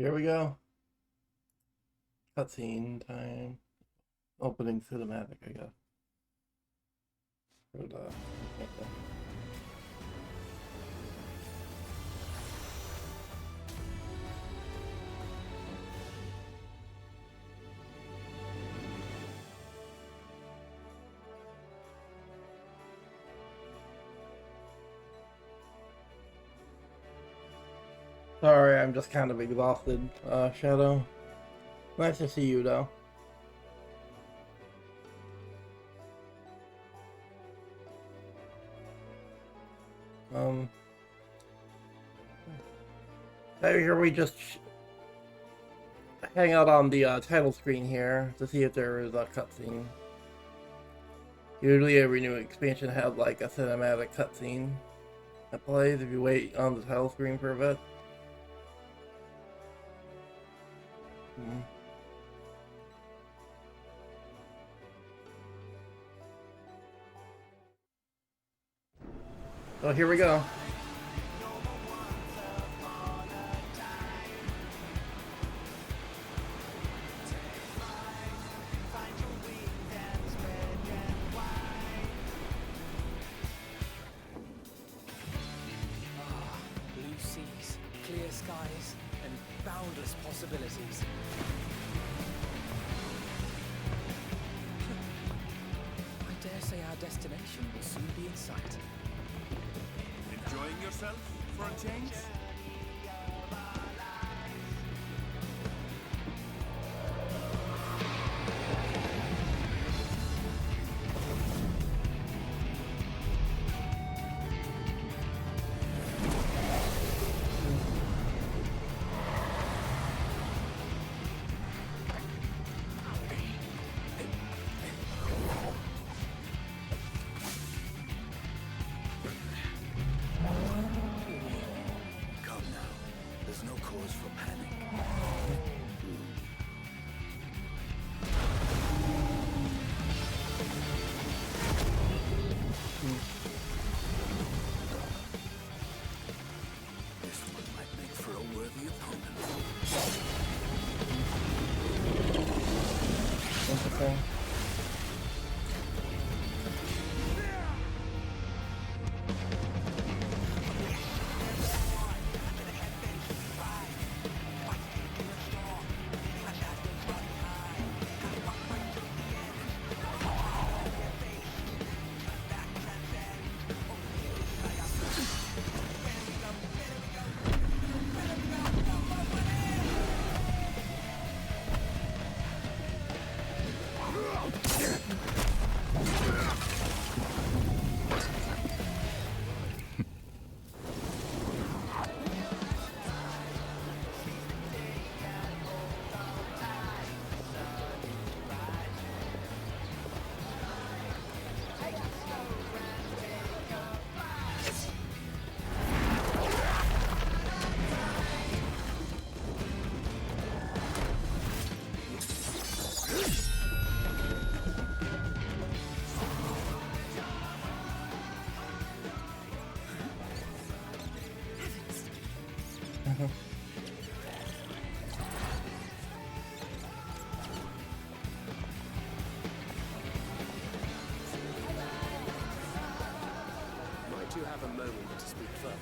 Here we go. Cutscene time. Opening cinematic, I guess. For the... Sorry, I'm just kind of exhausted, Shadow. Nice to see you, though. Here we just hang out on the title screen here to see if there is a cutscene. Usually every new expansion has like a cinematic cutscene that plays if you wait on the title screen for a bit. So here we go. Blue seas, clear skies, and boundless possibilities. I dare say our destination will soon be in sight. Enjoying yourself for a change? Might you have a moment to speak further?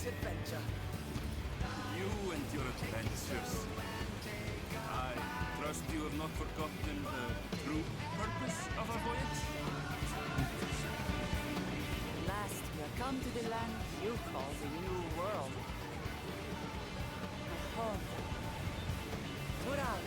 adventure. You and your adventures. I trust you have not forgotten the true purpose of our voyage? At last, we have come to the land you call the New World. A home. Put out.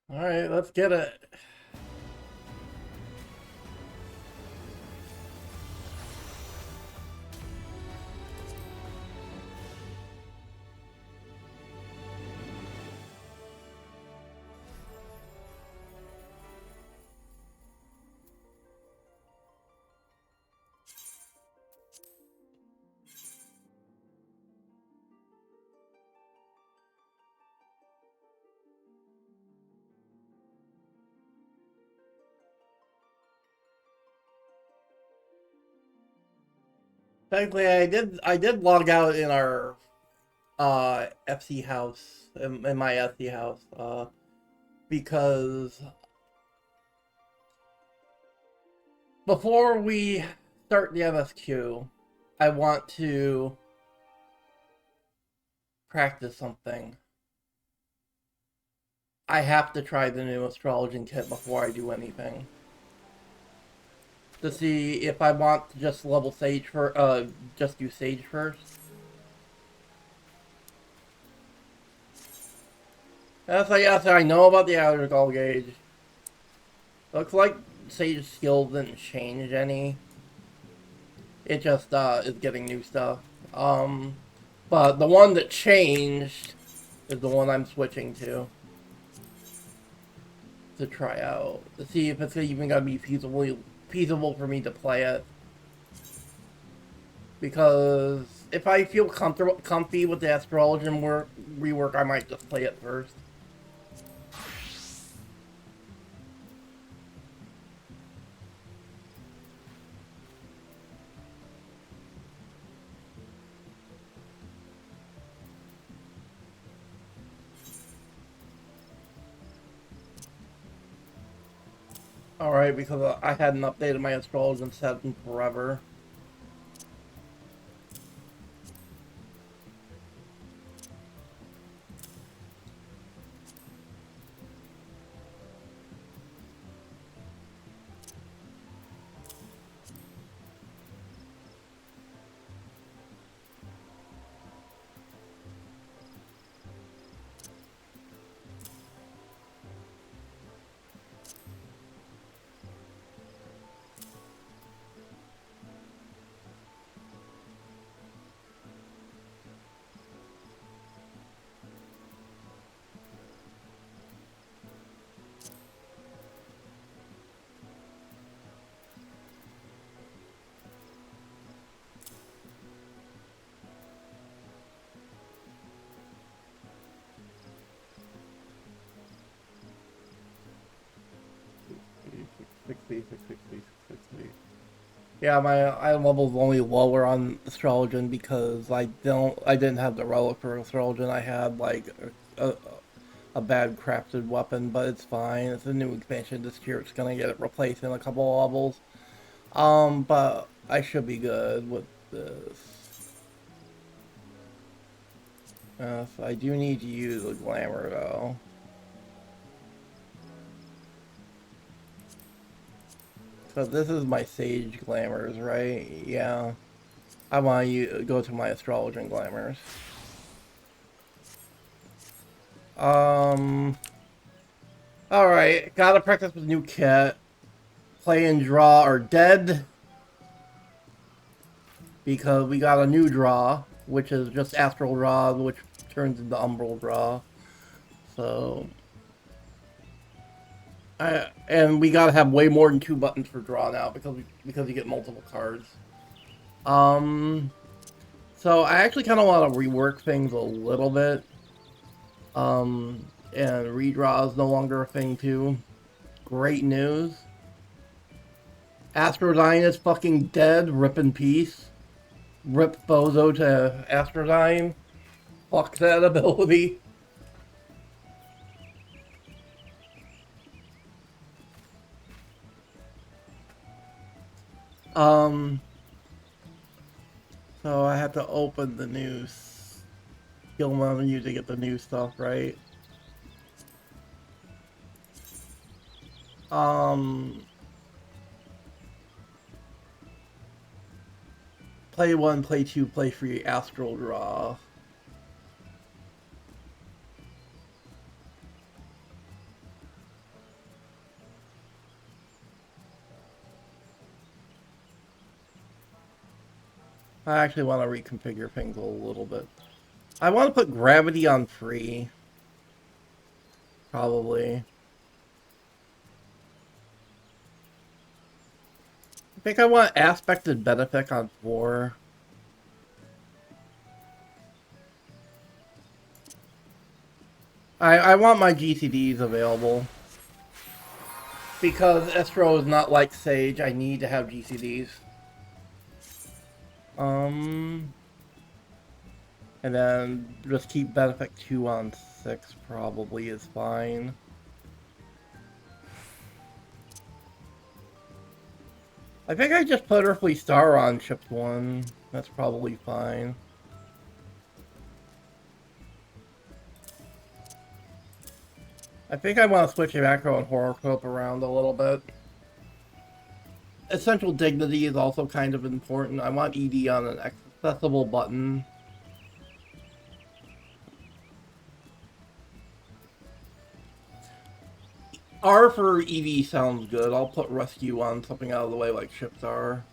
All right, let's get it. Technically, I did log out in our FC house, in my FC house, because before we start the MSQ, I want to practice something. I have to try the new astrology kit before I do anything. To see if I want to just level Sage for just do Sage first. Yes, I know about the outer goal gauge. Looks like Sage's skills didn't change any. It just is getting new stuff. But the one that changed is the one I'm switching to try out, to see if it's even gonna be feasible for me to play it. Because if I feel comfy with the astrology rework, I might just play it first. Alright, because I hadn't updated my astrology set in forever. Yeah, my eye level's only lower on Astrologian because I didn't have the relic for Astrologian. I had like a bad crafted weapon, but it's fine. It's a new expansion this year. It's gonna get it replaced in a couple of levels. But I should be good with this. So I do need to use a glamour though. So this is my Sage Glamours, right? Yeah. I want to go to my Astrologer Glamours. Alright, gotta practice with new kit. Play and draw are dead. Because we got a new draw, which is just Astral Draw, which turns into Umbral Draw. So... and we gotta have way more than 2 buttons for draw now because you get multiple cards. So I actually kind of want to rework things a little bit. and redraw is no longer a thing too. Great news. Astrodyne is fucking dead. Rip in peace. Rip Bozo to Astrodyne. Fuck that ability. So I have to open the new skill menu to get the new stuff, right? Play 1, play 2, play 3, Astral Draw. I actually want to reconfigure things a little bit. I want to put gravity on free. Probably. I think I want aspected benefic on 4. I want my GCDs available. Because Estro is not like Sage, I need to have GCDs. And then just keep Benefic 2 on 6 probably is fine. I think I just put Earthly Star on Ship 1. That's probably fine. I think I want to switch Macro and Horoscope around a little bit. Essential Dignity is also kind of important. I want ED on an accessible button. R for ED sounds good. I'll put Rescue on something out of the way like ships are.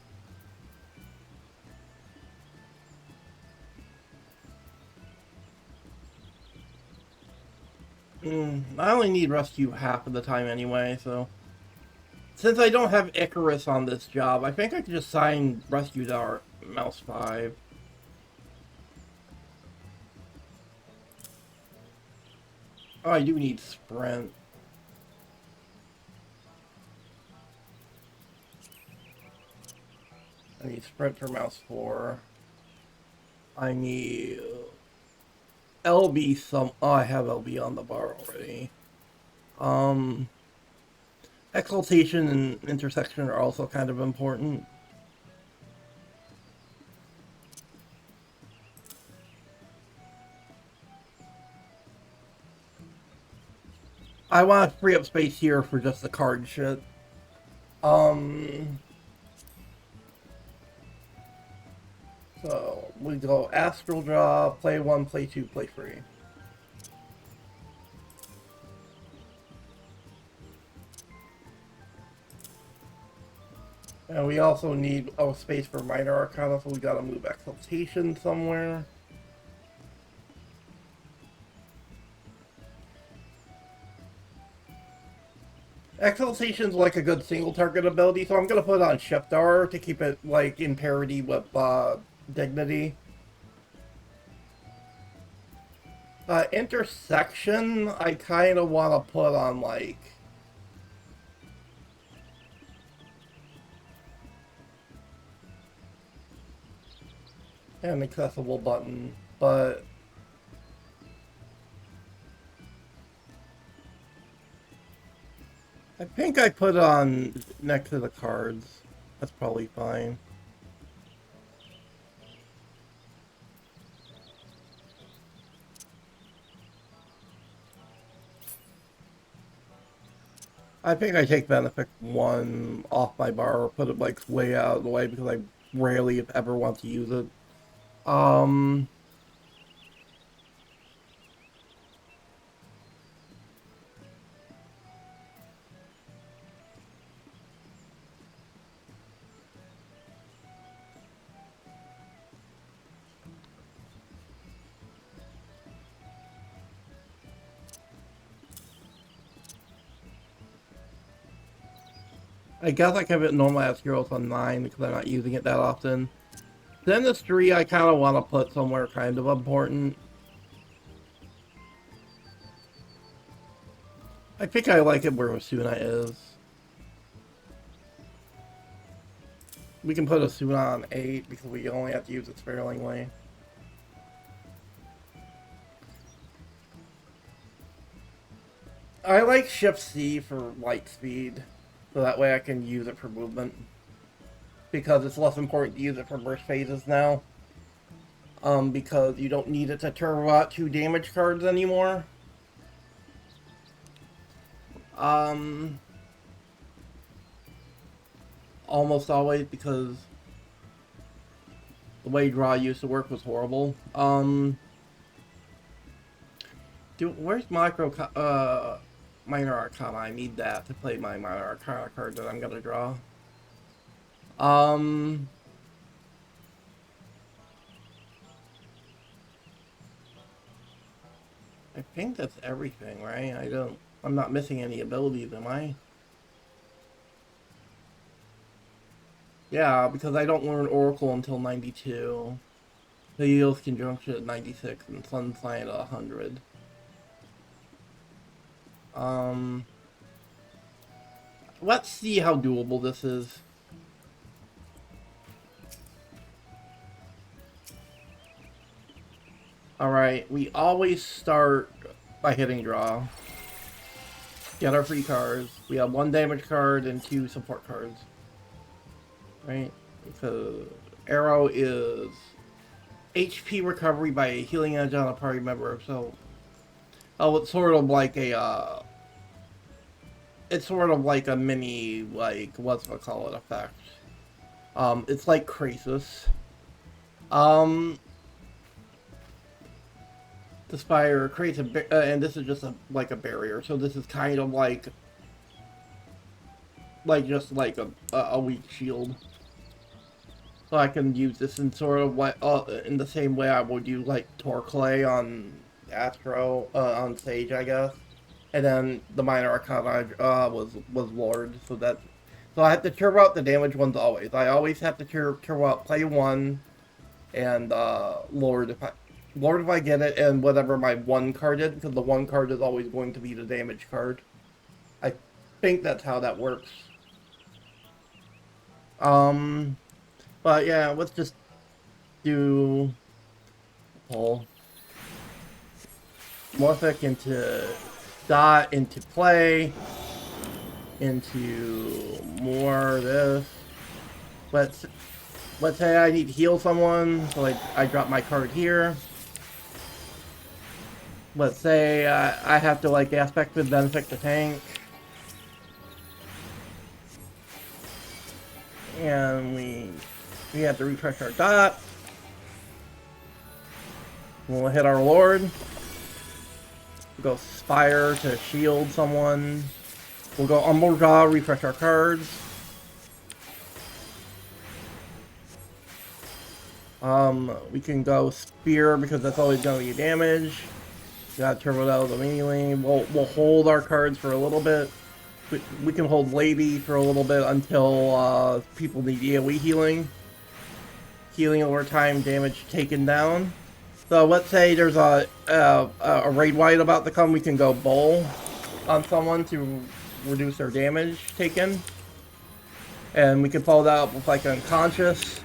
I only need Rescue half of the time anyway, so... Since I don't have Icarus on this job, I think I could just sign Rescue to our Mouse 5. Oh, I do need Sprint. I need Sprint for Mouse 4. I need... LB some... Oh, I have LB on the bar already. Exaltation and Intersection are also kind of important. I want to free up space here for just the card shit. So, we go Astral Draw, play 1, play 2, play 3. And we also need space for Minor Arcana, so we gotta move Exaltation somewhere. Exaltation's like a good single target ability, so I'm gonna put it on Shepdar to keep it like in parity with Dignity. Intersection, I kind of want to put on like... an accessible button, but... I think I put on next to the cards. That's probably fine. I think I take Benefic 1 off my bar or put it like way out of the way because I rarely if ever want to use it. I guess I kept it normal as Heroes on 9 because I'm not using it that often. Dentistry I kind of want to put somewhere kind of important. I think I like it where Asuna is. We can put Asuna on 8 because we only have to use it sparingly. I like Shift C for light speed, so that way I can use it for movement. Because it's less important to use it for burst phases now. Because you don't need it to turbo out 2 damage cards anymore. Almost always, because the way draw used to work was horrible. Where's Minor Arcana? I need that to play my Minor Arcana card that I'm gonna draw. I think that's everything, right? I'm not missing any abilities, am I? Yeah, because I don't learn Oracle until 92. The Helios Conjunction at 96 and Sun Sign at 100. Let's see how doable this is. Alright, we always start by hitting draw. Get our free cards. We have 1 damage card and 2 support cards. Right? Because Arrow is HP recovery by a healing edge on a party member, so... Oh, it's sort of like a, it's sort of like a mini, like, what's it call it, effect. It's like Krasis. The Spire creates a, and this is just like a barrier, so this is kind of like just like a weak shield. So I can use this in sort of like, in the same way I would use like Torclay on Astro, on Sage, I guess. And then the Minor Arcana was Lord, so I have to turbo out the damage ones always. I always have to turbo out play 1 and Lord if I get it, and whatever my 1 card is, because the 1 card is always going to be the damage card. I think that's how that works. But yeah, let's just do pull. Morphic into Dot, into play, into more this. Let's say I need to heal someone, so I drop my card here. Let's say I have to like aspect with benefit the tank. And we have to refresh our Dot. We'll hit our Lord. We'll go Spire to shield someone. We'll go Umbral Draw, refresh our cards. We can go Spear because that's always going to be damage. Got turbo out immediately. We'll hold our cards for a little bit. We can hold Lady for a little bit until people need AoE healing. Healing over time, damage taken down. So let's say there's a raid white about to come, we can go Bowl on someone to reduce their damage taken. And we can follow that up with like Unconscious.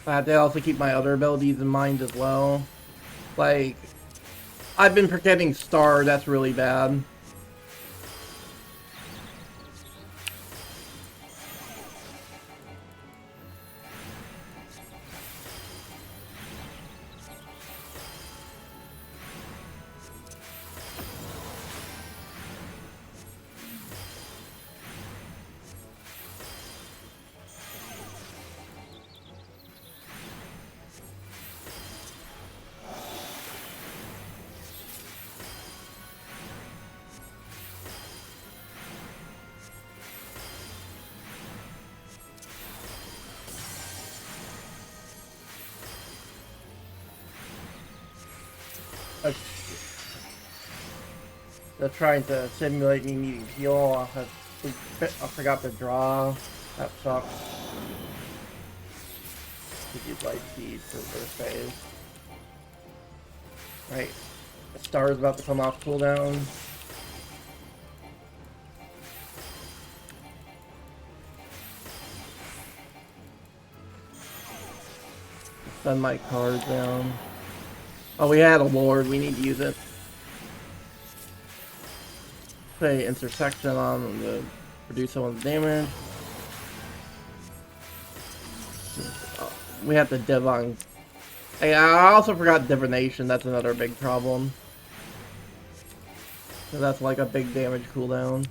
I have to also keep my other abilities in mind as well. Like, I've been forgetting Star, that's really bad. They're trying to simulate me needing heal. I forgot to draw. That sucks. could use light speed for first phase. Right. The star is about to come off cooldown. Send my card down. Oh, we had a lord. We need to use it. Say intersection on the reduce someone's damage. We have to div on. Hey, I also forgot divination. That's another big problem. So that's like a big damage cooldown.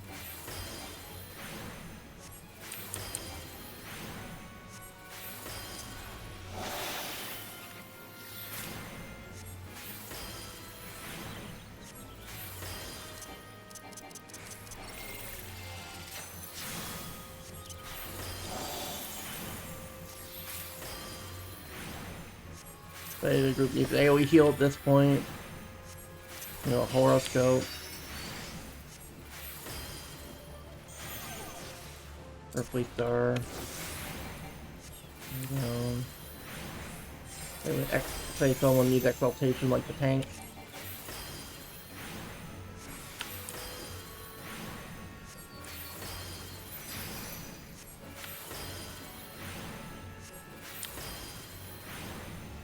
Say the group needs AoE heal at this point. You know, horoscope. Earthly star. Down. Say someone needs exaltation like the tank.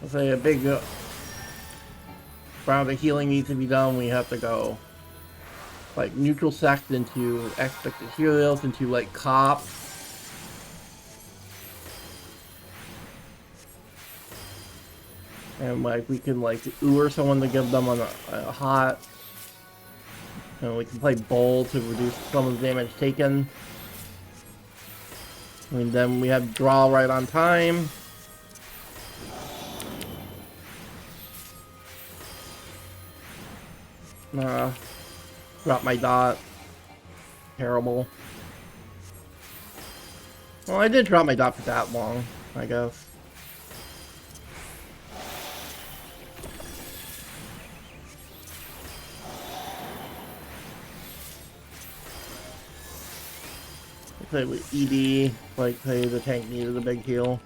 Let's say a big round of healing needs to be done. We have to go like neutral sect into expected heals into like Cobs. And like we can like lure someone to give them a hot. And we can play bowl to reduce someone's damage taken. And then we have draw right on time. Drop my dot. Terrible. Well, I did drop my dot for that long, I guess. Play with ED, like play the tank needed a big heal.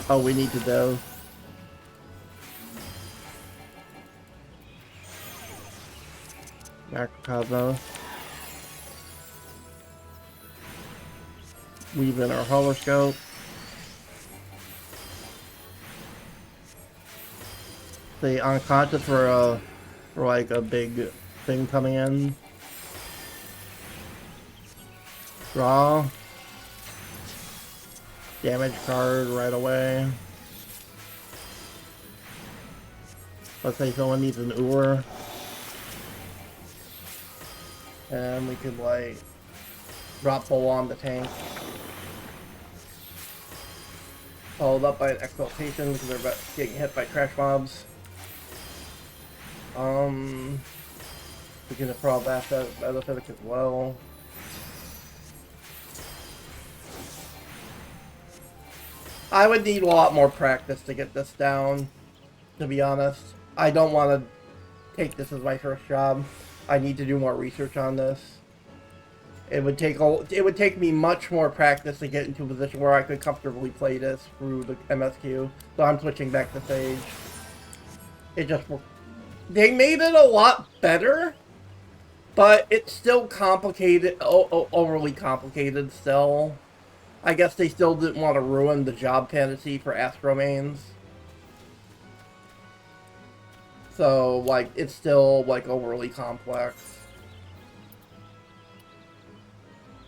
Oh, we need to do. Macrocosmos. Weave in our horoscope. Stay unconscious for like a big thing coming in. Draw. Damage card right away. Let's say someone needs an Ur. And we could like drop bowl on the tank. Followed up by an exaltation because they're about getting hit by trash mobs. We can probably bash that benefit as well. I would need a lot more practice to get this down, to be honest. I don't want to take this as my first job. I need to do more research on this. It would take me much more practice to get into a position where I could comfortably play this through the MSQ. So I'm switching back to Sage. They made it a lot better, but it's still complicated, overly complicated still. I guess they still didn't want to ruin the job fantasy for Astro mains. So, like, it's still, like, overly complex.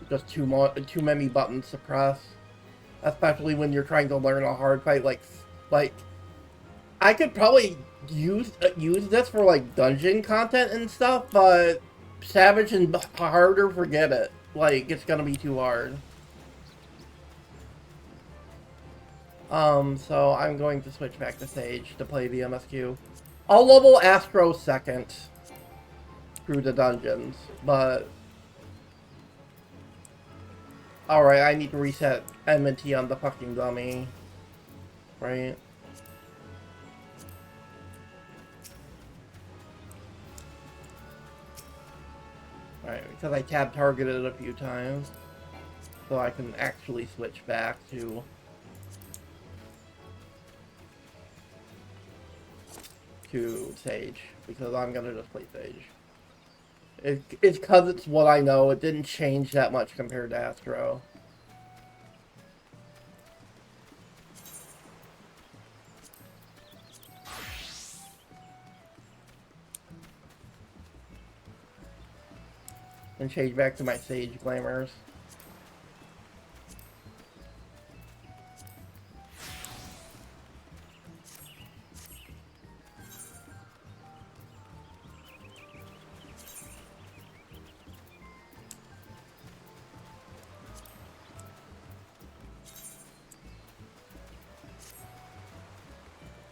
Just too many buttons to press. Especially when you're trying to learn a hard fight, like, I could probably use this for, like, dungeon content and stuff, but Savage and harder, forget it. Like, it's gonna be too hard. So I'm going to switch back to Sage to play the MSQ. I'll level Astro second through the dungeons, but... Alright, I need to reset enmity on the fucking dummy. Right? Alright, because I tab targeted a few times. so I can actually switch back to Sage, because I'm gonna just play Sage. It's because it's what I know. It didn't change that much compared to Astro. And change back to my Sage Glamours.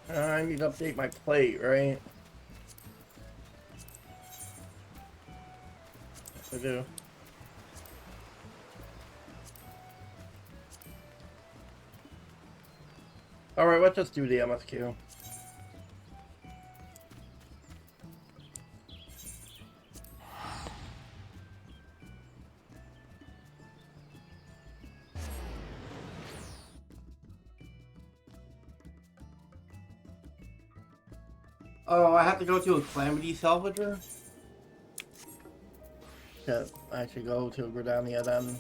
I need to update my plate, right? Yes, I do. Alright, let's just do the MSQ. Oh, I have to go to a Calamity Salvager? Yeah, I should go to Gridania then.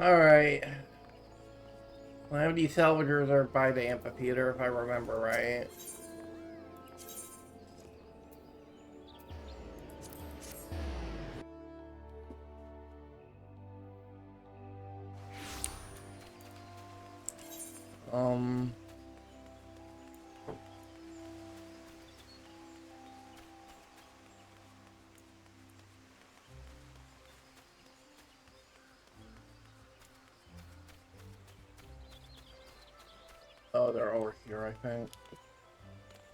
Alright. Calamity Salvagers are by the amphitheater, if I remember right. Oh, they're over here, I think.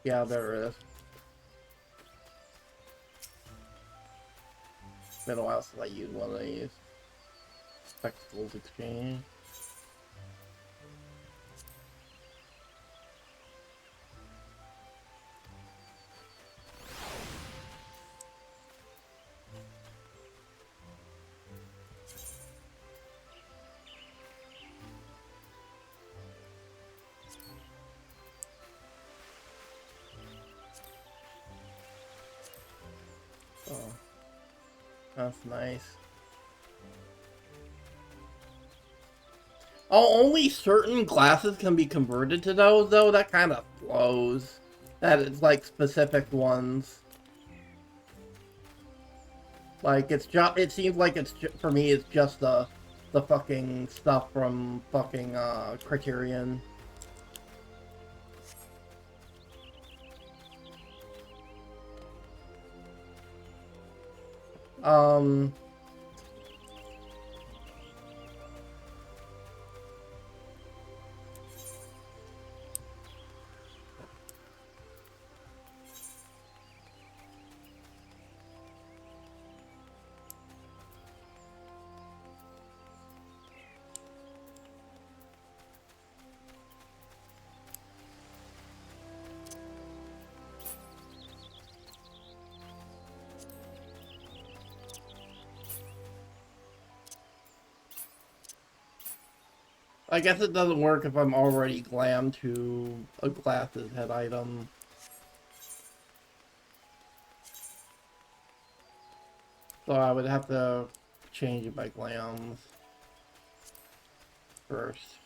Yeah, there it is. It's been a while since I used one of these. Spectacles Exchange. Oh, that's nice. Oh, only certain glasses can be converted to those, though? That kind of blows. That it's like specific ones. Like, it's just, it seems like it's, for me, it's just the fucking stuff from fucking, Criterion. I guess it doesn't work if I'm already glammed to a glasses head item. So I would have to change my glams first.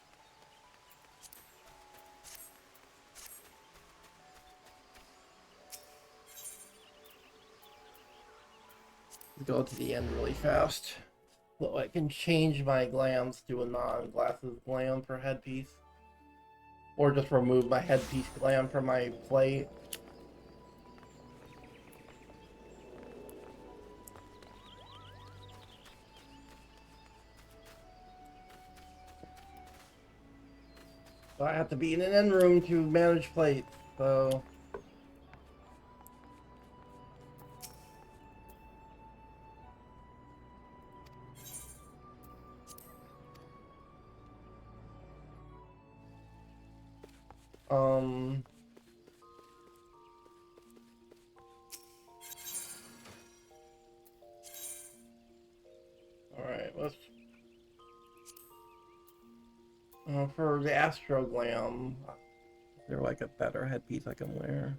Go to the end really fast. So I can change my glams to a non-glasses glam for headpiece. Or just remove my headpiece glam from my plate. So I have to be in an end room to manage plates, so... Alright, let's... for the Astroglam, is there like a better headpiece I can wear?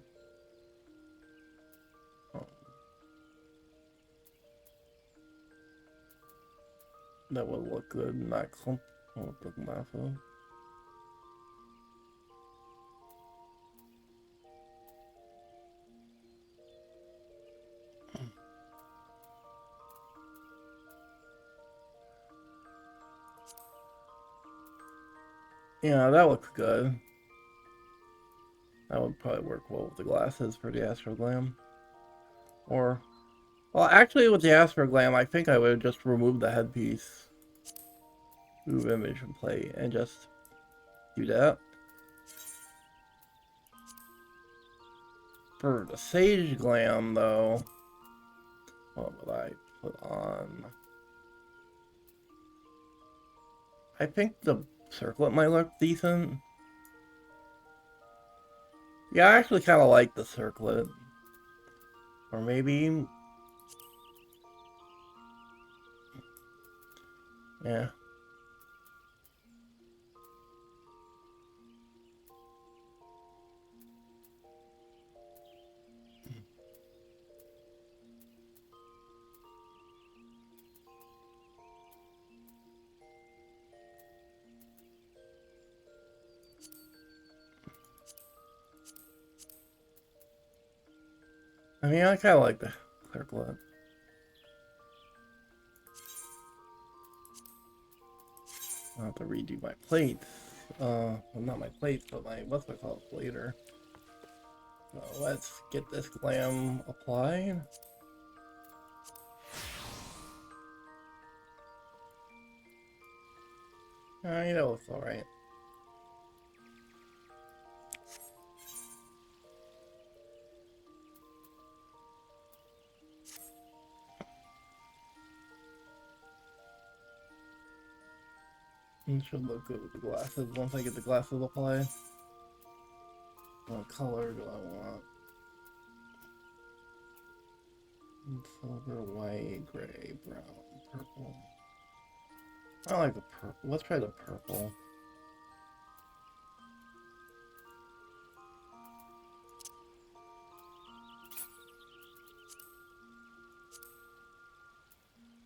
That would look good, not clump, won't look massive. Yeah, that looks good. That would probably work well with the glasses for the Astroglam. Or, well, actually with the Astroglam, I think I would just remove the headpiece. Move image and plate, and just do that. For the Sage Glam, though, what would I put on? I think the circlet might look decent. Yeah, I actually kind of like the circlet. Or maybe... yeah. I mean, I kind of like the circlet. I'll have to redo my plates. Well, not my plates, but my, what's it called, later. So let's get this glam applied. That looks alright. It should look good with the glasses once I get the glasses applied. What color do I want? Silver, white, gray, brown, purple. I like the purple. Let's try the purple.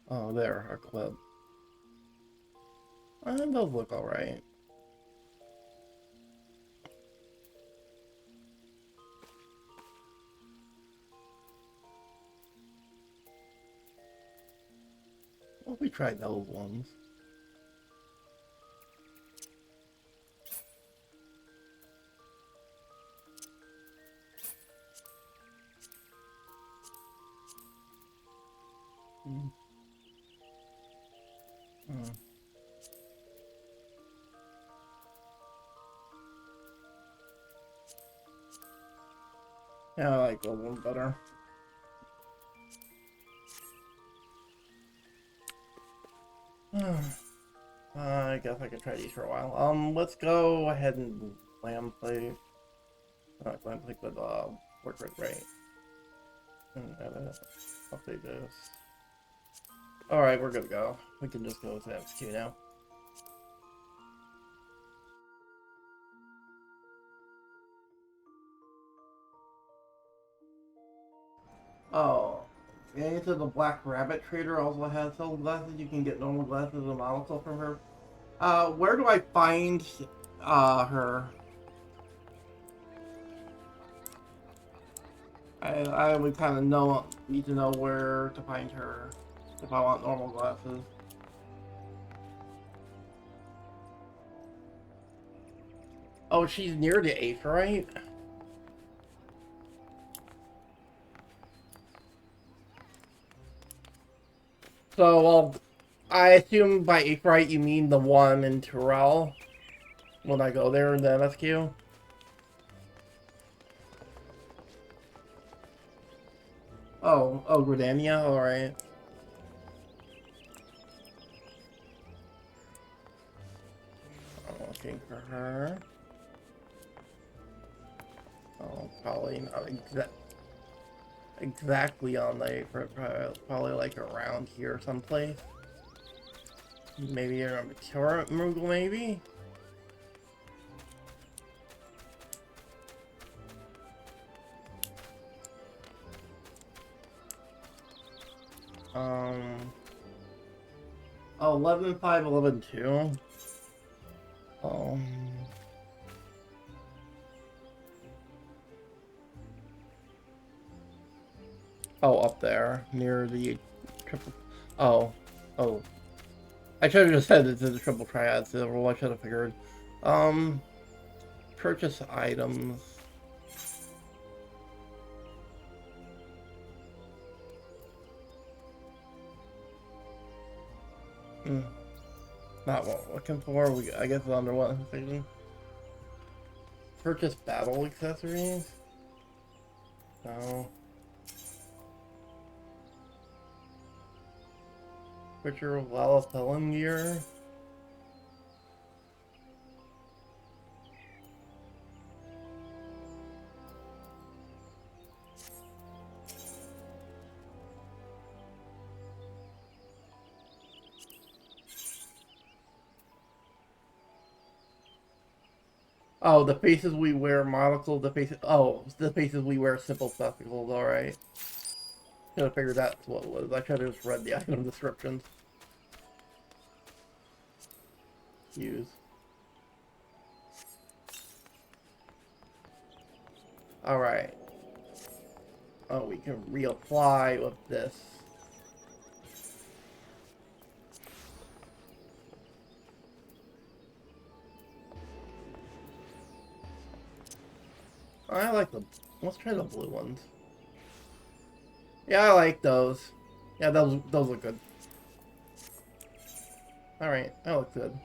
Oh, there, our clip. Those look alright. Well, we tried those ones. Yeah, I like those ones better. I guess I could try these for a while. Let's go ahead and glam plate. Not glam plate, but portrait, right? And update this. Alright, we're good to go. We can just go with FFXIV now. Oh, and so the Black Rabbit Trader also has sunglasses. You can get normal glasses and monocle from her. Where do I find her? I would kind of need to know where to find her if I want normal glasses. Oh, she's near the 8th, right? So, well, I assume by 8th, right, you mean the one in Terrell? when I go there in the MSQ. Oh, Gridania, alright. I'm looking for her. Oh, probably not exactly on the, probably like around here someplace. Maybe a mature Moogle, maybe? Oh, 11.5, 11.2. Oh, up there, near the triple... Oh. I should have just said it's the triple triad, so I should have figured. Purchase items. Not what we're looking for. I guess it's under one section. Purchase battle accessories. No. Picture of Lalapelin gear. Oh, the faces we wear monocle, the faces we wear simple spectacles, alright. Should have figured that's what it was. I should have just read the item descriptions. Use. Alright. Oh, we can reapply with this. I like them. Let's try the blue ones. Yeah, I like those. Yeah, those look good. Alright, that looks good.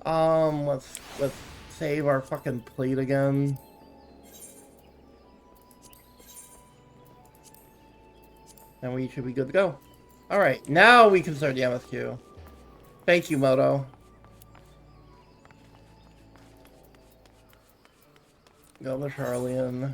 Let's save our fucking plate again. And we should be good to go. Alright, now we can start the MSQ. Thank you, Moto. Go to Charlian.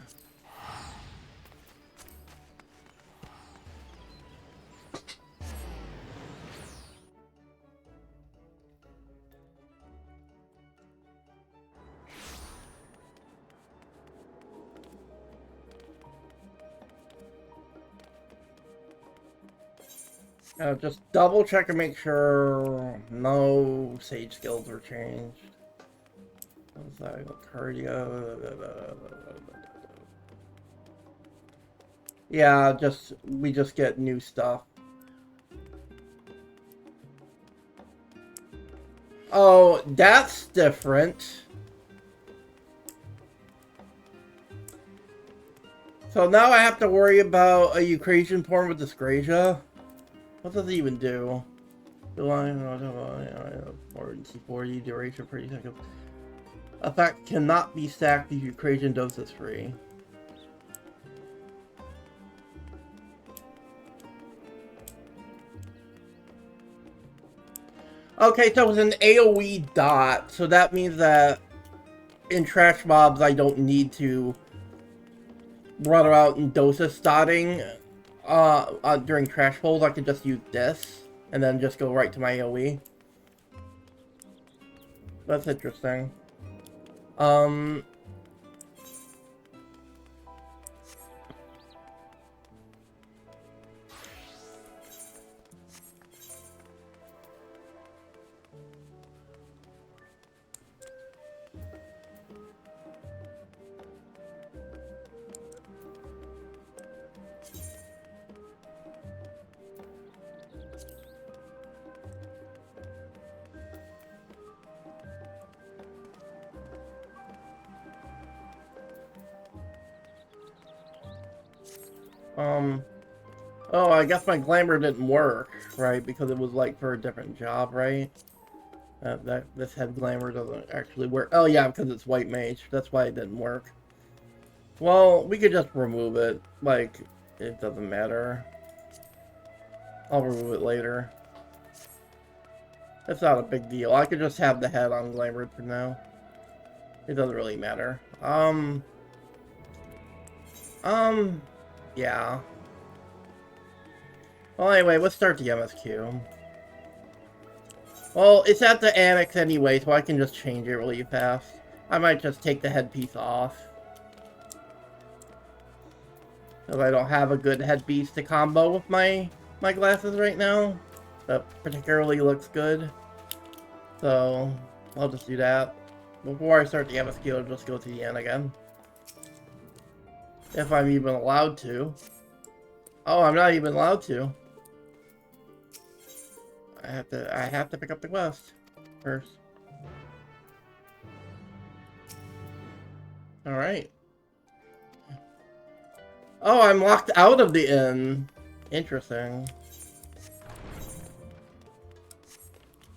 Just double check and make sure no sage skills were changed. Cardio. Yeah, we just get new stuff. Oh, that's different. So now I have to worry about a Eucrasian form of Dyscrasia. What does it even do? Emergency 40 duration per second. Effect cannot be stacked if Eucrasian dose is free. Okay, so it's an AoE dot, so that means that in trash mobs I don't need to run around and doses dotting during trash pulls. I can just use this and then just go right to my AoE. That's interesting. Oh, I guess my glamour didn't work, right? Because it was like for a different job, right? This head glamour doesn't actually work. Oh yeah, because it's white mage. That's why it didn't work. Well, we could just remove it. Like, it doesn't matter. I'll remove it later. It's not a big deal. I could just have the head on glamour for now. It doesn't really matter. Yeah. Well, anyway, let's start the MSQ. Well, it's at the annex anyway, so I can just change it really fast. I might just take the headpiece off. Because I don't have a good headpiece to combo with my glasses right now. That particularly looks good. So, I'll just do that. Before I start the MSQ, I'll just go to the end again. If I'm even allowed to. Oh, I'm not even allowed to. I have to pick up the quest first. Alright. Oh, I'm locked out of the inn. Interesting.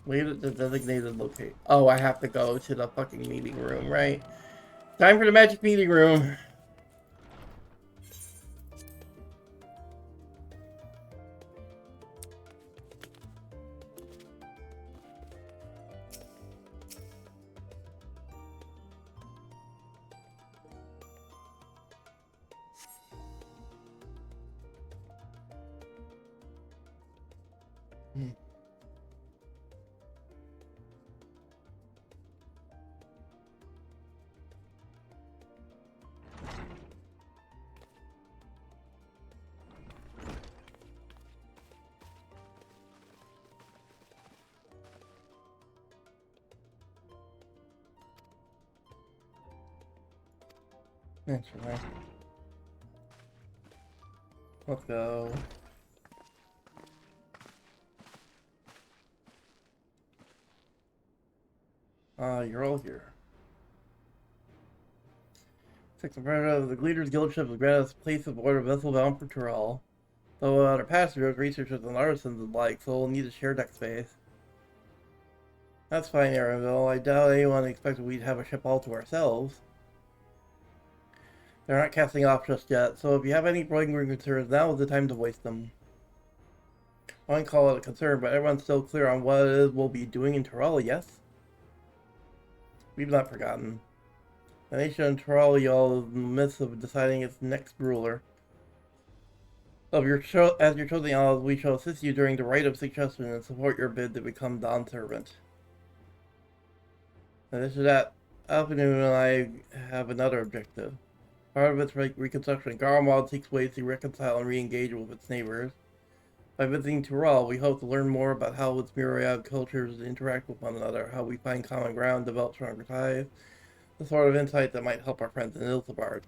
Leave at the designated location. Oh, I have to go to the fucking meeting room, right? Time for the magic meeting room. Interesting. Let's go. You're all here. Six of the Gleader's Guild ship was granted us a place aboard a vessel bound for Tyrell. Though our passengers, researchers, and artisans alike, so we'll need a shared deck space. That's fine, Arenville. I doubt anyone expected we'd have a ship all to ourselves. They're not casting off just yet, so if you have any lingering concerns, now is the time to voice them. I wouldn't call it a concern, but everyone's still clear on what it is we'll be doing in Tyrell, yes? We've not forgotten. The nation of Tyrell is in the midst of deciding its next ruler. As your chosen allies, we shall assist you during the rite of succession and support your bid to become Dawn servant. In addition to that, Alpinu and I have another objective. Part of its reconstruction, Garmald seeks ways to reconcile and re-engage with its neighbors. By visiting Tyrell, we hope to learn more about how its myriad cultures interact with one another, how we find common ground, develop stronger ties, the sort of insight that might help our friends in Ilsabard.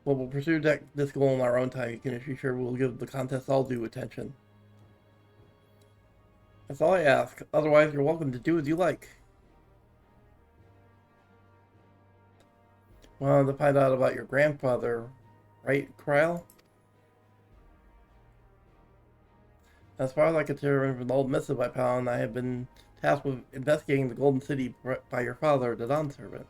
Well, we'll pursue this goal in our own time. You can be sure we'll give the contest all due attention. That's all I ask. Otherwise, you're welcome to do as you like. Wanted to find out about your grandfather, right, Kryl? As far as I can tell from the old missive I found, I have been tasked with investigating the Golden City by your father, the Dawn Servant.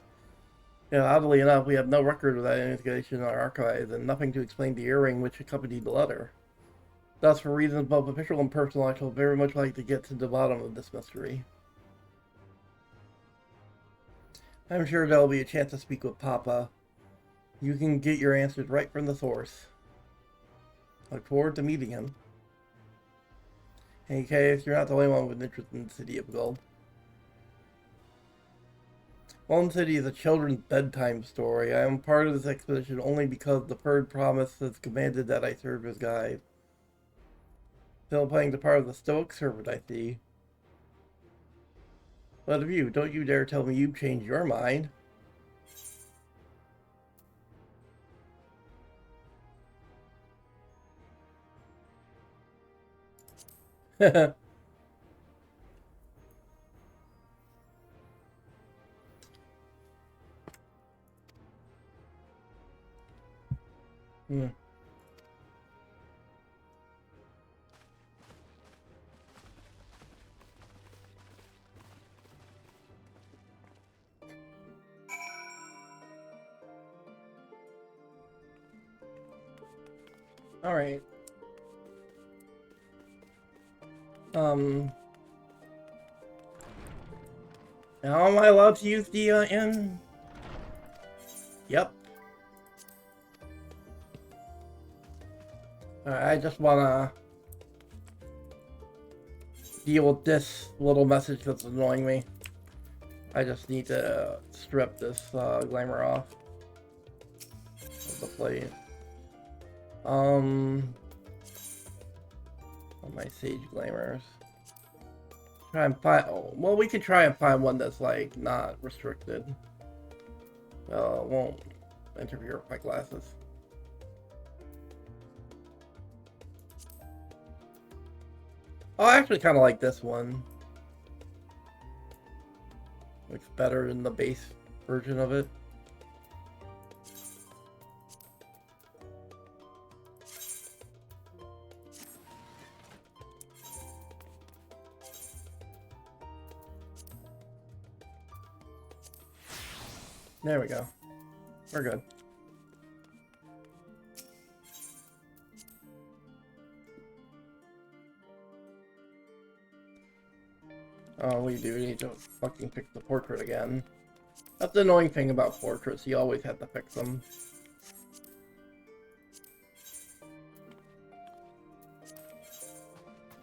Oddly enough, we have no record of that investigation in our archives, and nothing to explain the earring which accompanied the letter. Thus, for reasons both official and personal, I shall very much like to get to the bottom of this mystery. I'm sure there'll be a chance to speak with Papa. You can get your answers right from the source. I look forward to meeting him. In any case, you're not the only one with interest in the City of Gold. Golden City is a children's bedtime story. I am part of this expedition only because the Third Promise has commanded that I serve as guide. Still playing the part of the stoic servant, I see. But of you, don't you dare tell me you've changed your mind. All right. Now am I allowed to use the N? Yep. Alright, I just wanna deal with this little message that's annoying me. I just need to strip this glamour off of the plate. On my sage glamours. Try and find. Oh, well, we could try and find one that's like not restricted. It won't interfere with my glasses. Oh, I actually kind of like this one. Looks better than the base version of it. There we go. We're good. Oh, we do need to fucking pick the portrait again. That's the annoying thing about portraits, you always have to fix them.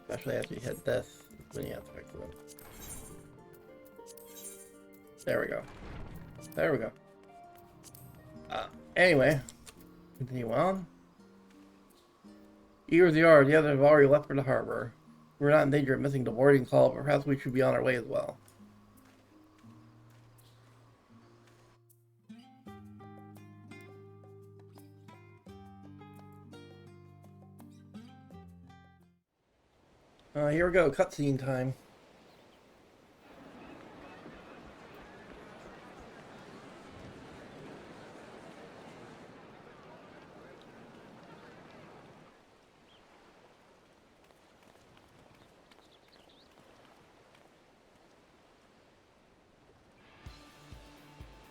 Especially as you hit this, when you have to fix them. There we go. There we go. Anyway, continue on. Eager as you are, the others have already left for the harbor. We're not in danger of missing the boarding call, but perhaps we should be on our way as well. Here we go, cutscene time.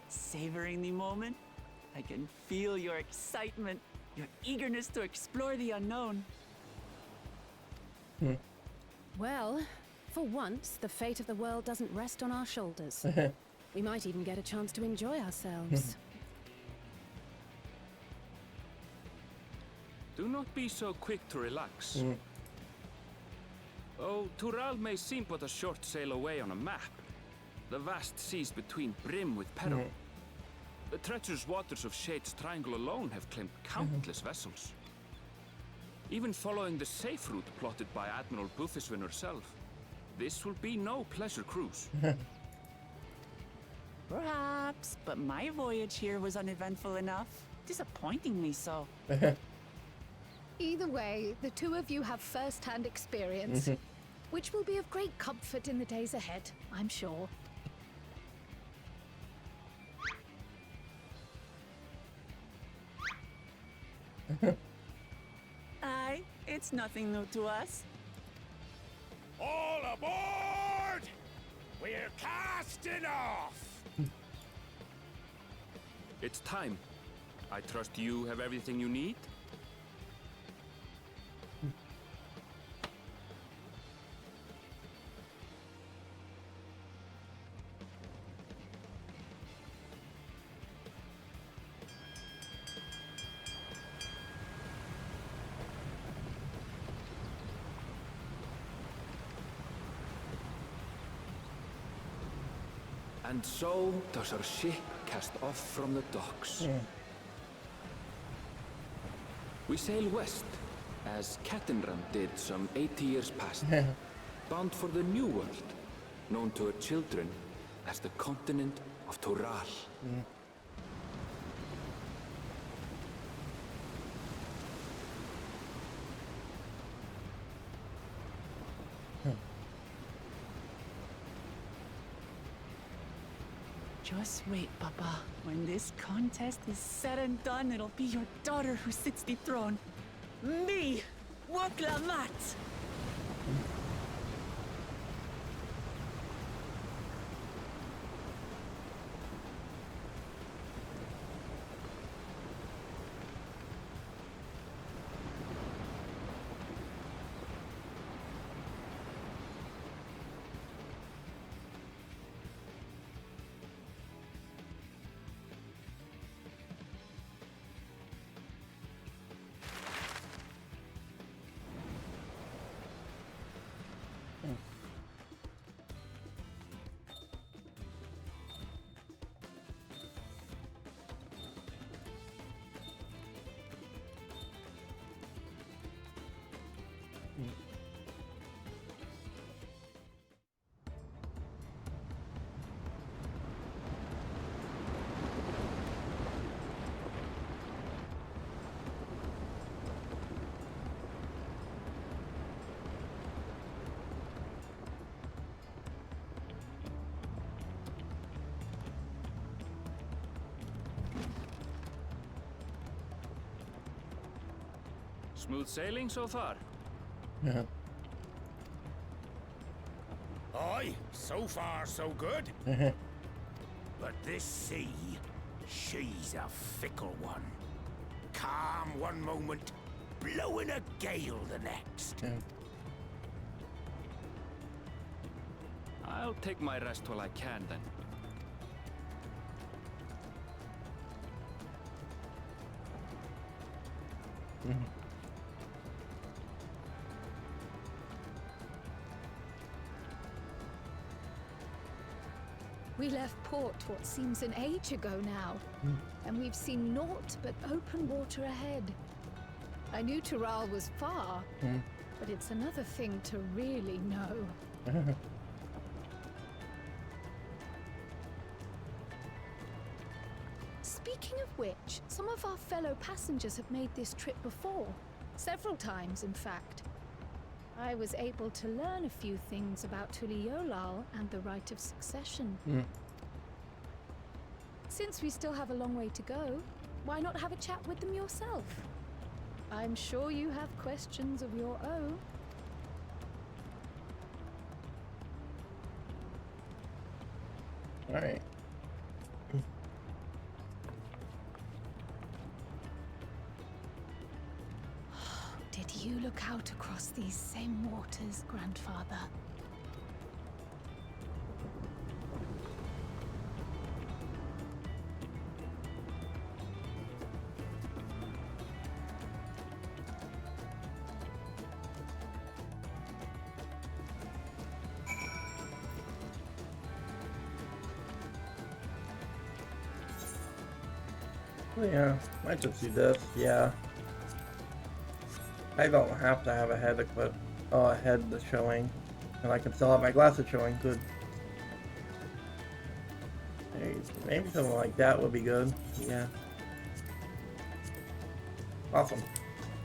Savoring the moment? I can feel your excitement, your eagerness to explore the unknown. Well, for once, the fate of the world doesn't rest on our shoulders. We might even get a chance to enjoy ourselves. Do not be so quick to relax. Oh, Tural may seem but a short sail away on a map. The vast seas between brim with peril. The treacherous waters of Shade's Triangle alone have claimed countless vessels. Even following the safe route plotted by Admiral Bufiswin herself, this will be no pleasure cruise. Perhaps, but my voyage here was uneventful enough. Disappointingly so. Either way, the two of you have first-hand experience, which will be of great comfort in the days ahead, I'm sure. Aye, it's nothing new to us. All aboard! We're casting off! It's time. I trust you have everything you need? And so does our ship cast off from the docks. We sail west, as Cattenram did some 80 years past, bound for the New World, known to her children as the continent of Tural. Just wait, Papa. When this contest is said and done, it'll be your daughter who sits the throne. Me, Waklamat! Smooth sailing so far? Yeah. Aye, so far so good. But this sea, she's a fickle one. Calm one moment, blowing a gale the next. Yeah. I'll take my rest while I can then. We left port what seems an age ago now, and we've seen naught but open water ahead. I knew Tural was far, but it's another thing to really know. Speaking of which, some of our fellow passengers have made this trip before. Several times, in fact. I was able to learn a few things about Tuliolal and the right of succession. Since we still have a long way to go, why not have a chat with them yourself? I'm sure you have questions of your own. All right. Did you look out across these same waters, Grandfather? Yeah, might just do this. Yeah. I don't have to have a head equipped. Oh, a head that's showing. And I can still have my glasses showing. Good. Maybe something like that would be good. Yeah. Awesome.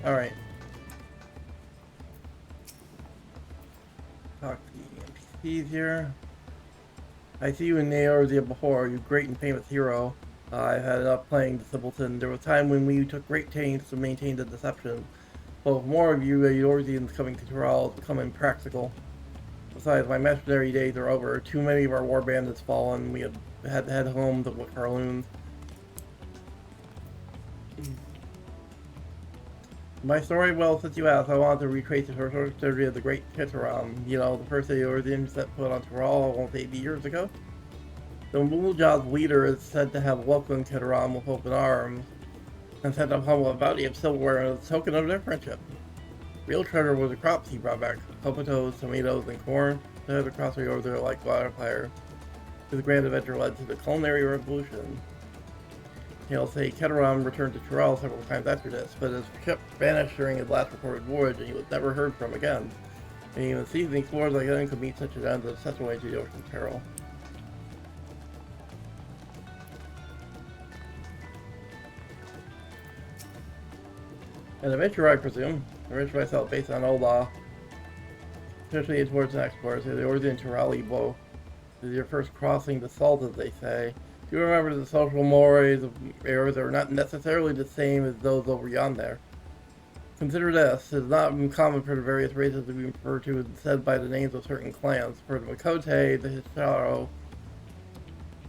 Alright. Talk to the NPCs here. I see you in Neorzia before, you great and famous hero. I've had enough playing the Simpleton. There was a time when we took great pains to maintain the deception. But with more of you Eorzeans coming to Tural, it's become impractical. Besides, my mercenary days are over. Too many of our war bandits fallen. We have had to head home to look for our loons. My story, well, since you asked, I wanted to retrace the history of the Great Kitaram. You know, the first Eorzeans set foot on Tural almost 80 years ago. The Mulujah's leader is said to have welcomed Kitaram with open arms, and sent them home with a bounty of silverware as a token of their friendship. Real treasure was the crops he brought back: potatoes, tomatoes, and corn, that had across the order like wildfire. His grand adventure led to the culinary revolution. He'll say Kitaram returned to Tural several times after this, but his ship vanished during his last recorded voyage, and he was never heard from again. And even seasoned explorers like him could meet such an end as such a way to the ocean's peril. An adventure, I presume. Enrich myself based on old law. Especially towards an explorer, so the Eorzean Turali bow. This is your first crossing the salt, as they say. Do remember the social mores of Eorze are not necessarily the same as those over yonder. Consider this, it is not uncommon for the various races to be referred to instead by the names of certain clans. For the Makote, the Hisharo,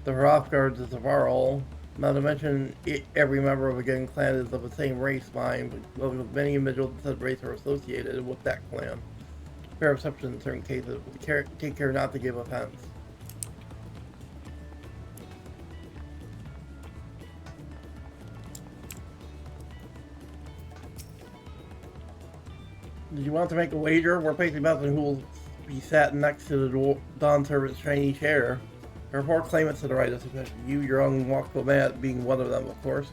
the Hrothgards, the Zavarol. Not to mention, every member of a given clan is of the same race mind, but with many individuals of said race are associated with that clan. Fair exception in certain cases, but take care not to give offense. Did you want to make a wager? We're placing bets on who will be sat next to the Dawn Servant's shiny chair. There are 4 claimants to the right of succession, you, your own Wakomat being one of them, of course.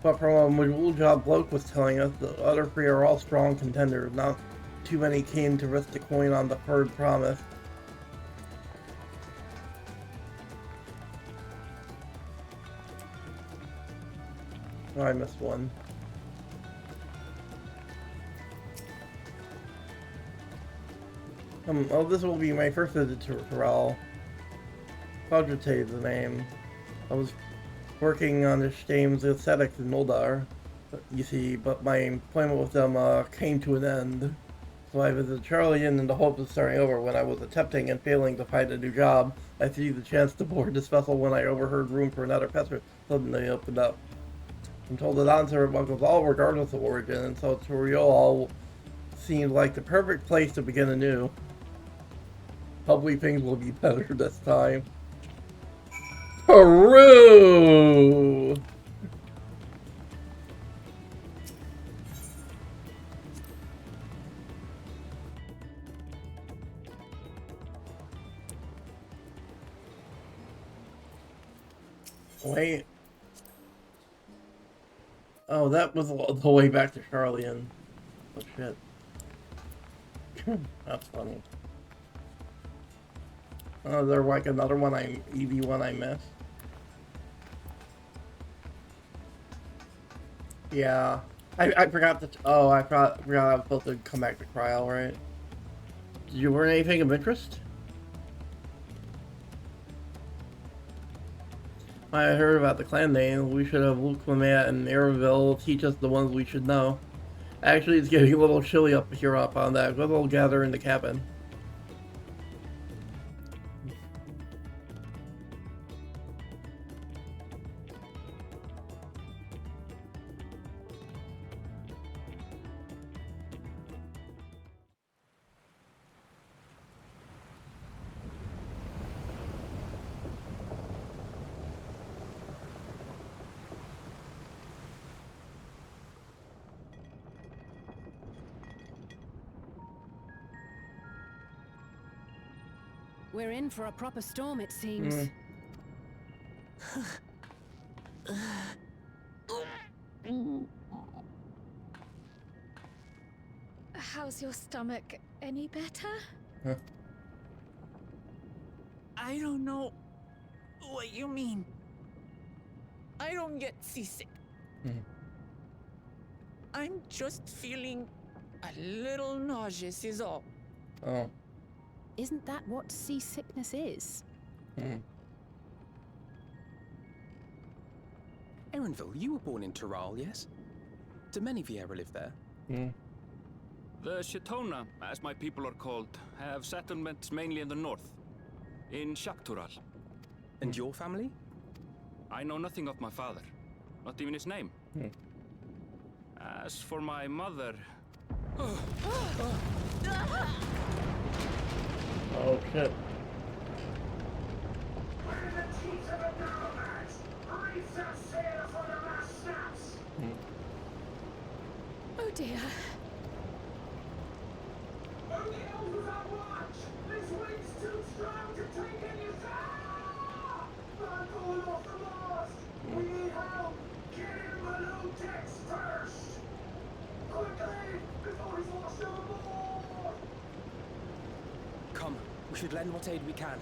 But from what Mulujah bloke was telling us, the other 3 are all strong contenders, not too many keen to risk the coin on the third promise. Oh, I missed one. Oh, this will be my first visit to Corral. Quadrate is the name. I was working on the Shame's aesthetics in Noldar, you see, but my employment with them came to an end. So I visited Charlie in the hope of starting over. When I was attempting and failing to find a new job, I seized the chance to board this vessel when I overheard room for another passenger suddenly opened up. I'm told that answer was all regardless of origin, and so Toriol seemed like the perfect place to begin anew. Hopefully things will be better this time. Peru! Wait. Oh, that was the way back to Charlian. Oh shit. That's funny. Oh, there's like another one EV one I missed. Yeah. I forgot that. Oh, I forgot I was supposed to come back to Cryo, right? Did you learn anything of interest? I heard about the clan name. We should have Luke Lamat and Airville teach us the ones we should know. Actually, it's getting a little chilly up here up on that. We'll gather in the cabin. We're in for a proper storm, it seems. How's your stomach? Any better? Huh? I don't know what you mean. I don't get seasick. I'm just feeling a little nauseous is all. Oh. Isn't that what seasickness is? Erenville, you were born in Tural, yes? Do many Vieira live there? The Shatona, as my people are called, have settlements mainly in the north, in Shaktural. And your family? I know nothing of my father, not even his name. As for my mother... Oh shit. Oh dear. Come, we should lend what aid we can.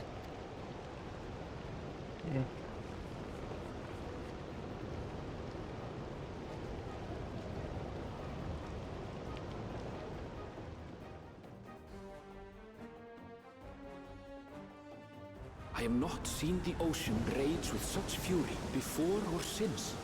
I have not seen the ocean rage with such fury before or since.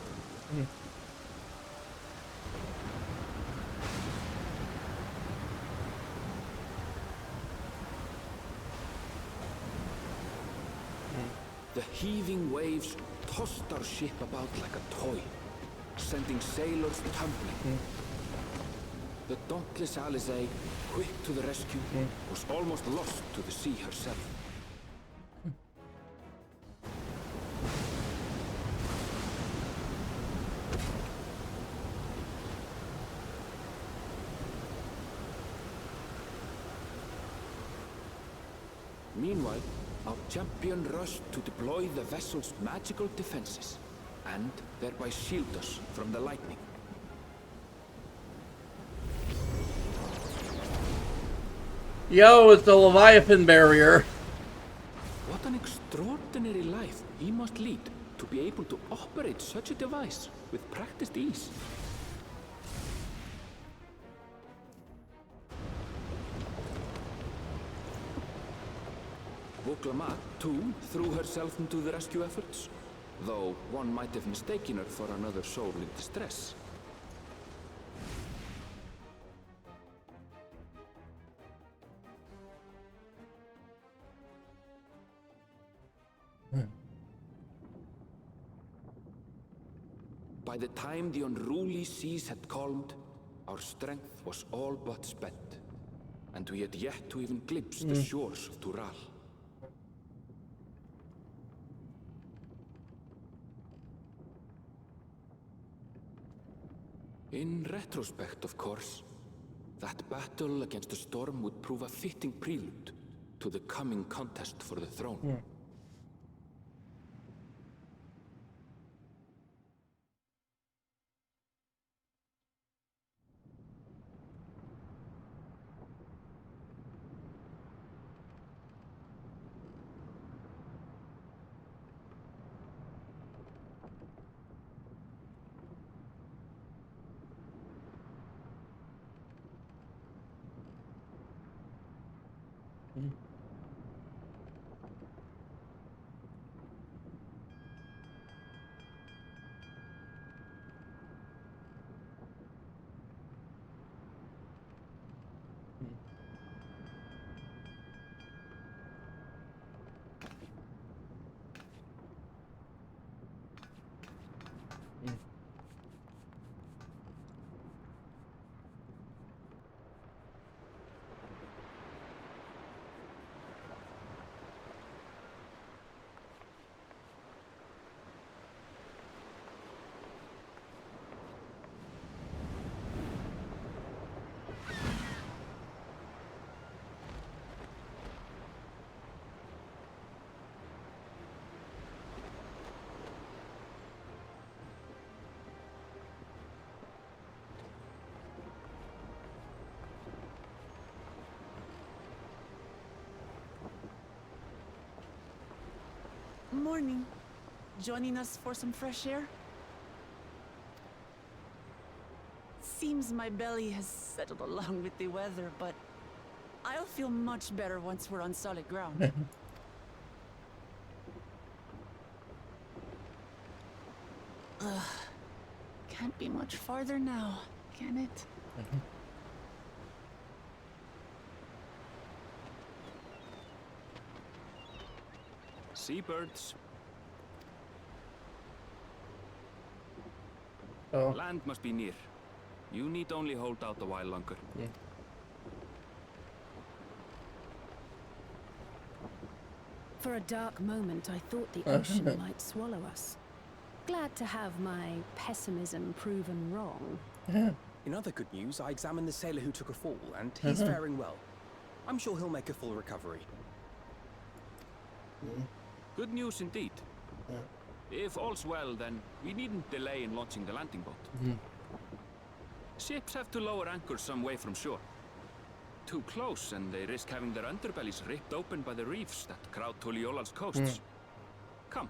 The heaving waves tossed our ship about like a toy, sending sailors tumbling. The dauntless Alizé, quick to the rescue, was almost lost to the sea herself. Meanwhile, our champion rushed to deploy the vessel's magical defenses, and thereby shield us from the lightning. Yo, it's the Leviathan barrier. What an extraordinary life he must lead to be able to operate such a device with practiced ease. Voklama, too, threw herself into the rescue efforts, though one might have mistaken her for another soul in distress. By the time the unruly seas had calmed, our strength was all but spent, and we had yet to even glimpse the shores of Tural. In retrospect, of course, that battle against the storm would prove a fitting prelude to the coming contest for the throne. Morning. Joining us for some fresh air? Seems my belly has settled along with the weather, but I'll feel much better once we're on solid ground. Ugh. Can't be much farther now, can it? Seabirds. Oh. Land must be near. You need only hold out a while longer. Yeah. For a dark moment, I thought the ocean might swallow us. Glad to have my pessimism proven wrong. In other good news, I examined the sailor who took a fall, and he's faring well. I'm sure he'll make a full recovery. Good news indeed. If all's well, then we needn't delay in launching the landing boat. Ships have to lower anchors some way from shore. Too close, and they risk having their underbellies ripped open by the reefs that crowd Tuliola's coasts. Come.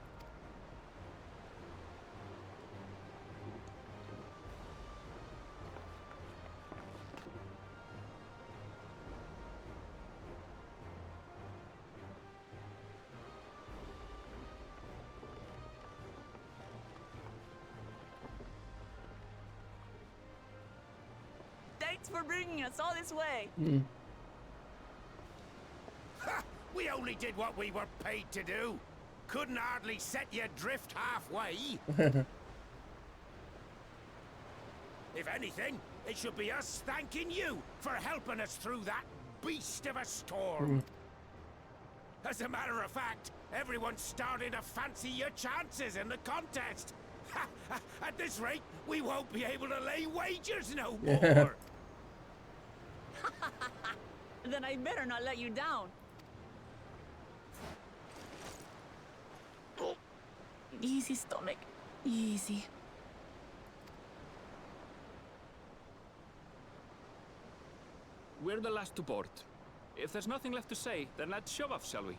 Thanks for bringing us all this way. Ha! We only did what we were paid to do. Couldn't hardly set you adrift halfway. If anything, it should be us thanking you for helping us through that beast of a storm. As a matter of fact, everyone's starting to fancy your chances in the contest. At this rate, we won't be able to lay wagers no more. Then I better not let you down. Easy, stomach. Easy. We're the last to board. If there's nothing left to say, then let's shove off, shall we?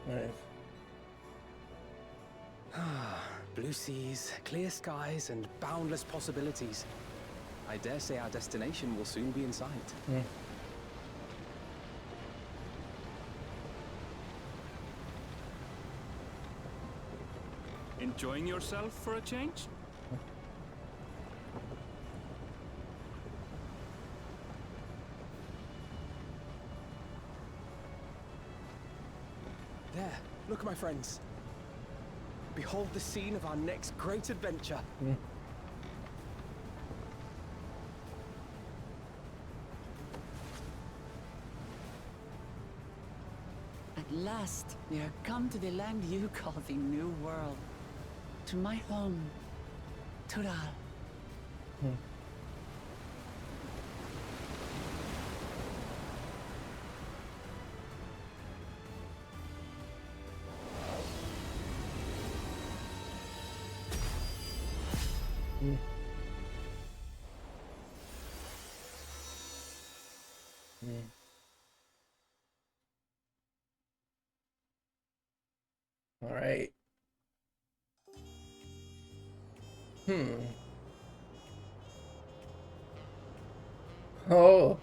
Nice. Blue seas, clear skies, and boundless possibilities. I dare say our destination will soon be in sight. Enjoying yourself for a change? There, look, my friends. Behold the scene of our next great adventure. At last, we are come to the land you call the New World. To my home, Tural. All right. Oh.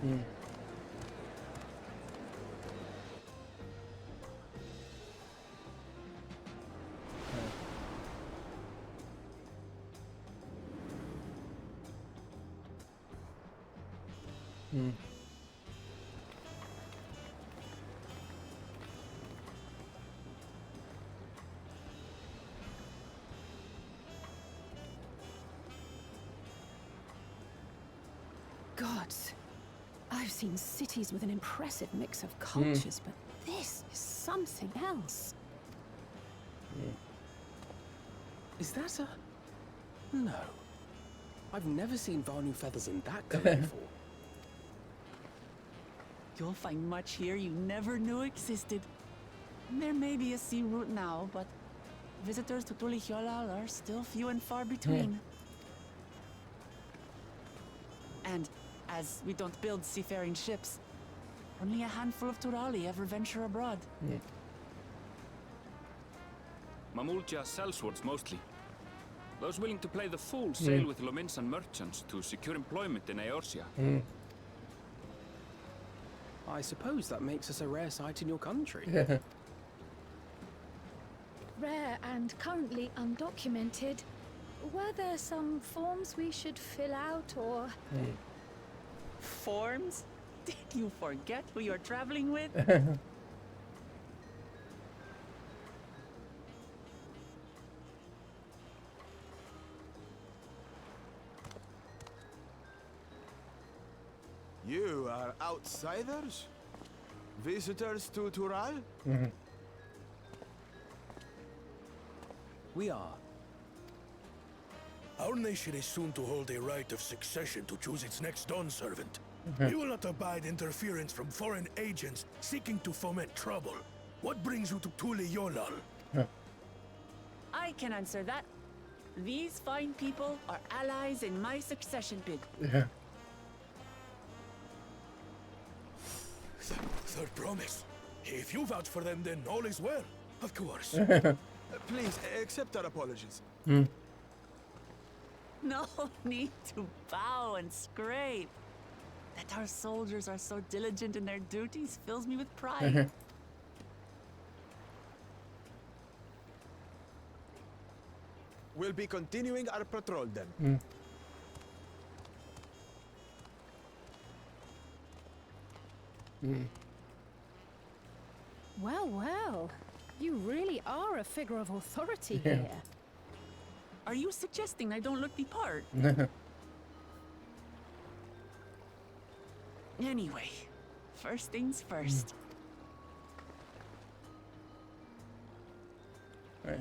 Nice. Gods, I've seen cities with an impressive mix of cultures, but this is something else. Is that a... No. I've never seen Vanu feathers in that color before. You'll find much here you never knew existed. There may be a sea route now, but visitors to Tulihyolal are still few and far between. And as we don't build seafaring ships, only a handful of Turali ever venture abroad. Mamulja sellswords mostly. Those willing to play the fool sail with Lominsan merchants to secure employment in Eorzea. I suppose that makes us a rare sight in your country. Rare and currently undocumented. Were there some forms we should fill out or... Forms? Did you forget who you're traveling with? You are outsiders? Visitors to Tural? We are. Our nation is soon to hold a right of succession to choose its next Dawn servant. We will not abide interference from foreign agents seeking to foment trouble. What brings you to Tulihyolal? I can answer that. These fine people are allies in my succession bid. Third promise. If you vouch for them, then all is well. Of course. Please, accept our apologies. No need to bow and scrape. That our soldiers are so diligent in their duties fills me with pride. We'll be continuing our patrol then. Well, well. You really are a figure of authority here. Are you suggesting I don't look the part? Anyway, first things first. Right.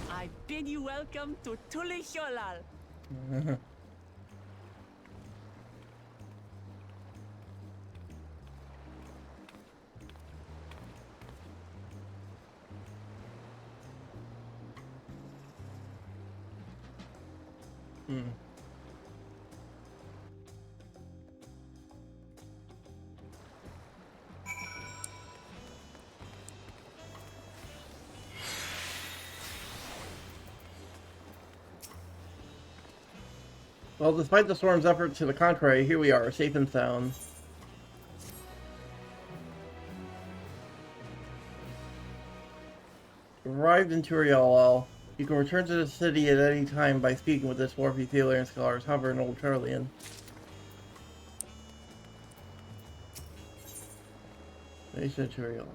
I bid you welcome to Tulihyolal. Well, despite the storm's efforts to the contrary, here we are, safe and sound. Arrived in Turiel. You can return to the city at any time by speaking with the swarthy sailor and scholars. Hover an old Charlian. Nation Turiel.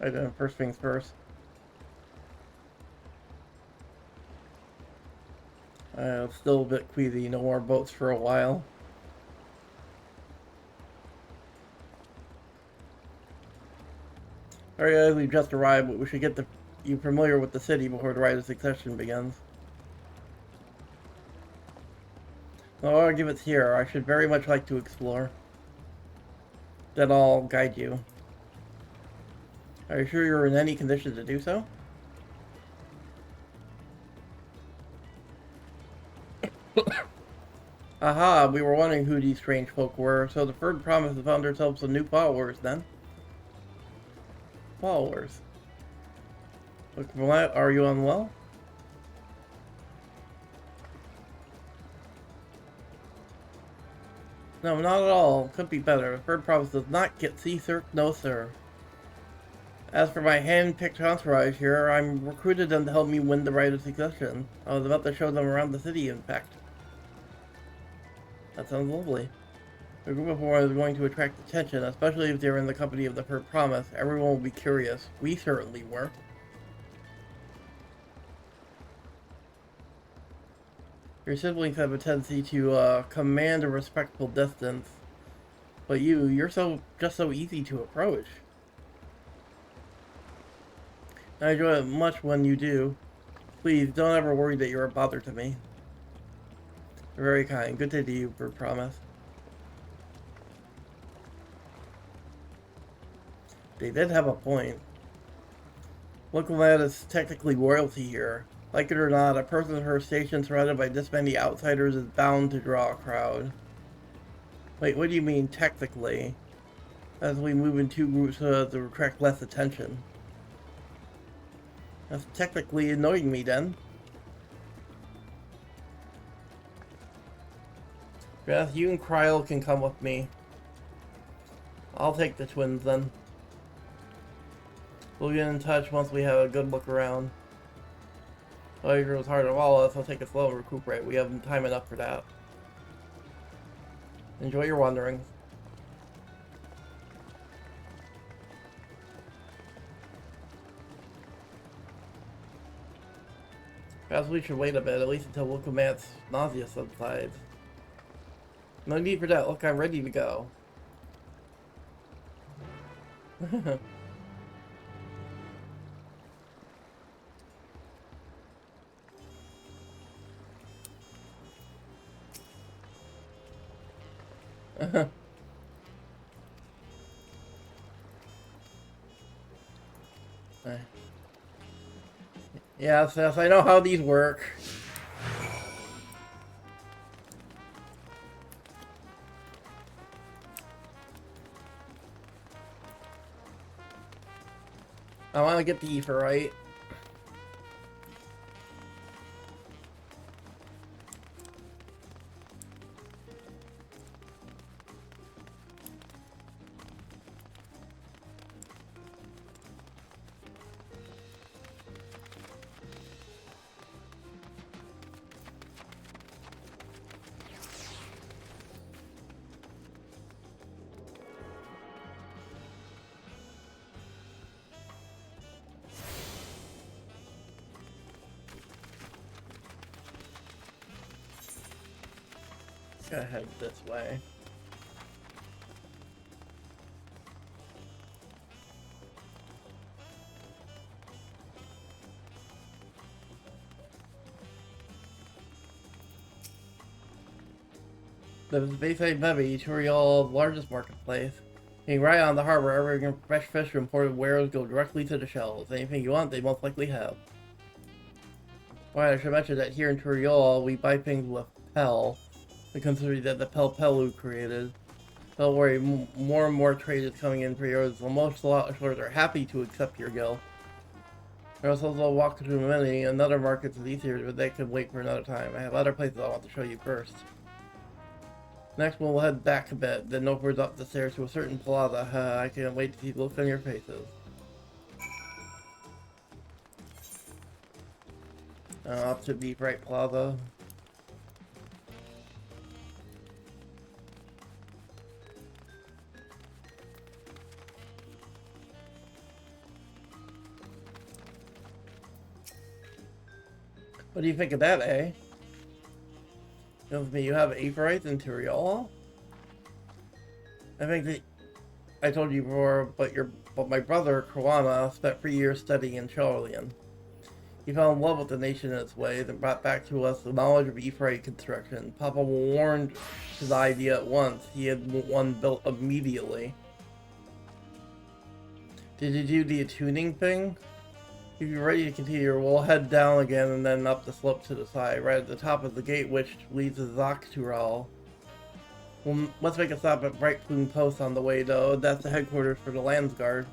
I done first things first. Still a bit queasy. No more boats for a while. Alright, we've just arrived, but we should get you familiar with the city before the rite of succession begins. No arguments here. I should very much like to explore. Then I'll guide you. Are you sure you're in any condition to do so? Aha, we were wondering who these strange folk were, so the third promise has found ourselves some new followers then. Followers. Look for that, are you unwell? No, not at all. Could be better. The third promise does not get sea sir. No, sir. As for my hand-picked entourage here, I'm recruited them to help me win the rite of succession. I was about to show them around the city, in fact. That sounds lovely. The group of four is going to attract attention, especially if they're in the company of the third promise. Everyone will be curious. We certainly were. Your siblings have a tendency to command a respectful distance, but you're just so easy to approach. I enjoy it much when you do. Please, don't ever worry that you're a bother to me. You're very kind. Good day to you, for promise. They did have a point. Local lad is technically royalty here. Like it or not, a person in her station surrounded by this many outsiders is bound to draw a crowd. Wait, what do you mean, technically? As we move in two groups to attract less attention. That's technically annoying me then. Yes, you and Kryl can come with me. I'll take the twins then. We'll get in touch once we have a good look around. It was hard to follow us, I'll take it slow and recuperate. We have time enough for that. Enjoy your wanderings. Perhaps we should wait a bit, at least until Wilcomat's nausea subsides. No need for that. Look, I'm ready to go. Yes, yes, I know how these work. I want to get the ether right. Gotta head this way. The Bayside Bevy, Turiel's largest marketplace. Being right on the harbor, everything fresh fish from imported wares go directly to the shelves. Anything you want, they most likely have. Well, I should mention that here in Turiel, we buy things with Pell, considering that the Pelu created. Don't worry, more and more trade is coming in for yours, so most stores are happy to accept your gill. There's also a walk through many, another market is easier, but they can wait for another time. I have other places I want to show you first. Next, we'll head back a bit, then upwards up the stairs to a certain plaza. I can't wait to see the look on your faces. Up to Deep Right Plaza. What do you think of that, eh? Tells me you have Apherites in Turiel. I think that I told you before, but my brother Kawana spent 3 years studying in Charlian. He fell in love with the nation in its ways and brought back to us the knowledge of Ephrite construction. Papa warned his idea at once. He had one built immediately. Did you do the tuning thing? If you're ready to continue, we'll head down again and then up the slope to the side. Right at the top of the gate which leads to Zakhtural. Well, let's make a stop at Bright Plume Post on the way though. That's the headquarters for the Landsguard.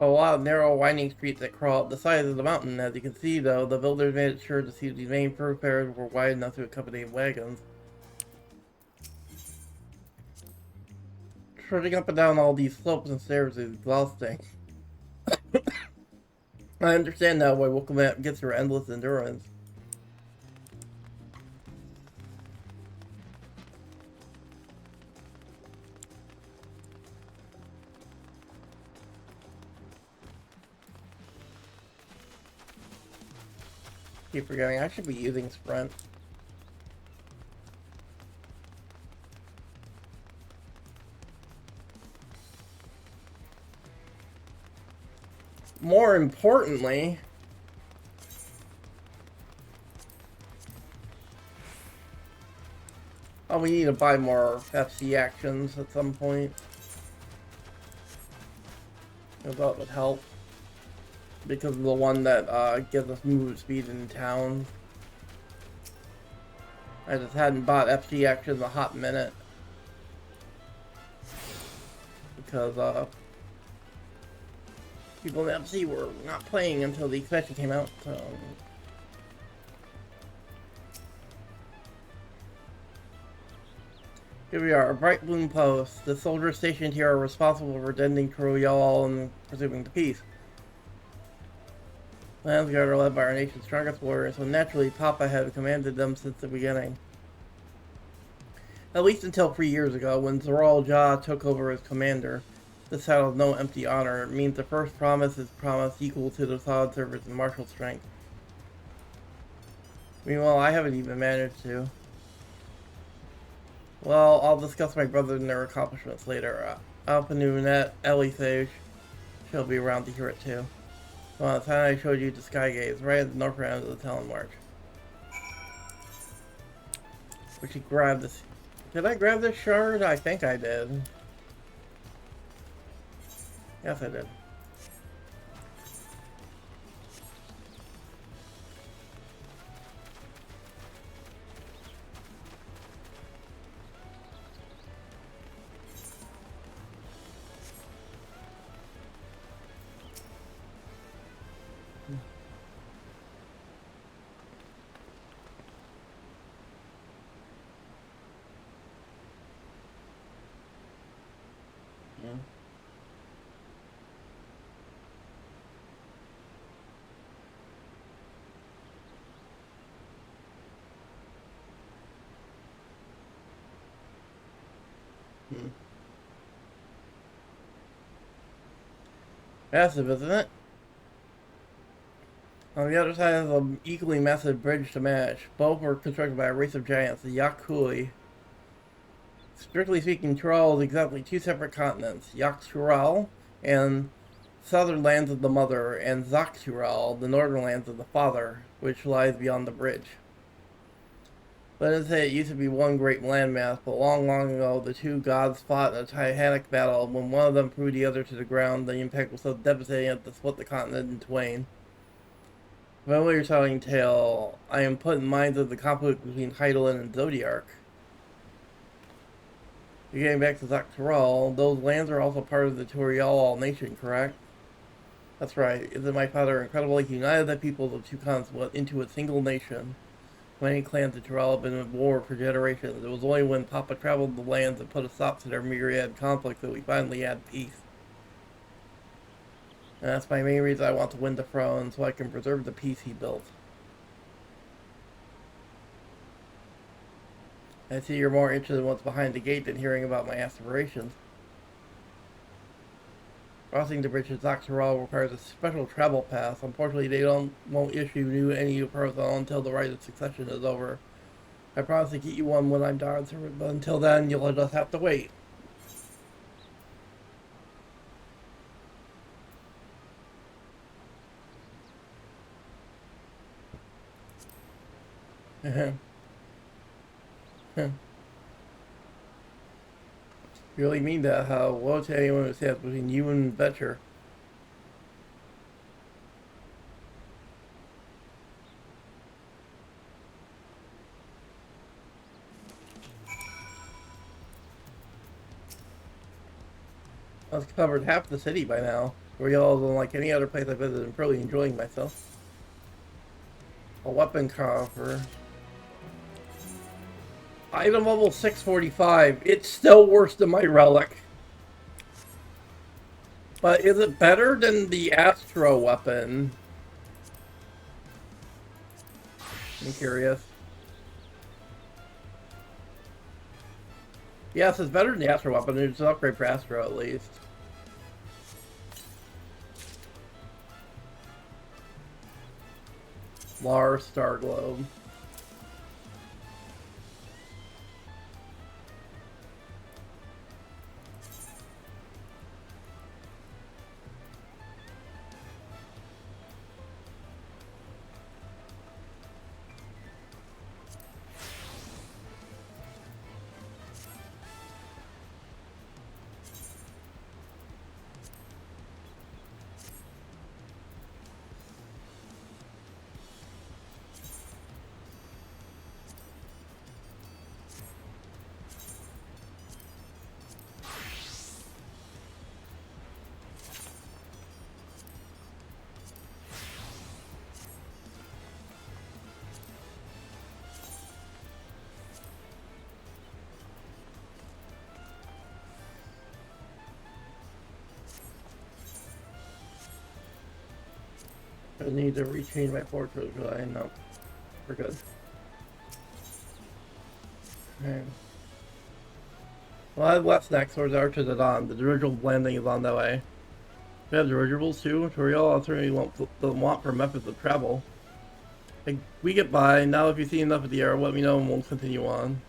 A lot of narrow, winding streets that crawl up the side of the mountain. As you can see, though, the builders made it sure to see the main thoroughfares were wide enough to accommodate wagons. Trudging up and down all these slopes and stairs is exhausting. I understand now why Wilcombe gets her endless endurance. Keep forgetting, I should be using Sprint. More importantly, we need to buy more FC actions at some point. That would help. Because of the one that gives us move speed in town. I just hadn't bought FC action in a hot minute. Because people in FC were not playing until the expansion came out, so... Here we are, Bright Bloom Post. The soldiers stationed here are responsible for defending Turiel and pursuing the peace. Landsguard are led by our nation's strongest warriors, so naturally Papa had commanded them since the beginning. At least until 3 years ago, when Zoral Ja took over as commander. This title is no empty honor. It means the first promise is promise equal to the solid service and martial strength. Meanwhile, I haven't even managed to. Well, I'll discuss my brother and their accomplishments later. Alpanunette, Elisage, she'll be around to hear it too. Well, the time I showed you the Sky Gaze, right at the north end of the Talon March. We should grab this. Did I grab this shard? I think I did. Yes, I did. Massive, isn't it? On the other side is an equally massive bridge to match. Both were constructed by a race of giants, the Yakui. Strictly speaking, Tural is exactly two separate continents, Yaktural and southern lands of the mother, and Zaktural, the northern lands of the father, which lies beyond the bridge. Let us say it used to be one great landmass, but long, long ago the two gods fought in a titanic battle. When one of them threw the other to the ground, the impact was so devastating that it split the continent in twain. Familiar telling tale, I am put in mind of the conflict between Heidelin and Zodiark. Getting back to Zaktural, those lands are also part of the Turial nation, correct? That's right. Isn't my father incredible? He united the peoples of two continents into a single nation. Many clans of Tural have been at war for generations. It was only when Papa traveled the lands and put a stop to their myriad conflicts that we finally had peace. And that's my main reason I want to win the throne, so I can preserve the peace he built. I see you're more interested in what's behind the gate than hearing about my aspirations. Crossing the bridge to Zaktural requires a special travel pass. Unfortunately, they won't issue any personnel until the right of succession is over. I promise to get you one when I'm done, but until then, you'll just have to wait. You really mean that, how? Woe to anyone who stands between you and adventure. I've covered half the city by now. Real than like any other place I've visited. I'm probably enjoying myself. A weapon coffer. Item level 645. It's still worse than my relic. But is it better than the Astro weapon? I'm curious. Yes, it's better than the Astro weapon. It's an upgrade for Astro at least. Lar Star Globe. I need to rechange my fortress, but I know. We're good. Okay. Well, I have left next towards Arch of the Dawn. The dirigible landing is on the way. We have dirigibles too. Turiel alternately doesn't want for methods of travel. Like, we get by. Now if you see enough of the air, let me know and we'll continue on.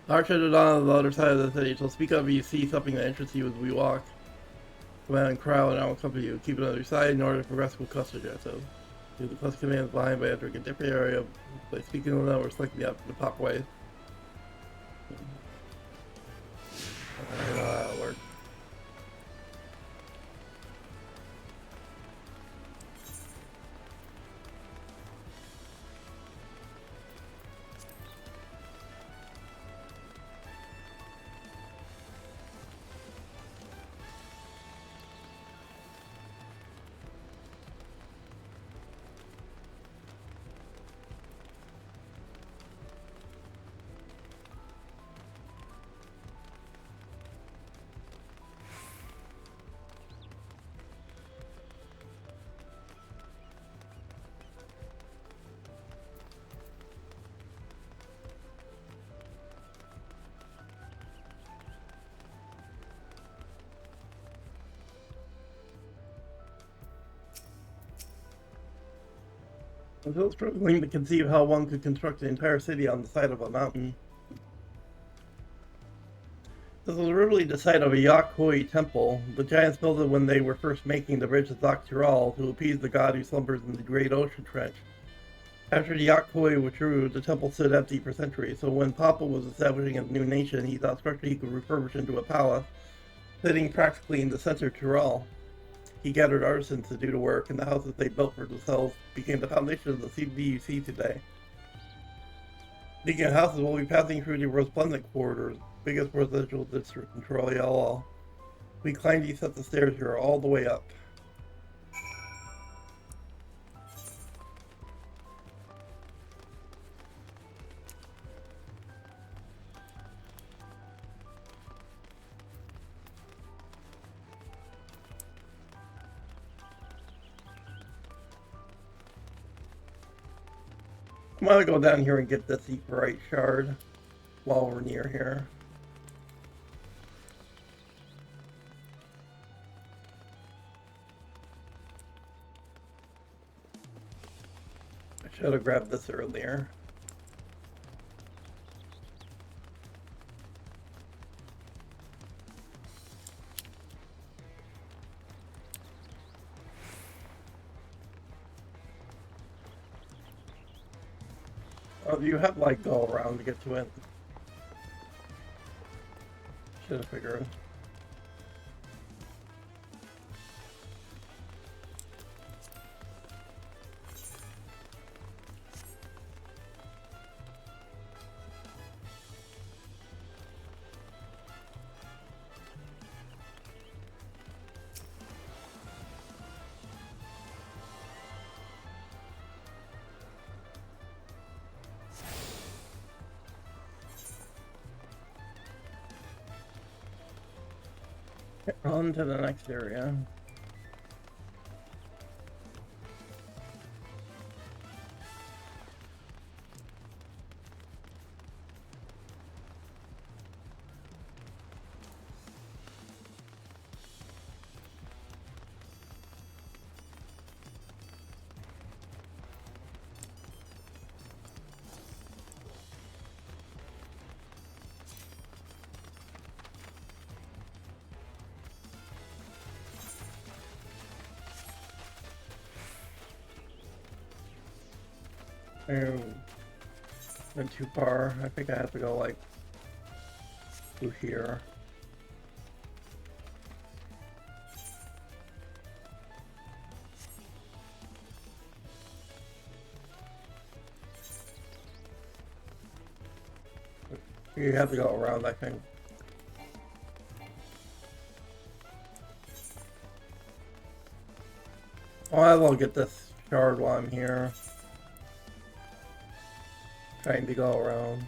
Arch of the Dawn on the other side of the city, so speak up if you see something that interests you as we walk. Command and crowd and I will accompany you. Keep it on your side in order to progress with cluster objectives. Do the cluster commands behind by entering a different area by speaking to them or selecting the pop way. That'll work. I'm still struggling to conceive how one could construct an entire city on the side of a mountain. This was originally the site of a Yakhoi temple. The giants built it when they were first making the bridge to Dawntrail to appease the god who slumbers in the great ocean trench. After the Yakhoi withdrew, the temple stood empty for centuries, so when Papa was establishing a new nation, he thought structure he could refurbish into a palace, sitting practically in the center of Tyrell. He gathered artisans to do the work, and the houses they built for themselves became the foundation of the city you see today. Speaking of houses, we'll be passing through the Resplendent Corridors, biggest residential district in Tyrell. We climb these sets of stairs here all the way up. I'm gonna go down here and get this Equirite shard while we're near here. I should have grabbed this earlier. Oh, you have like go around to get to it. Should have figured. On to the next area. I went too far. I think I have to go like through here. You have to go around, I think. Oh, I will get this shard while I'm here. Trying to go around.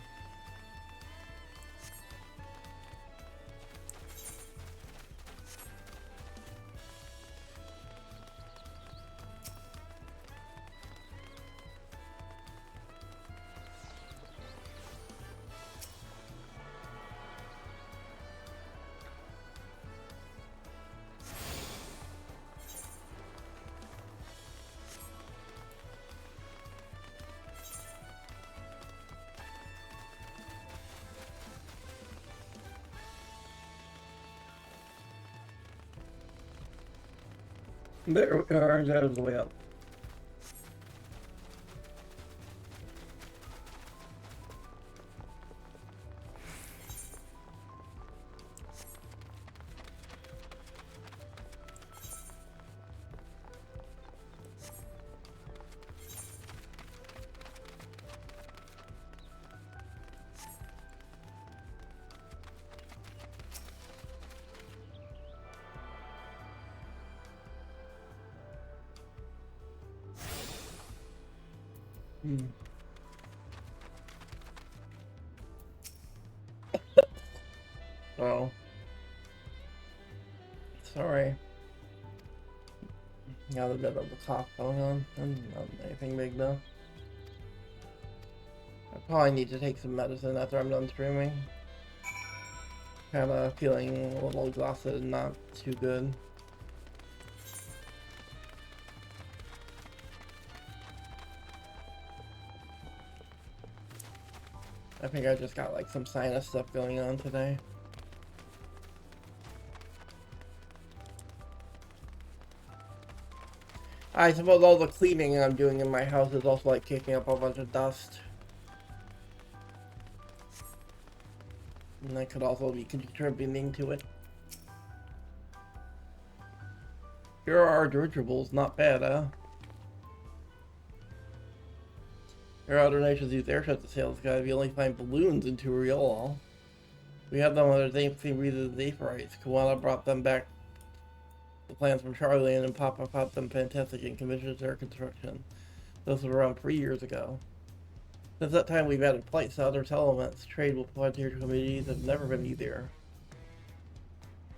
There we are, that is the way up. Oh. Sorry. Got a bit of the cough going on. Not anything big though. I probably need to take some medicine after I'm done streaming. Kinda feeling a little exhausted and not too good. I think I just got like some sinus stuff going on today. I suppose all the cleaning I'm doing in my house is also like kicking up a bunch of dust. And that could also be contributing to it. Here are our dirigibles, not bad, huh? Here other nations use airships to sail the sky. We only find balloons in Turiol. We have them under the same reason as the Aphorites. Koala brought them back the plans from Charlie and Papa found them fantastic and commissioned their construction. Those were around 3 years ago. Since that time, we've added flights to other settlements. Trade with frontier communities have never been easier.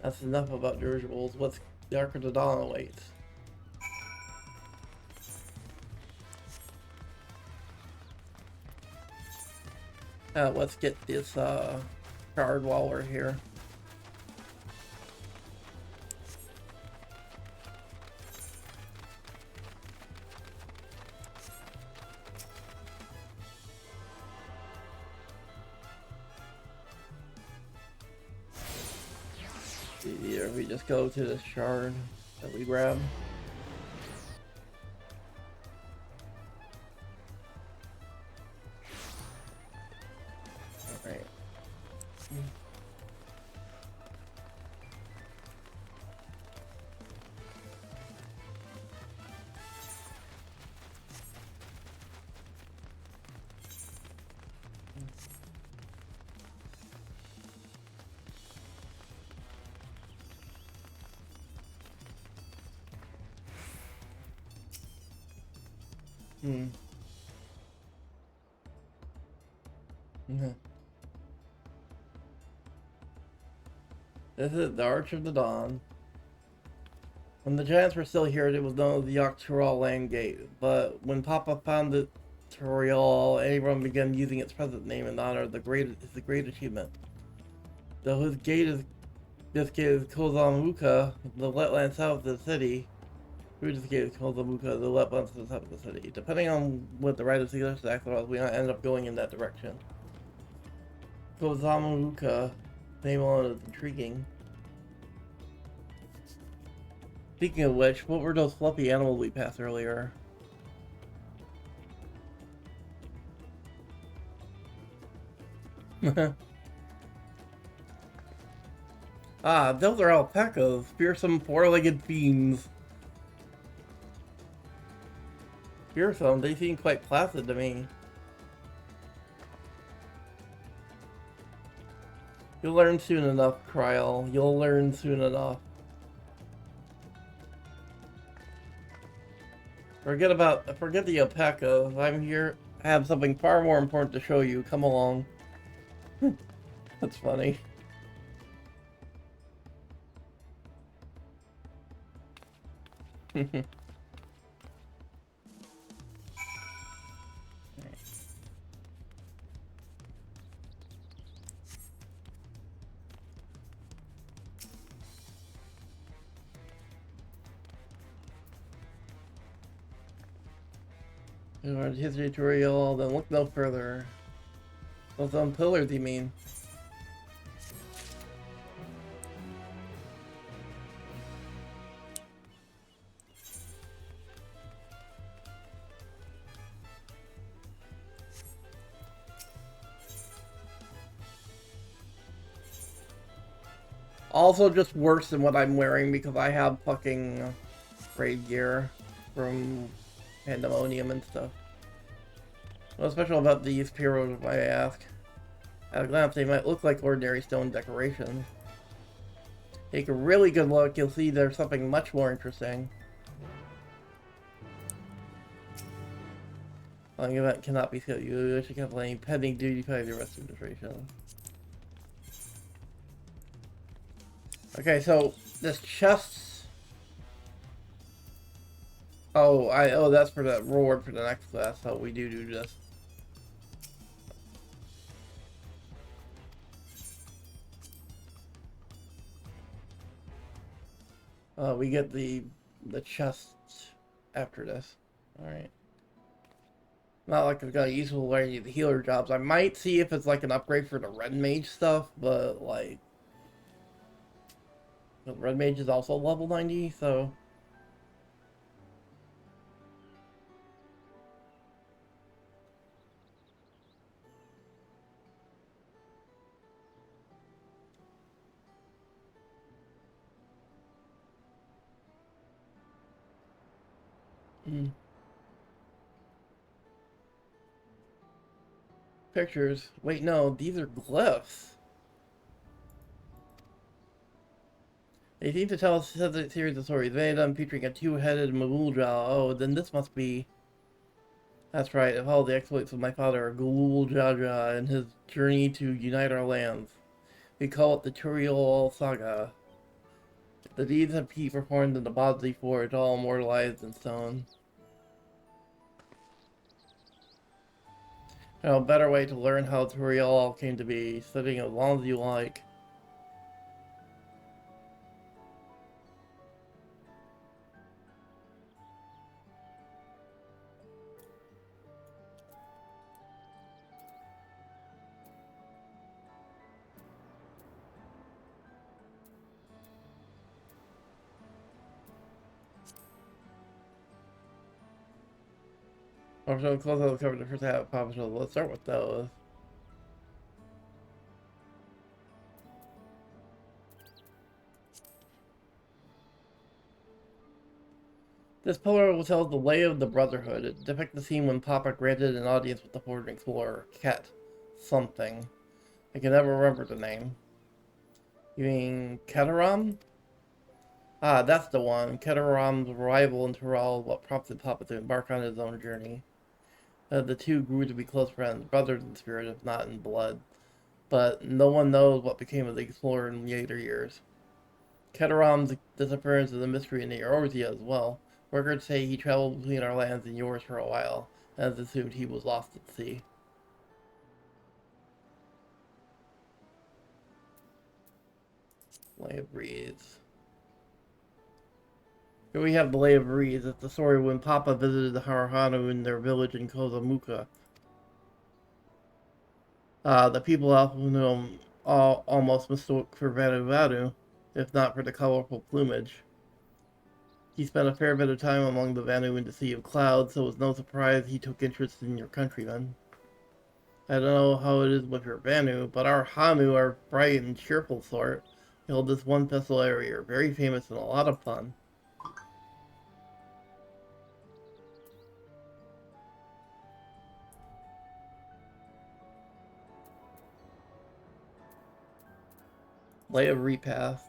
That's enough about dirigibles. What's the Ark of the Dawn awaits? Let's get this card while we're here. Either we just go to this shard that we grabbed. Alright. This is the Arch of the Dawn. When the giants were still here, it was known as the Yogg-Toroil Land Gate. But when Papa founded Toroil, everyone began using its present name in honor of the great achievement. Though this gate is Kozamuka, the wetland south of the city. Through this gate is Kozamuka, the wetlands south of the city. Depending on what the right of Caesar stack was, we might end up going in that direction. Kozamuka, name alone is intriguing. Speaking of which, what were those fluffy animals we passed earlier? Ah, those are alpacas, fearsome four-legged fiends. Fearsome, they seem quite placid to me. You'll learn soon enough, Kryl. You'll learn soon enough. Forget the alpacas. I'm here. I have something far more important to show you. Come along. That's funny. History tutorial, then look no further. Those on pillars, you mean? Also just worse than what I'm wearing because I have fucking raid gear from Pandemonium and stuff. What's special about these heroes, if I ask? At a glance, they might look like ordinary stone decorations. Take a really good look, you'll see there's something much more interesting. Following event cannot be scheduled. You wish to complain pending duty by the rest administration. Okay, so this chest. Oh, that's for the reward for the next class. So we do this. We get the chest after this. All right. Not like I've got useful to any of the healer jobs. I might see if it's like an upgrade for the red mage stuff, but like the red mage is also level 90, so pictures. Wait, no, these are glyphs. They seem to tell us a series of stories. Many of them featuring a two-headed Magulja. Oh, then this must be... That's right, of all the exploits of my father, Guljaja, and his journey to unite our lands. We call it the Turiel Saga. The deeds of he performed in the Bodley Forge, all immortalized in stone. No better way to learn how Turiel all came to be, studying as long as you like. I'm so close to cover the first half of Papa Show. Let's start with those. This pillar tells the lay of the Brotherhood. It depicts the scene when Papa granted an audience with the foreign explorer, Ket something. I can never remember the name. You mean Keteram? Ah, that's the one. Keteram's arrival in Tyrol is what prompted Papa to embark on his own journey. The two grew to be close friends, brothers in spirit if not in blood. But no one knows what became of the explorer in later years. Keteram's disappearance is a mystery in Eorzea as well. Records say he traveled between our lands and yours for a while, and it's assumed he was lost at sea. Lay of Reeds. Here we have the Lay of Reeds. It's the story when Papa visited the Harahanu in their village in Kozamuka. The people often knew him almost mistook for Vanu, if not for the colorful plumage. He spent a fair bit of time among the Vanu in the Sea of Clouds, so it was no surprise he took interest in your countrymen. I don't know how it is with your Vanu, but our Hanu are bright and cheerful sort. They hold this one festival every year, very famous and a lot of fun. Lay of Repast.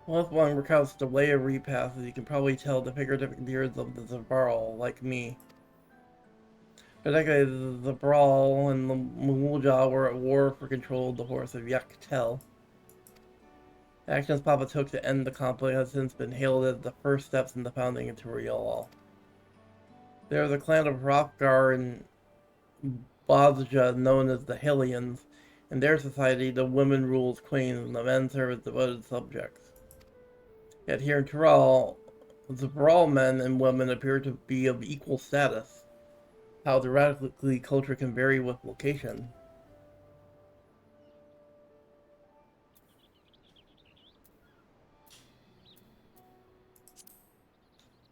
Well, if one recounts the Lay of Repast, as you can probably tell, the figurative years of the Zabral, like me. Particularly the Zabral and the Mulja were at war for control of the horse of Yaktel. The actions Papa took to end the conflict has since been hailed as the first steps in the founding of Turiel. There is a clan of Hrothgar and Bozja known as the Hellions. In their society, the women rule as queens and the men serve as devoted subjects. Yet here in Tyrol, the Zabral men and women appear to be of equal status. How radically culture can vary with location.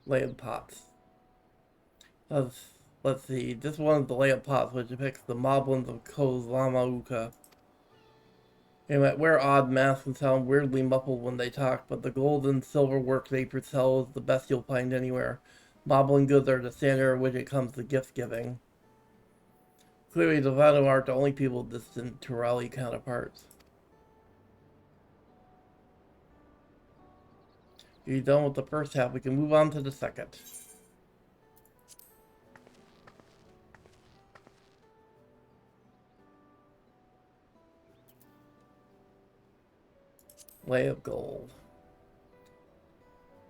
Lay of Pots. Let's see, this one is the Lay of Pots, which depicts the moblins of Kozlamauka. They might wear odd masks and sound weirdly muffled when they talk, but the gold and silver work they sell is the best you'll find anywhere. Moblin goods are the standard of which it comes to gift giving. Clearly, the Vanu aren't the only people with distant Tyrali counterparts. If you're done with the first half, we can move on to the second. Lay of Gold.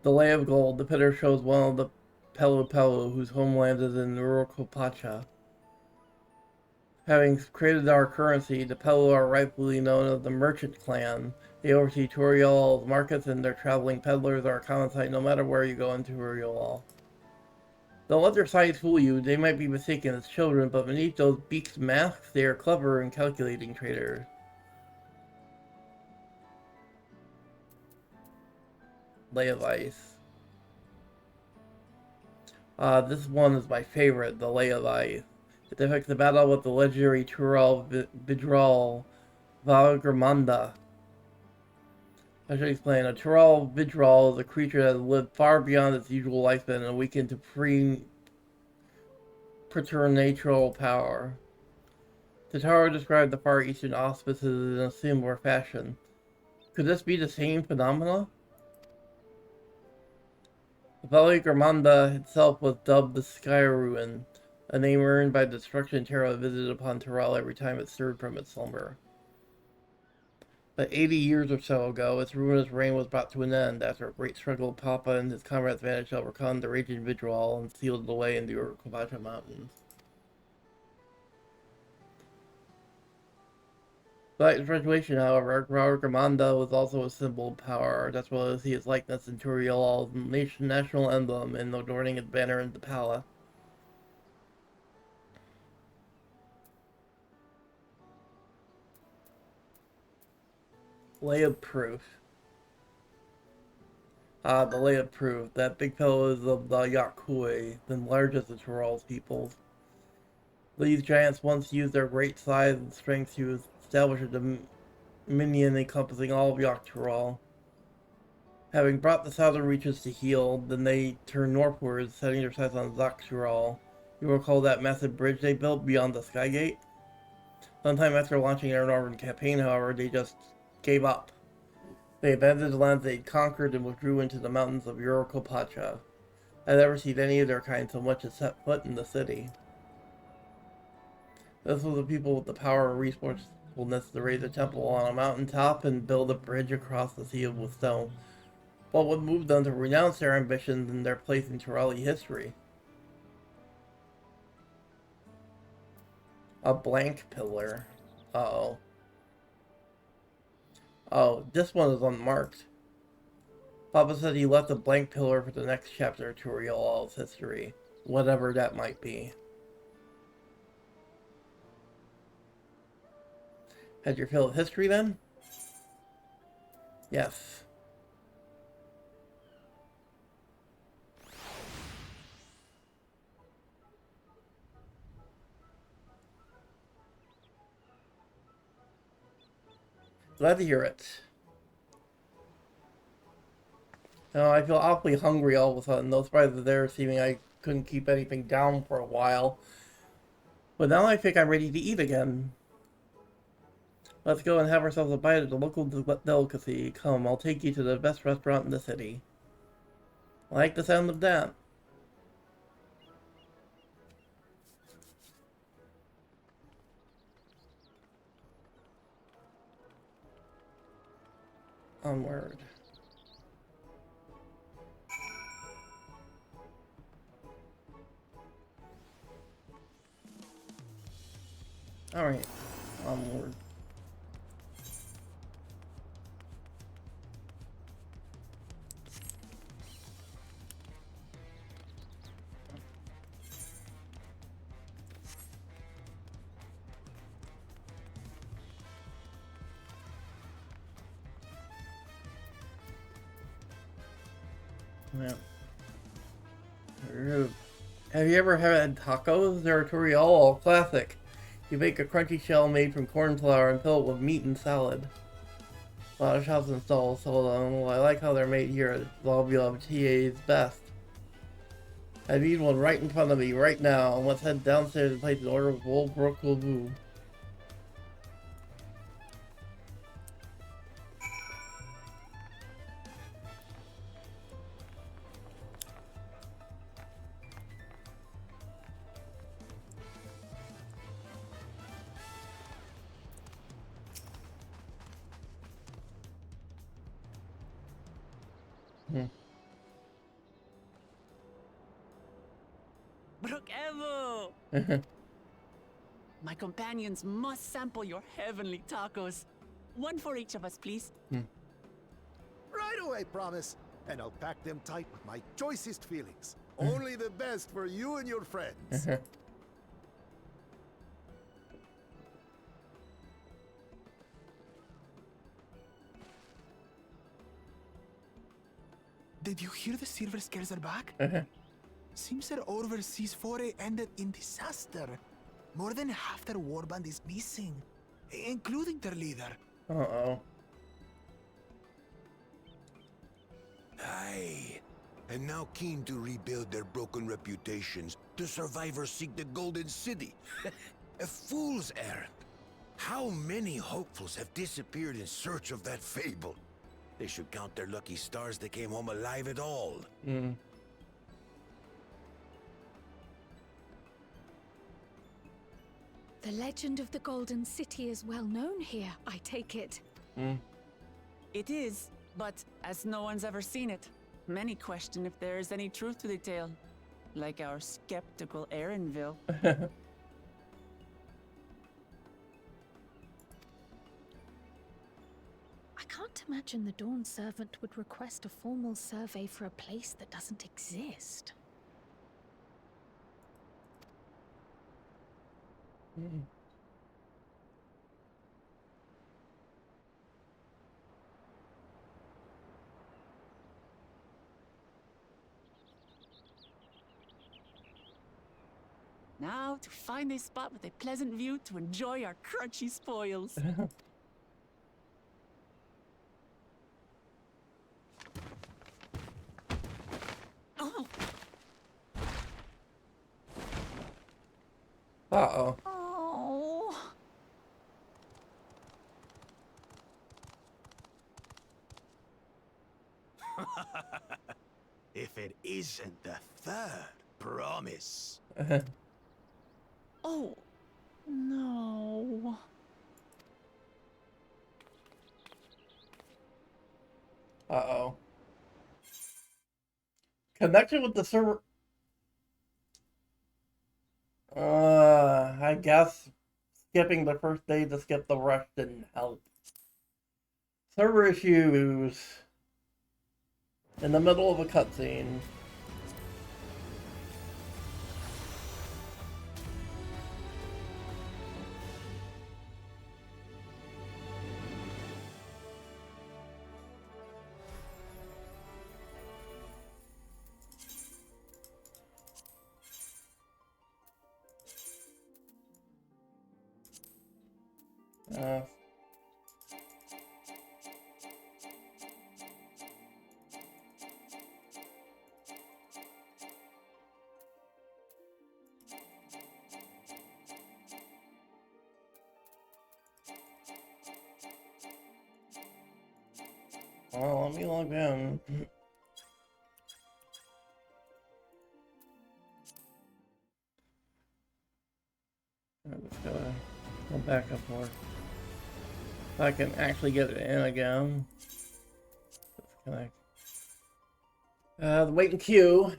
The Lay of Gold, the picture shows one of the Pelu whose homeland is in Urukopacha. Having created our currency, the Pelu are rightfully known as the Merchant Clan. They oversee Turiel's markets and their traveling peddlers are a common sight no matter where you go in Turiel. Don't let their size fool you. They might be mistaken as children, but beneath those beaked masks, they are clever and calculating traders. Lay of Ice. This one is my favorite, the Lay of Ice. It depicts the battle with the legendary Tural Vidral Valgramanda. I should explain. A Tural Vidral is a creature that has lived far beyond its usual lifespan and awakened to preternatural power. The tower described the Far Eastern auspices in a similar fashion. Could this be the same phenomena? The Valgramanda itself was dubbed the Sky Ruin, a name earned by the destruction terror that visited upon Tural every time it stirred from its slumber. But 80 years or so ago, its ruinous reign was brought to an end after a great struggle. Papa and his comrades managed to overcome the raging Vidral and sealed the way in the Urukwabacha Mountains. By its graduation, however, Valgramanda was also a symbol of power. That's why you see its likeness in Turiel's national emblem and adorning its banner in the palace. Lay of Proof. The Lay of Proof. That big fellow is of the Yakui, the largest of Tural's peoples. These giants once used their great size and strength to establish a dominion encompassing all of Tural. Having brought the southern reaches to heel, then they turned northwards, setting their sights on Tural. You recall that massive bridge they built beyond the Skygate? Sometime after launching their northern campaign, however, they just gave up. They abandoned the lands they'd conquered and withdrew into the mountains of Urukwabacha. I've never seen any of their kind so much as set foot in the city. This was the people with the power and resourcefulness to raise a temple on a mountain top and build a bridge across the sea with stone. What would move them to renounce their ambitions and their place in Turali history? A blank pillar. Uh-oh. Oh, this one is unmarked. Papa said he left a blank pillar for the next chapter of Turiel's history, whatever that might be. Had your fill of history then? Yes. Glad to hear it. Now, I feel awfully hungry all of a sudden. No surprises there, seeming I couldn't keep anything down for a while. But now I think I'm ready to eat again. Let's go and have ourselves a bite of the local delicacy. Come, I'll take you to the best restaurant in the city. I like the sound of that. Onward. Alright, onward. Yeah. Have you ever had tacos? They're a Turiel classic. You bake a crunchy shell made from corn flour and fill it with meat and salad. A lot of shops and stalls sell them. Well, I like how they're made here at Lobby of TA's best. I've eaten one right in front of me right now, and let's head downstairs and place an order with Old Brook Lavu. Brook Evo! My companions must sample your heavenly tacos. One for each of us, please. Right away, promise. And I'll pack them tight with my choicest feelings. Only the best for you and your friends. Did you hear the silver scales are back? Seems their overseas foray ended in disaster. More than half their warband is missing, including their leader. Uh-oh. Aye. And now keen to rebuild their broken reputations, the survivors seek the Golden City. A fool's errand. How many hopefuls have disappeared in search of that fable? They should count their lucky stars they came home alive at all. Mm. The legend of the Golden City is well known here, I take it. It is, but as no one's ever seen it, many question if there is any truth to the tale. Like our skeptical Erinville. I can't imagine the Dawn Servant would request a formal survey for a place that doesn't exist. Now to find a spot with a pleasant view to enjoy our crunchy spoils. Oh. Uh-oh. Oh. If it isn't the third promise. Oh. No. Uh-oh. Connected with the server. I guess skipping the first day to skip the rest didn't help. Server issues. In the middle of a cutscene. Well, let me log in. I'm just gonna go back up more. If I can actually get it in again. Disconnect. The wait and queue.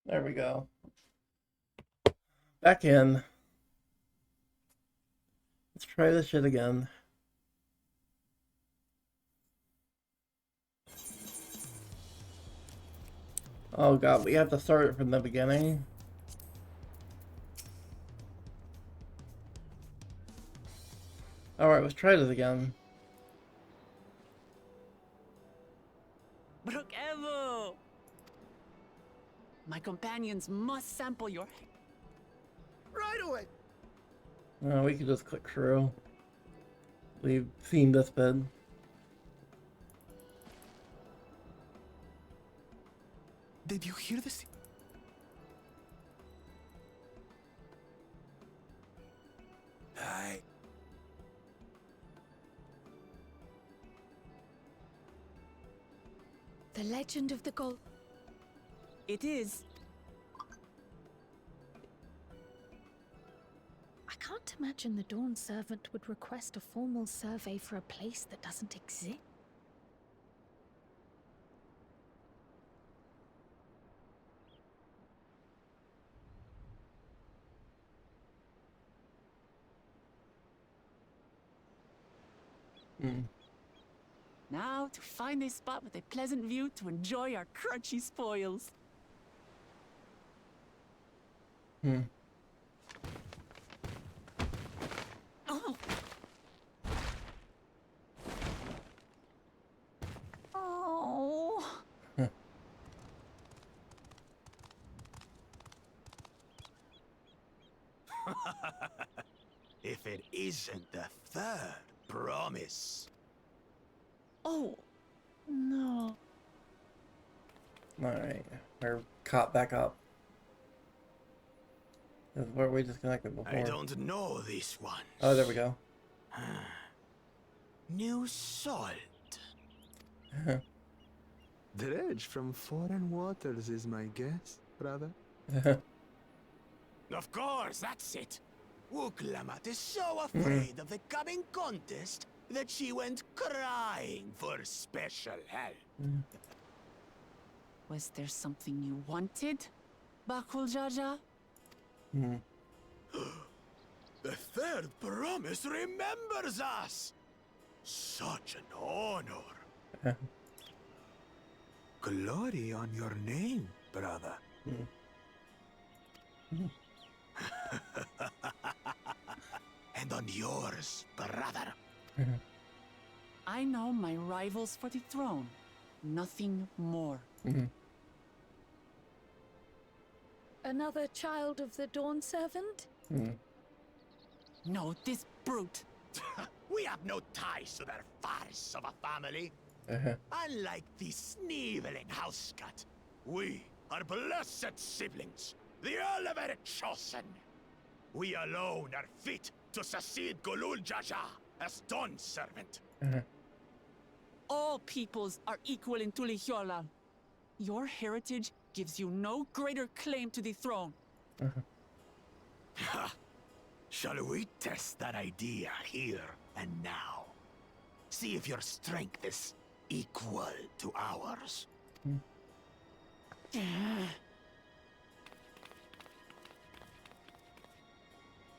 There we go. Back in. Let's try this shit again. Oh god, we have to start it from the beginning. Alright, let's try this again. Brook Evo! My companions must sample your... Right away. No, we can just click through. We've seen this bit. Did you hear this? Aye. The legend of the Gold... It is, can't imagine the Dawn Servant would request a formal survey for a place that doesn't exist. Now to find a spot with a pleasant view to enjoy our crunchy spoils. Oh. Oh. If it isn't the third promise. Oh. No. Alright, we're caught back up. This is where we disconnected before. I don't know this one. Oh, there we go. New salt. Dredge from foreign waters is my guess, brother. Of course, that's it. Wuklamat is so afraid of the coming contest that she went crying for special help. Was there something you wanted, Bakul Jaja? The third promise remembers us. Such an honor. Glory on your name, brother. And on yours, brother. I know my rivals for the throne. Nothing more. Another child of the Dawn Servant? No, this brute. We have no ties to their farce of a family. Unlike the sneevling house cat, we are blessed siblings, the elevated chosen. We alone are fit to succeed Golul Jaja as Dawn Servant. All peoples are equal in Tulihyolal. Your heritage gives you no greater claim to the throne. Shall we test that idea here and now? See if your strength is equal to ours.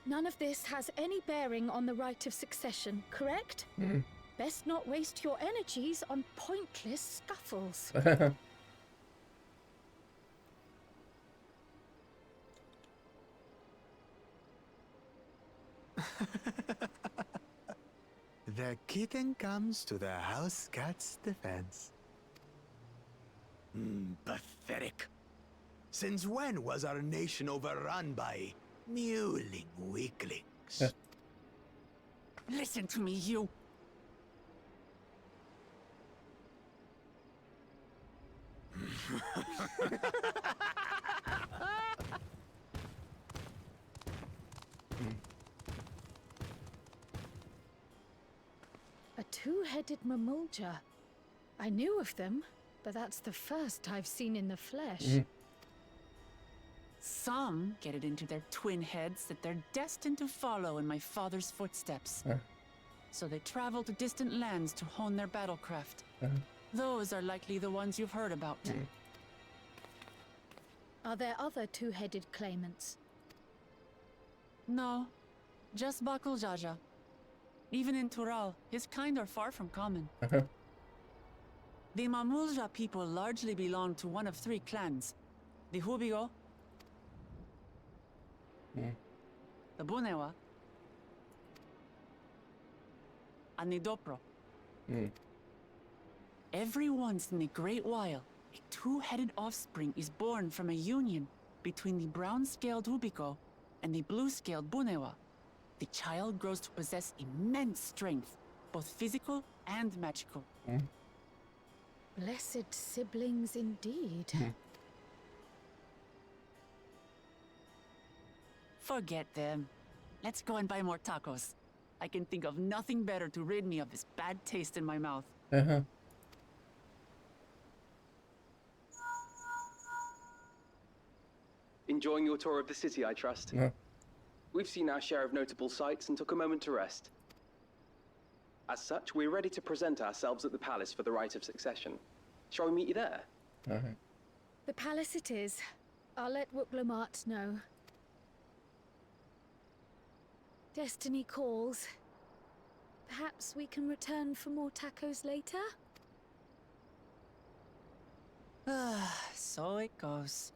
None of this has any bearing on the right of succession, correct? Best not waste your energies on pointless scuffles. The kitten comes to the house cat's defense. Pathetic. Since when was our nation overrun by mewling weaklings? Listen to me, you. A two-headed mamulja. I knew of them, but that's the first I've seen in the flesh. Some get it into their twin heads that they're destined to follow in my father's footsteps. So they travel to distant lands to hone their battlecraft. Those are likely the ones you've heard about. Are there other two-headed claimants? No, just Bakul Jaja. Even in Tural, his kind are far from common. The Mamulja people largely belong to one of three clans. The Hubigo, the Bunewa, and the Dopro. Every once in a great while, a two-headed offspring is born from a union between the brown-scaled Hubigo and the blue-scaled Bunewa. The child grows to possess immense strength, both physical and magical. Blessed siblings indeed. Forget them. Let's go and buy more tacos. I can think of nothing better to rid me of this bad taste in my mouth. Enjoying your tour of the city, I trust. We've seen our share of notable sights and took a moment to rest. As such, we're ready to present ourselves at the palace for the rite of succession. Shall we meet you there? Alright. The palace it is. I'll let Wooklamart know. Destiny calls. Perhaps we can return for more tacos later? So it goes.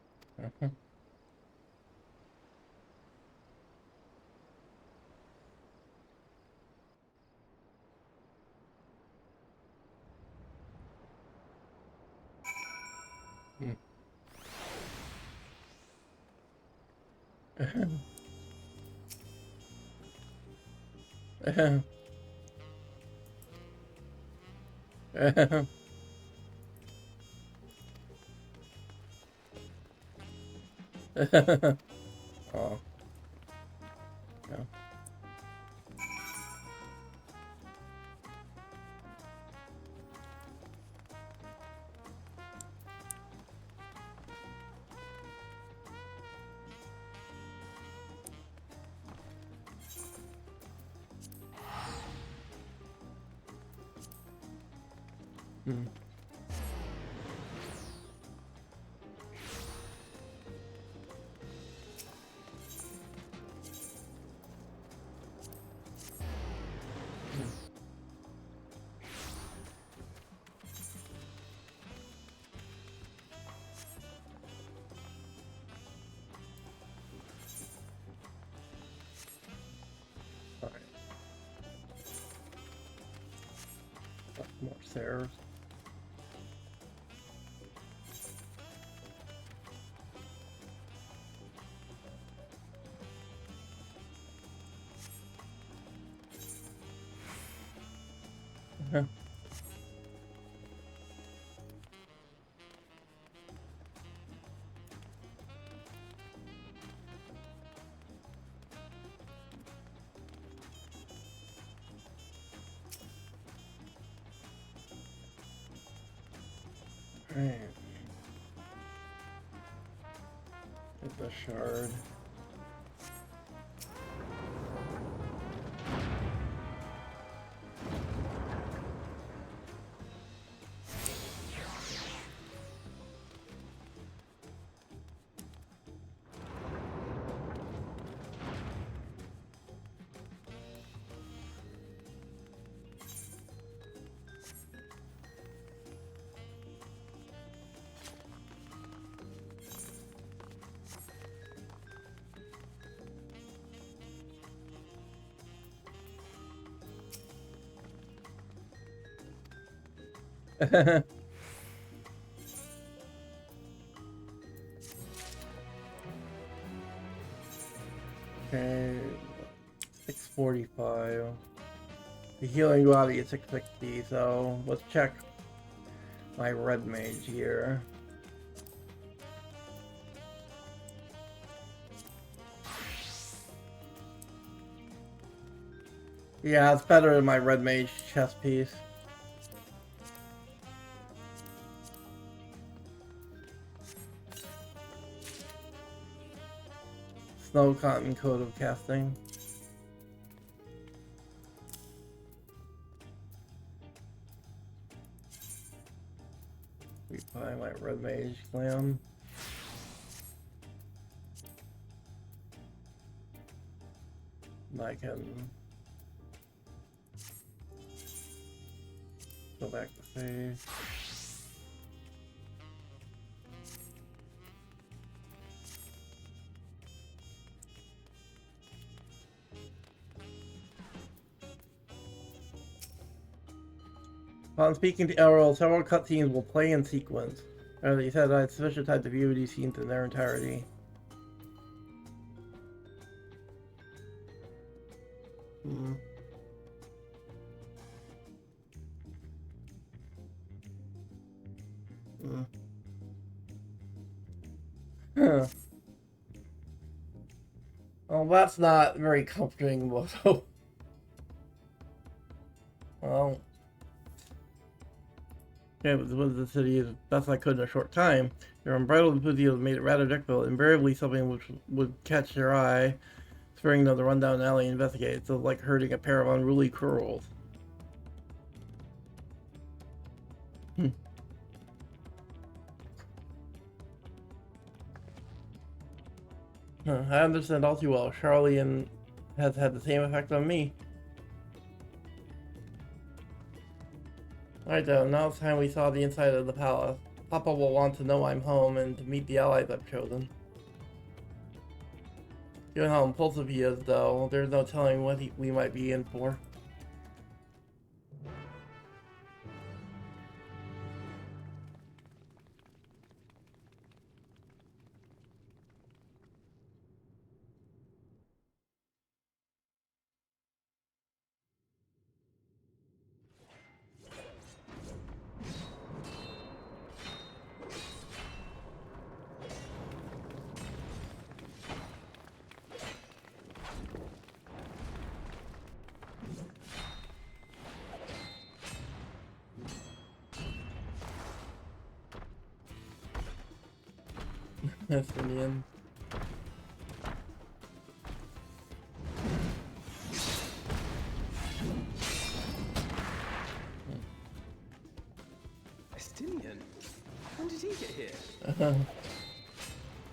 Oh. Yeah. Hmm. Alright. More stairs. Right. Get the shard. Okay, 645. The healing body is 660, so let's check my red mage here. Yeah, it's better than my red mage chest piece. Snow Cotton Code of Casting. Rebuy my red mage glam. And I can go back to save. Upon speaking to Errol, several cutscenes will play in sequence. He said I had sufficient time to view these scenes in their entirety. Hmm. Hmm. Huh. Well, that's not very comforting, Moto. Well. Okay, but was the city as best I could in a short time. Your unbridled enthusiasm made it rather difficult. Invariably something which would catch your eye. It's spring to the rundown alley and investigate. It's like herding a pair of unruly crows. I understand all too well. Charlie has had the same effect on me. Alright then, now it's time we saw the inside of the palace. Papa will want to know I'm home and to meet the allies I've chosen. Given how impulsive he is, though, there's no telling what we might be in for. That's Indian. Estinian? When did he get here?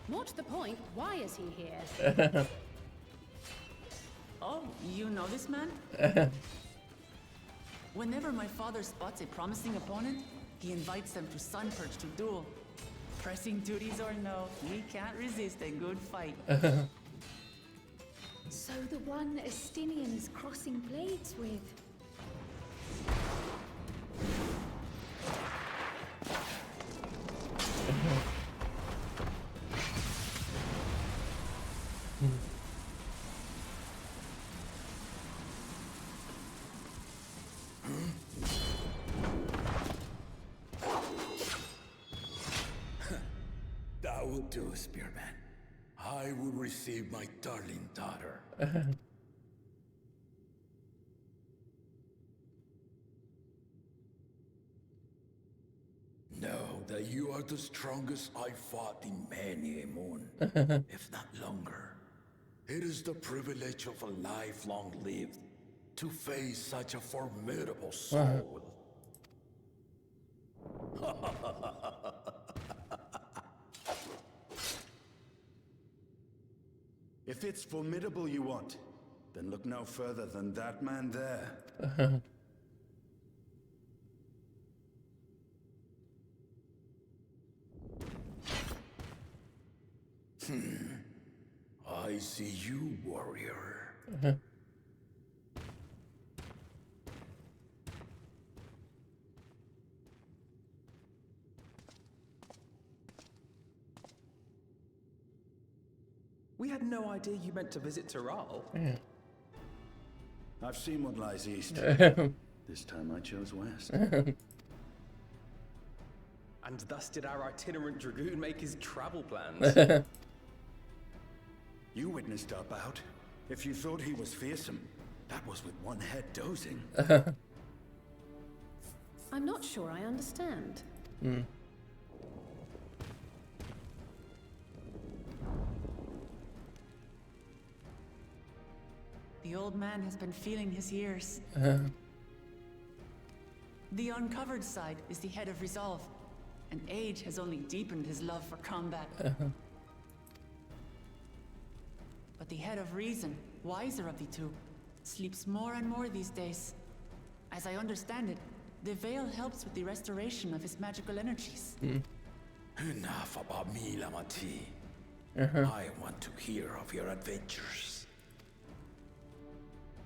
More to the point, why is he here? Oh, you know this man? Whenever my father spots a promising opponent, he invites them to Sunperch to duel. Pressing duties or no, we can't resist a good fight. So the one Estinian is crossing blades with. That will do, Spearman. I will receive my darling daughter. Know that you are the strongest I've fought in many a moon, if not longer. It is the privilege of a life long lived to face such a formidable soul. If it's formidable you want, then look no further than that man there. I see you, warrior. We had no idea you meant to visit Tyrrell. I've seen what lies east. This time I chose west. And thus did our itinerant dragoon make his travel plans. You witnessed our bout. If you thought he was fearsome, that was with one head dozing. I'm not sure I understand. The old man has been feeling his years. The uncovered side is the head of resolve, and age has only deepened his love for combat. But the head of reason, wiser of the two, sleeps more and more these days. As I understand it, the veil helps with the restoration of his magical energies. Enough about me, Lamati. I want to hear of your adventures.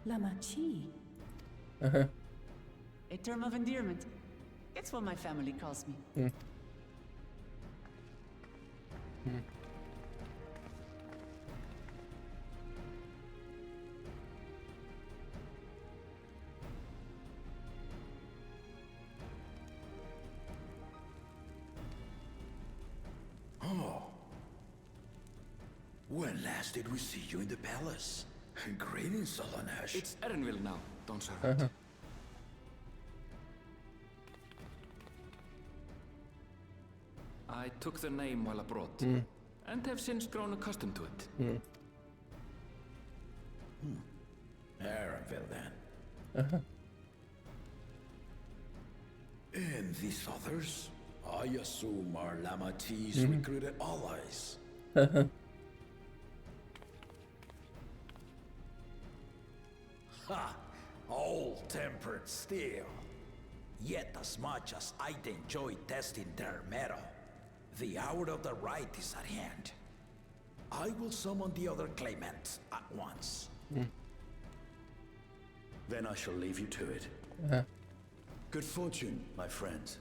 Lamachi. A term of endearment. It's what my family calls me. Oh. When last did we see you in the palace? Greetings, Solonash. It's Erenville now, Dawntrail. I took the name while abroad, and have since grown accustomed to it. Arenville, then. And these others, I assume are Lamati's recruited allies. Ha! All-tempered steel. Yet as much as I'd enjoy testing their metal, the hour of the right is at hand. I will summon the other claimants at once. Then I shall leave you to it. Good fortune, my friends.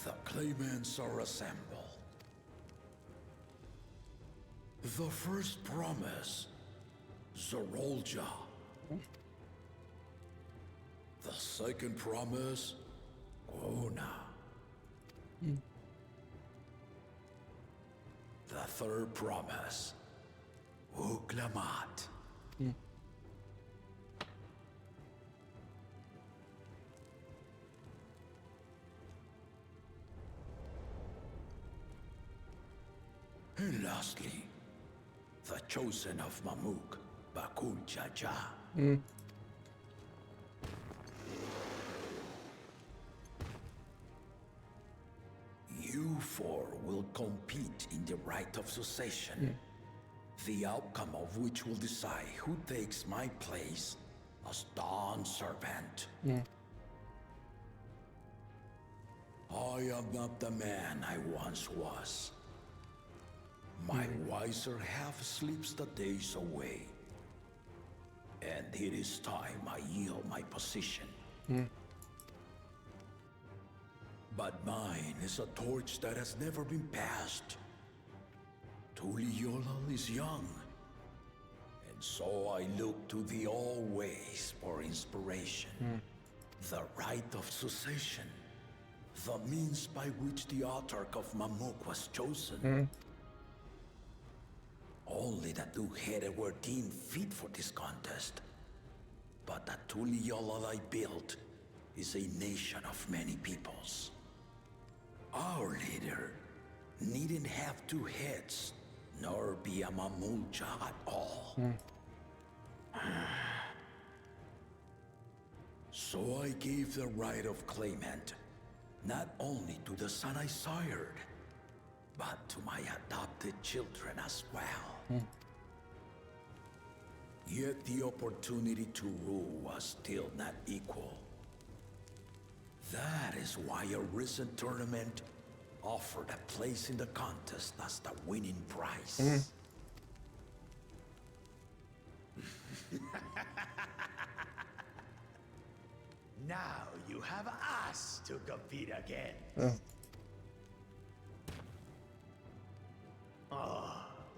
The claimants are assembled. The first promise, Zorolja. The second promise, Ona. The third promise, Uklamat. And lastly, the chosen of Mamuk, Bakul Jaja. You four will compete in the rite of succession, the outcome of which will decide who takes my place as Dawn Servant. I am not the man I once was. My wiser half sleeps the days away. And it is time I yield my position. But mine is a torch that has never been passed. Tuliyola is young. And so I look to the always for inspiration. The rite of succession. The means by which the autarch of Mamuk was chosen. Only the two-headed were deemed fit for this contest. But the Tuliyola I built is a nation of many peoples. Our leader needn't have two heads, nor be a Mamulcha at all. So I gave the right of claimant, not only to the son I sired, but to my adopted children as well. Yet the opportunity to rule was still not equal. That is why a recent tournament offered a place in the contest as the winning prize. Now you have us to compete against.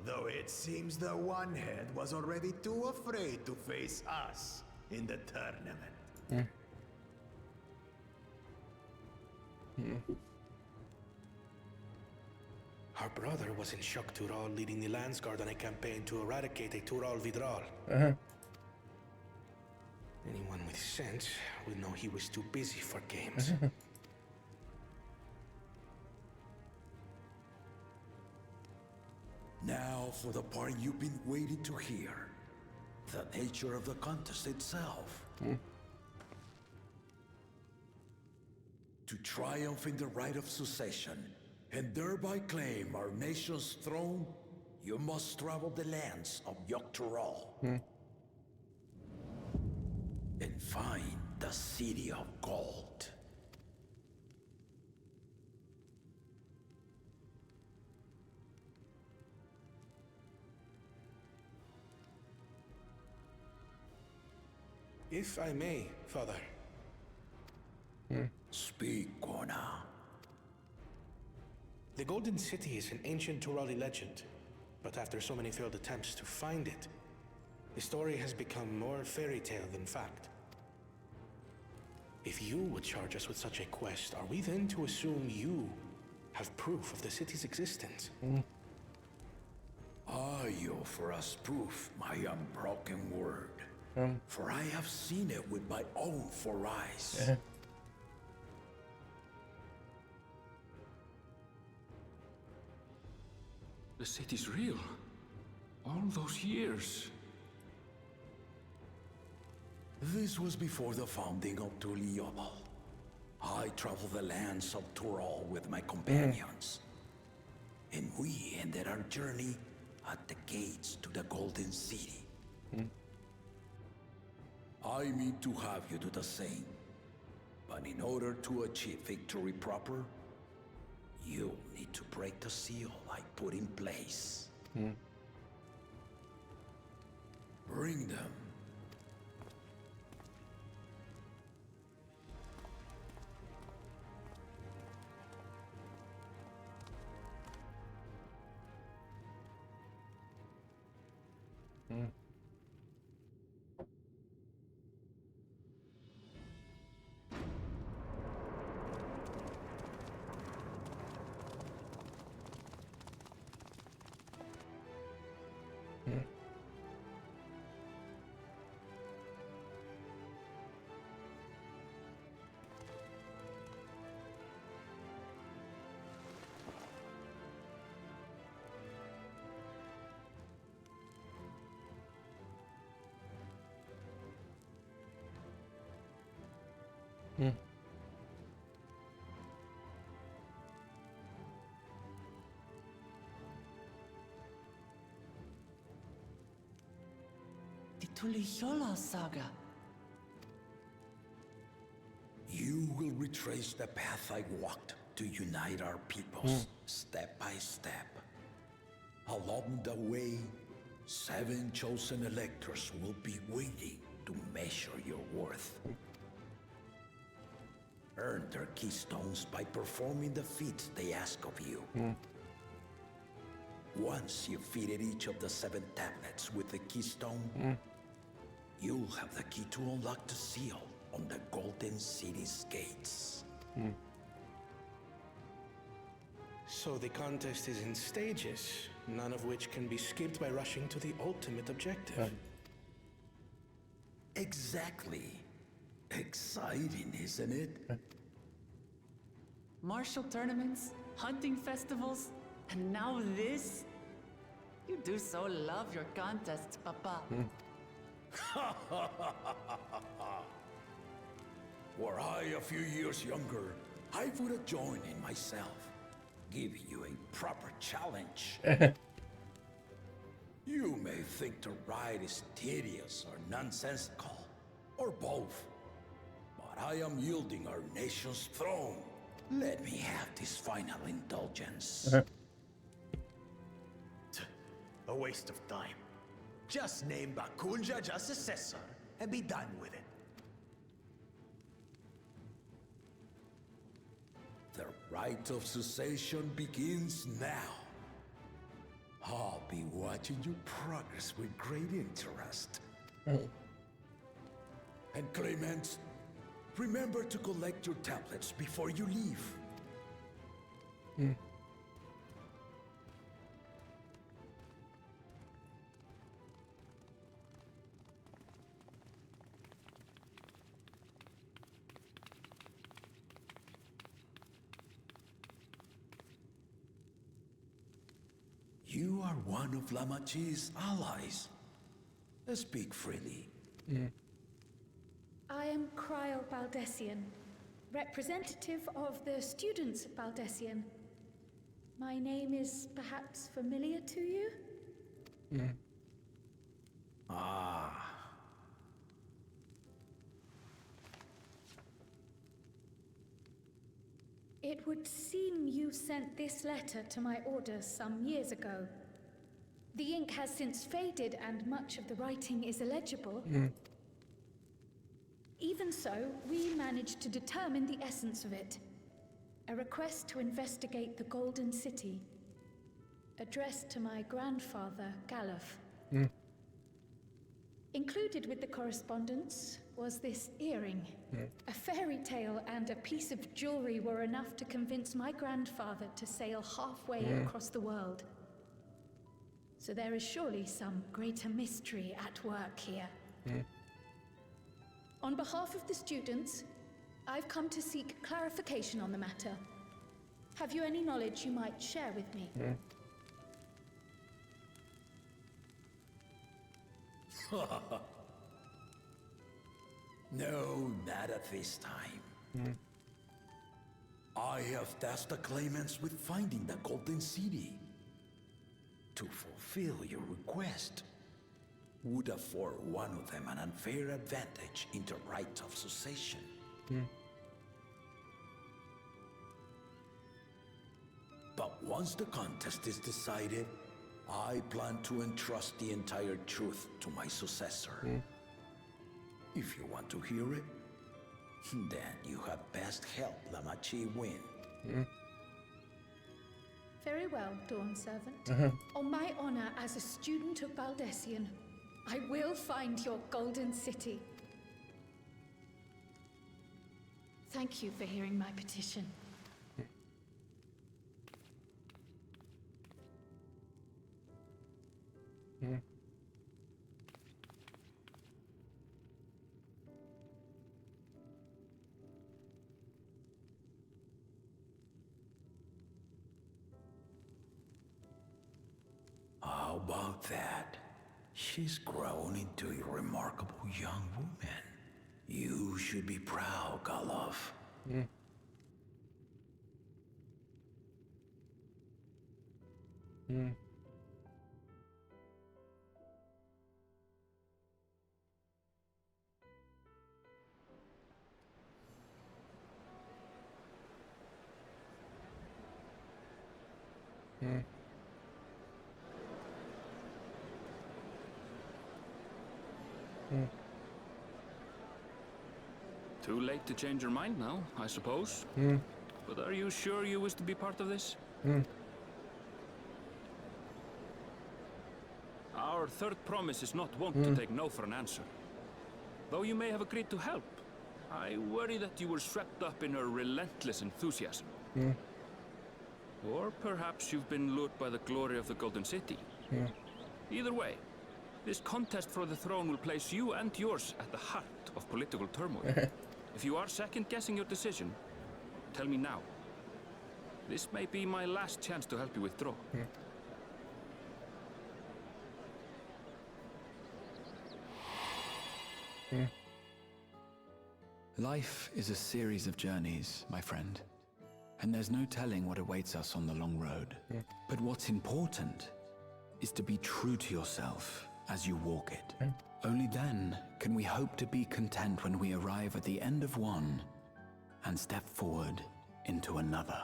Though it seems the one-head was already too afraid to face us in the tournament. Our brother was in shock Tural leading the Landsguard on a campaign to eradicate a Tural Vidral. Anyone with sense would know he was too busy for games. Now for the part you've been waiting to hear. The nature of the contest itself. To triumph in the right of succession, and thereby claim our nation's throne, you must travel the lands of Yogg-Tural. And find the City of Gold. If I may, Father. Speak, Gona. The Golden City is an ancient Turali legend, but after so many failed attempts to find it, the story has become more fairy tale than fact. If you would charge us with such a quest, are we then to assume you have proof of the city's existence? You offer us proof, my unbroken word. For I have seen it with my own 4 eyes. The city's real. All those years. This was before the founding of Tuliyobo. I traveled the lands of Tural with my companions. And we ended our journey at the gates to the Golden City. I mean to have you do the same. But in order to achieve victory proper, you'll need to break the seal I put in place. Bring them. The Tuliyola saga. You will retrace the path I walked to unite our peoples, step by step. Along the way, 7 chosen electors will be waiting to measure your worth. Earn their keystones by performing the feats they ask of you. Once you've fitted each of the 7 tablets with the keystone, you'll have the key to unlock the seal on the Golden City's gates. So the contest is in stages, none of which can be skipped by rushing to the ultimate objective. Exactly. Exciting, isn't it? Martial tournaments, hunting festivals, and now this? You do so love your contests, Papa. Were I a few years younger, I would have joined in myself, giving you a proper challenge. You may think the ride is tedious or nonsensical, or both, but I am yielding our nation's throne. Let me have this final indulgence. A waste of time. Just name Bakunja just successor and be done with it. The rite of succession begins now. I'll be watching your progress with great interest. And Clement, remember to collect your tablets before you leave. You are one of Lamachi's allies. Speak freely. I am Cryle Baldessian, representative of the students of Baldessian. My name is perhaps familiar to you? Ah. It would seem you sent this letter to my orders some years ago. The ink has since faded and much of the writing is illegible. Even so, we managed to determine the essence of it. A request to investigate the Golden City, addressed to my grandfather, Galuf. Included with the correspondence was this earring. A fairy tale and a piece of jewelry were enough to convince my grandfather to sail halfway across the world. So there is surely some greater mystery at work here. On behalf of the students, I've come to seek clarification on the matter. Have you any knowledge you might share with me? No, not at this time. I have tasked the claimants with finding the Golden City. To fulfill your request would afford one of them an unfair advantage in the right of succession. But once the contest is decided, I plan to entrust the entire truth to my successor. If you want to hear it, then you had best help Lamachi win. Very well, Dawn Servant. On my honor as a student of Baldessian, I will find your Golden City. Thank you for hearing my petition. How about that? She's grown into a remarkable young woman. You should be proud, Galuf. Too late to change your mind now, I suppose. But are you sure you wish to be part of this? Our third promise is not wont to take no for an answer. Though you may have agreed to help, I worry that you were swept up in her relentless enthusiasm. Or perhaps you've been lured by the glory of the Golden City. Either way, this contest for the throne will place you and yours at the heart of political turmoil. If you are second-guessing your decision, tell me now. This may be my last chance to help you withdraw. Life is a series of journeys, my friend. And there's no telling what awaits us on the long road. But what's important is to be true to yourself as you walk it. Only then can we hope to be content when we arrive at the end of one and step forward into another.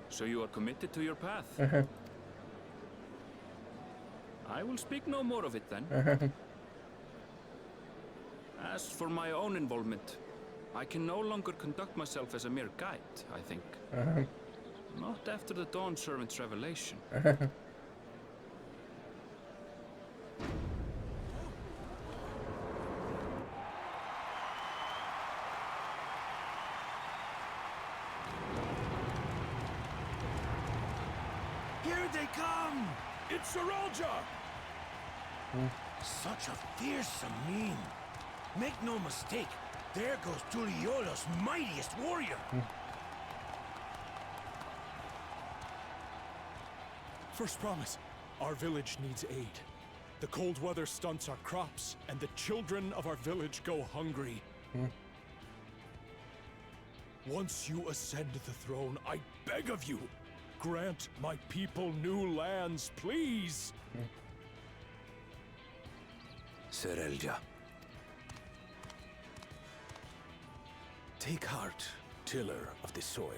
So you are committed to your path? I will speak no more of it then. As for my own involvement, I can no longer conduct myself as a mere guide, I think. Not after the Dawn Servant's revelation. Here they come! It's Saralja! Such a fearsome mien. Make no mistake, there goes Tuliola's mightiest warrior. First promise, our village needs aid. The cold weather stunts our crops, and the children of our village go hungry. Once you ascend the throne, I beg of you, grant my people new lands, please! Serelja. Take heart, tiller of the soil.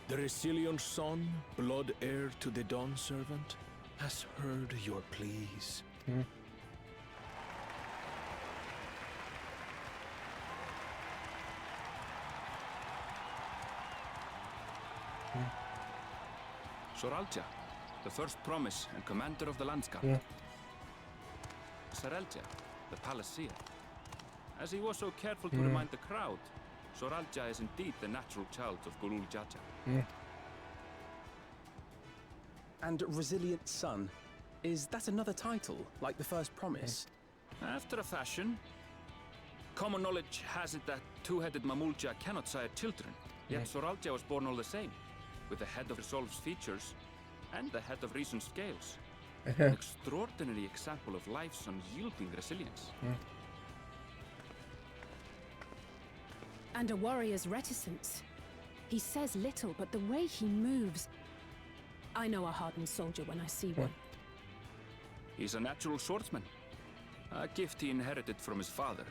The Resilion son, blood heir to the Dawn servant, has heard your pleas. Soralja, the first promise and commander of the Landsguard. Serelja, the palaceer. As he was so careful to remind the crowd, Soralja is indeed the natural child of Gulul Jaja. And Resilient Son, is that another title, like the first promise? After a fashion. Common knowledge has it that two-headed Mamulja cannot sire children, yet Soralja was born all the same, with the head of Resolve's features and the head of Reason's scales. An extraordinary example of life's unyielding resilience. And a warrior's reticence. He says little, but the way he moves... I know a hardened soldier when I see one. He's a natural swordsman, a gift he inherited from his father.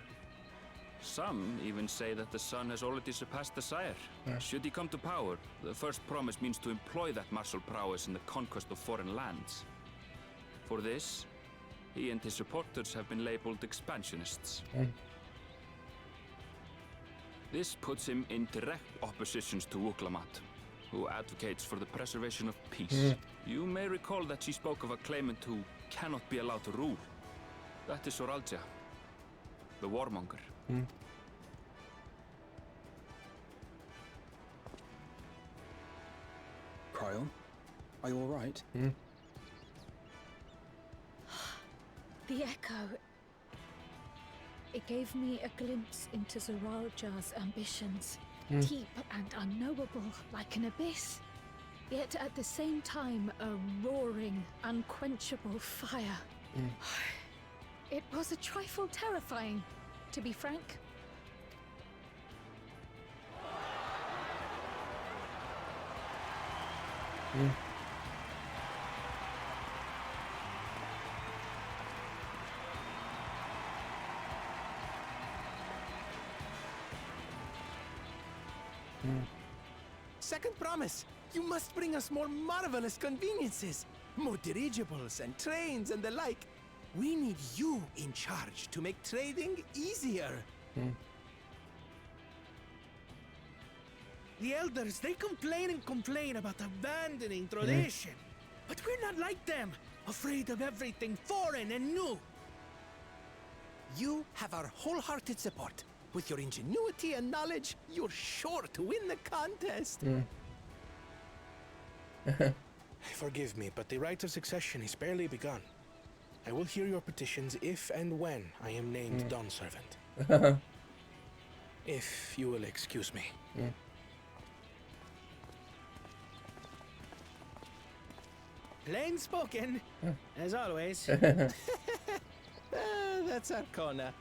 Some even say that the son has already surpassed the sire. Should he come to power, the first promise means to employ that martial prowess in the conquest of foreign lands. For this, he and his supporters have been labeled expansionists. This puts him in direct opposition to Wuklamat, who advocates for the preservation of peace. You may recall that she spoke of a claimant who cannot be allowed to rule. That is Soralja, the warmonger. Cryle, are you all right? The echo. It gave me a glimpse into Zoralja's ambitions. Deep and unknowable, like an abyss. Yet at the same time, a roaring, unquenchable fire. It was a trifle terrifying, to be frank. Second promise, you must bring us more marvelous conveniences. More dirigibles and trains and the like. We need you in charge to make trading easier. The elders, they complain and complain about abandoning tradition. But we're not like them, afraid of everything foreign and new. You have our wholehearted support. With your ingenuity and knowledge, you're sure to win the contest. Forgive me, but the right of succession is barely begun. I will hear your petitions if and when I am named Dawn Servant. If you will excuse me. Plain spoken, as always. That's Arcona.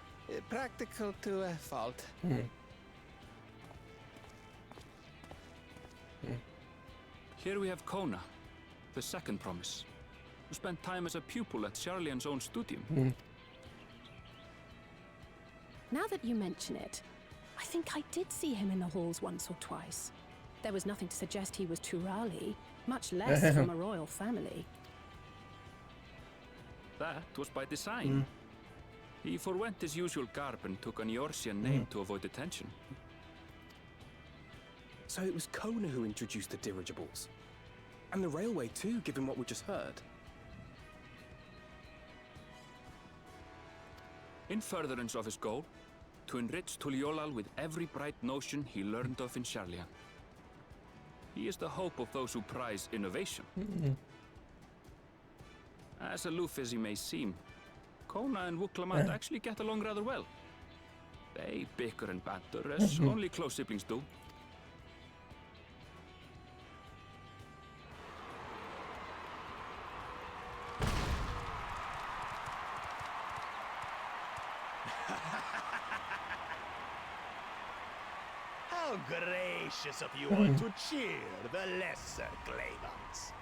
Practical to a fault. Here we have Kona, the second promise, who spent time as a pupil at Charlian's own studium. Now that you mention it, I think I did see him in the halls once or twice. There was nothing to suggest he was Turali, much less from a royal family. That was by design. He forwent his usual garb and took an Eorzean name to avoid attention. So it was Kona who introduced the dirigibles. And the railway too, given what we just heard. In furtherance of his goal, to enrich Tuliolal with every bright notion he learned of in Charlian. He is the hope of those who prize innovation. As aloof as he may seem, Kona and Wuklamat actually get along rather well. They bicker and banter as only close siblings do. How gracious of you all to cheer the lesser claimants.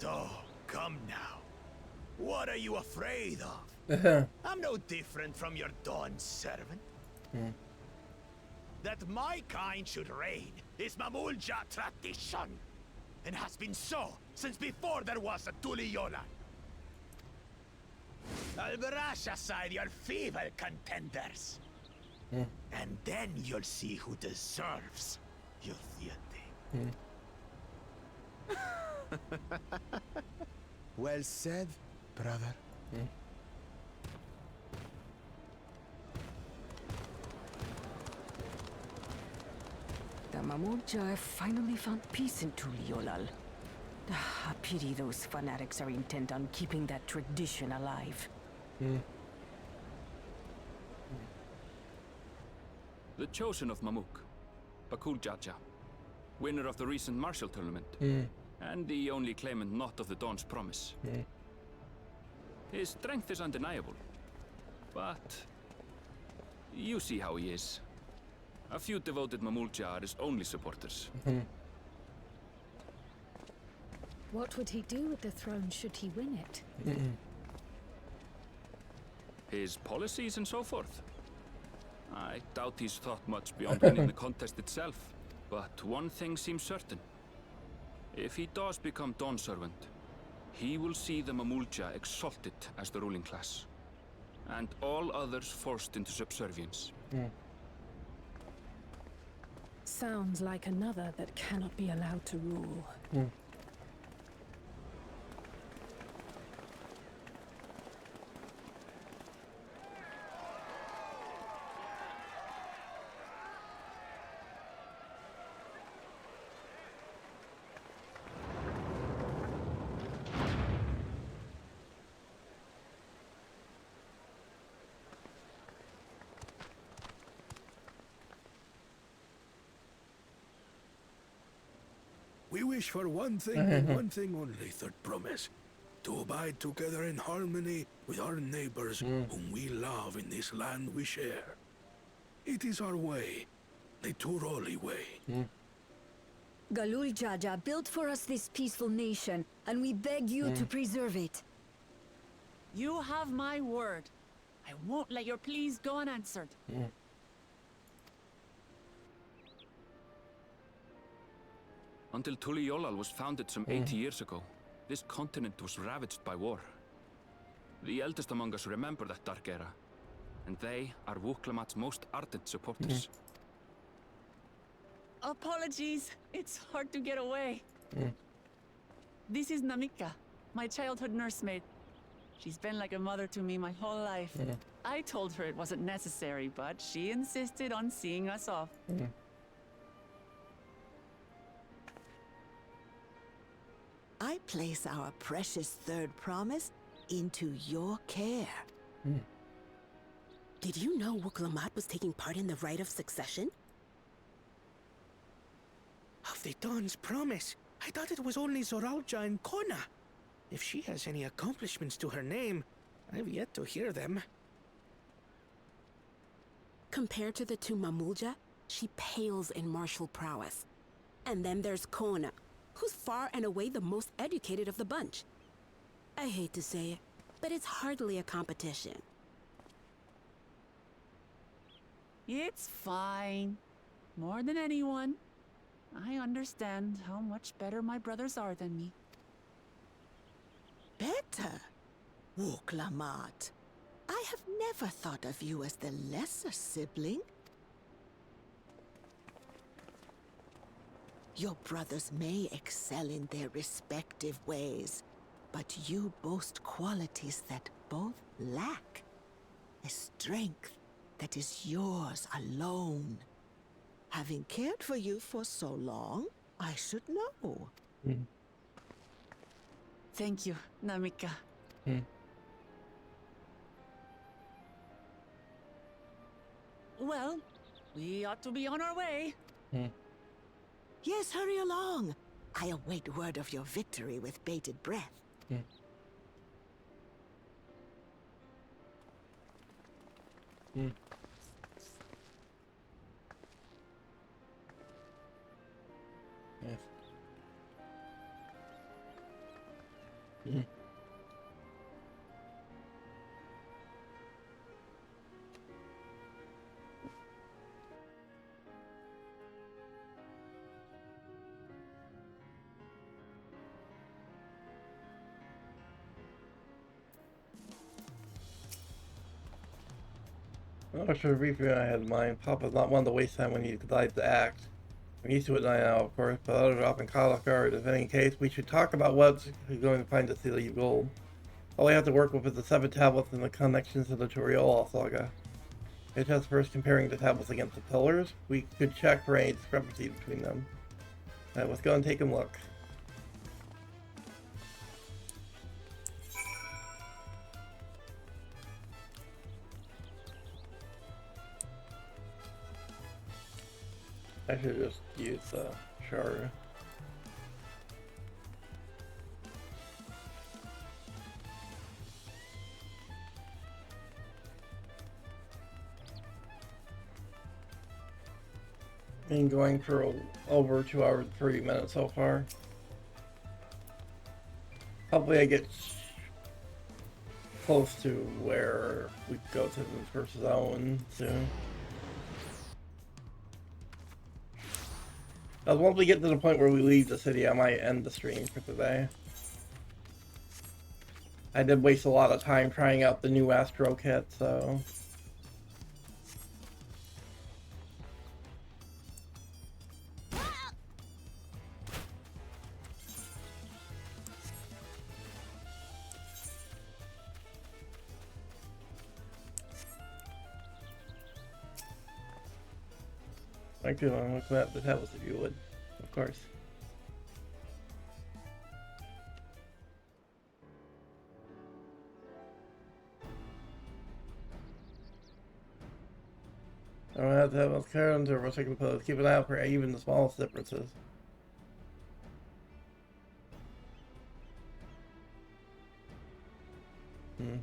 Oh, come now. What are you afraid of? I'm no different from your Dawn servant. That my kind should reign is Mamulja tradition, and has been so since before there was a Tuliyola. I'll brush aside your feeble contenders. And then you'll see who deserves your deity. Well said, brother. The Mamurja have finally found peace in Tuliolal. A pity those fanatics are intent on keeping that tradition alive. The chosen of Mamuk, Bakul Jaja, winner of the recent martial tournament, and the only claimant not of the Dawn's promise. His strength is undeniable, but you see how he is. A few devoted Mamulja are his only supporters. What would he do with the throne should he win it? His policies and so forth. I doubt he's thought much beyond winning the contest itself, but one thing seems certain. If he does become Dawn Servant, he will see the Mamulja exalted as the ruling class, and all others forced into subservience. Sounds like another that cannot be allowed to rule. We wish for one thing and one thing only, Third Promise. To abide together in harmony with our neighbors whom we love in this land we share. It is our way, the Turoli way. Galul Jaja built for us this peaceful nation, and we beg you to preserve it. You have my word. I won't let your pleas go unanswered. Until Tuliolal was founded some 80 years ago, this continent was ravaged by war. The eldest among us remember that dark era, and they are Wuklamat's most ardent supporters. Apologies, it's hard to get away. This is Namika, my childhood nursemaid. She's been like a mother to me my whole life. I told her it wasn't necessary, but she insisted on seeing us off. I place our precious Third Promise into your care. Did you know Wuklamat was taking part in the rite of succession? Of the Dawn's Promise? I thought it was only Zoralja and Kona. If she has any accomplishments to her name, I've yet to hear them. Compared to the two Mamulja, she pales in martial prowess. And then there's Kona, who's far and away the most educated of the bunch. I hate to say it, but it's hardly a competition. It's fine. More than anyone. I understand how much better my brothers are than me. Better? Wuklamat. I have never thought of you as the lesser sibling. Your brothers may excel in their respective ways, but you boast qualities that both lack. A strength that is yours alone. Having cared for you for so long, I should know. Thank you, Namika. Well, we ought to be on our way. Yes, hurry along. I await word of your victory with bated breath. Yes. Mhm. I'm not sure briefly I had in mind. Papa's not one to waste time when he decides to act. I'm used to it now, of course, but others are often caught off guard. In any case, we should talk about what's going to find the Seal of Gold. All we have to work with is the 7 tablets and the connections to the Toriola saga. It's just first comparing the tablets against the pillars. We could check for any discrepancies between them. Alright, let's go and take a look. I should just use the shard. Been going for over 2 hours and 30 minutes so far. Hopefully I get close to where we go to the first zone soon. Once we get to the point where we leave the city, I might end the stream for today. I did waste a lot of time trying out the new Astro kit, so... I could look at the tablets if you would, of course. I don't have to have a current or a second pose. Keep an eye out for even the smallest differences. Hmm.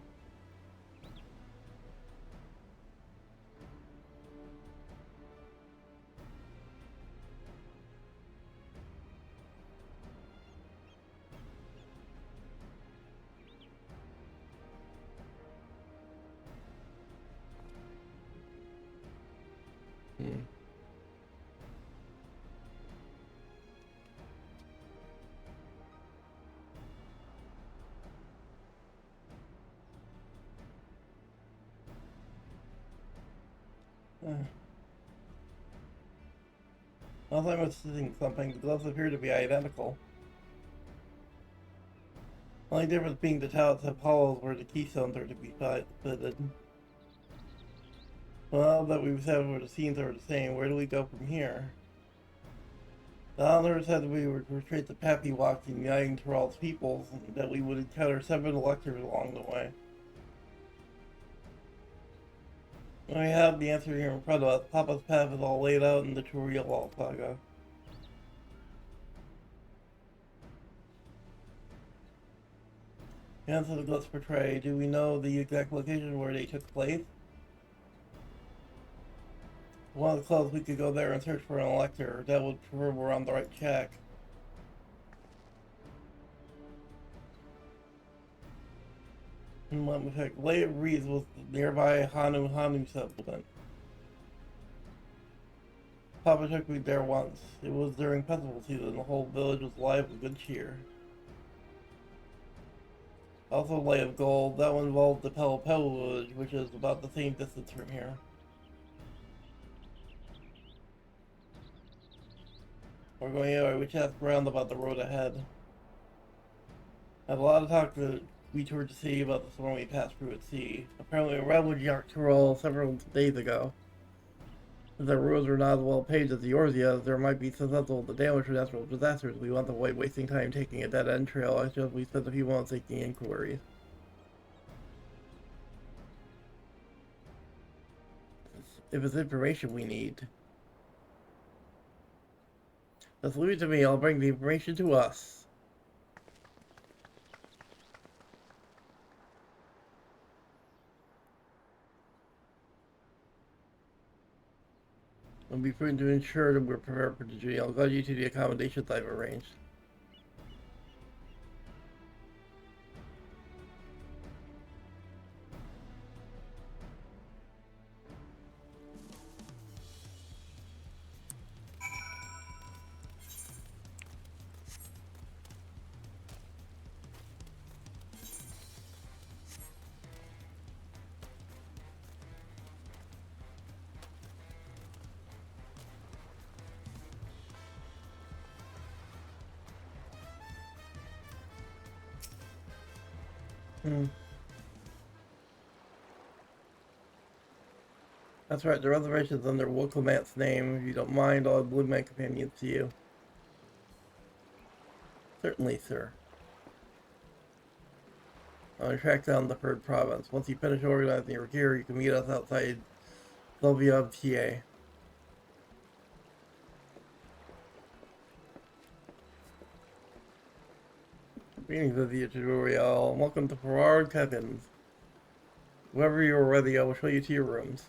Hmm. While I was sitting something, the gloves appear to be identical. Only difference being the tablets have hollows where the keystones are to be fitted. Well, that we've said where the scenes are the same, where do we go from here? The Honour said we would retreat the Pappy Walk and uniting Tyrell's peoples, and that we would encounter 7 electors along the way. When we have the answer here in front of us, Papa's path is all laid out in the Toriola saga. The answer the glyphs portray. Do we know the exact location where they took place? One of the clubs we could go there and search for an elector. That would prove we're on the right track. Let me check. Lay of Reeds was nearby Hanu settlement. Papa took me there once. It was during festival season. The whole village was live with good cheer. Also Lay of Gold. That one involved the Pelo village, which is about the same distance from here. We're going anyway. We should ask around about the road ahead. I had a lot of talk that we toured to see about the storm we passed through at sea. Apparently a railroad yacht Tyrell several days ago. If the roads are not as well paved as the Orzia, there might be susceptible to damage from natural disasters. We want to avoid wasting time taking a dead-end trail. I suggest we spend a few moments making inquiries. If it's information we need. Just leave it to me, I'll bring the information to us. will be prudent to ensure that we're prepared for the journey. I'll guide you to the accommodations I've arranged. That's right, the reservation's under Wokomant's name. If you don't mind, I'll leave my companions to you. Certainly, sir. I'll track down the third province. Once you finish organizing your gear, you can meet us outside WTA. Greetings of you, tutorial. Welcome to Farard Cabins. Whenever you are ready, I will show you to your rooms.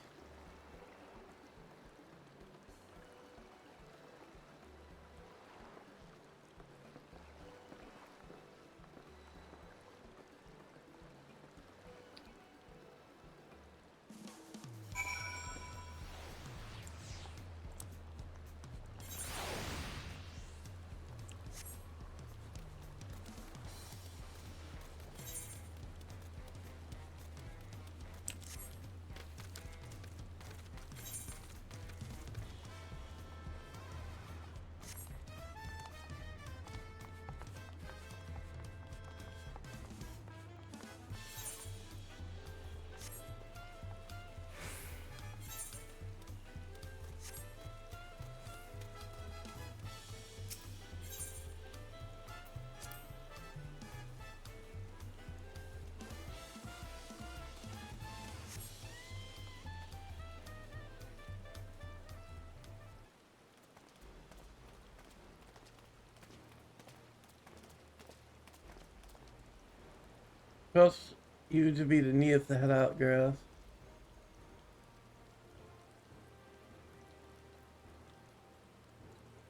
Trust you to be the neatest to head out, Grass.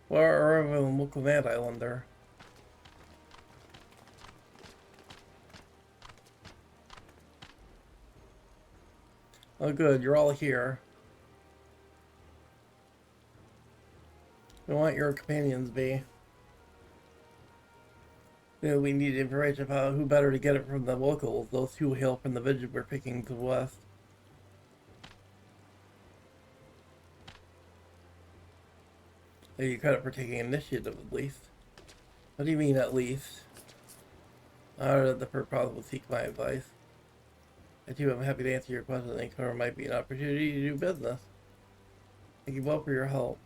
Where are we on Wokomant, I wonder? Oh good, you're all here. We want your companions be. You know, we need information about who better to get it from the locals. Those who hail from the village we're picking to the west. Give you credit for taking initiative, at least. What do you mean, at least? I don't know that the first problem will seek my advice. I too am happy to answer your question. I think there might be an opportunity to do business. Thank you both for your help.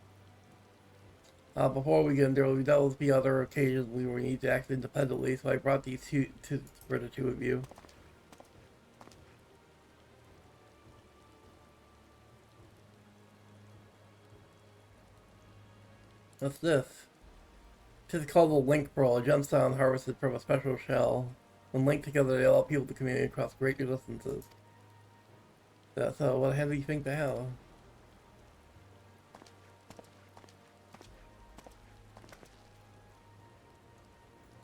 Before we get into it, there will be other occasions we will need to act independently, so I brought these two for the two of you. What's this? This is called the Link Pearl, a gemstone harvested from a special shell. When linked together, they allow people to communicate across great distances. So, what do you think they have?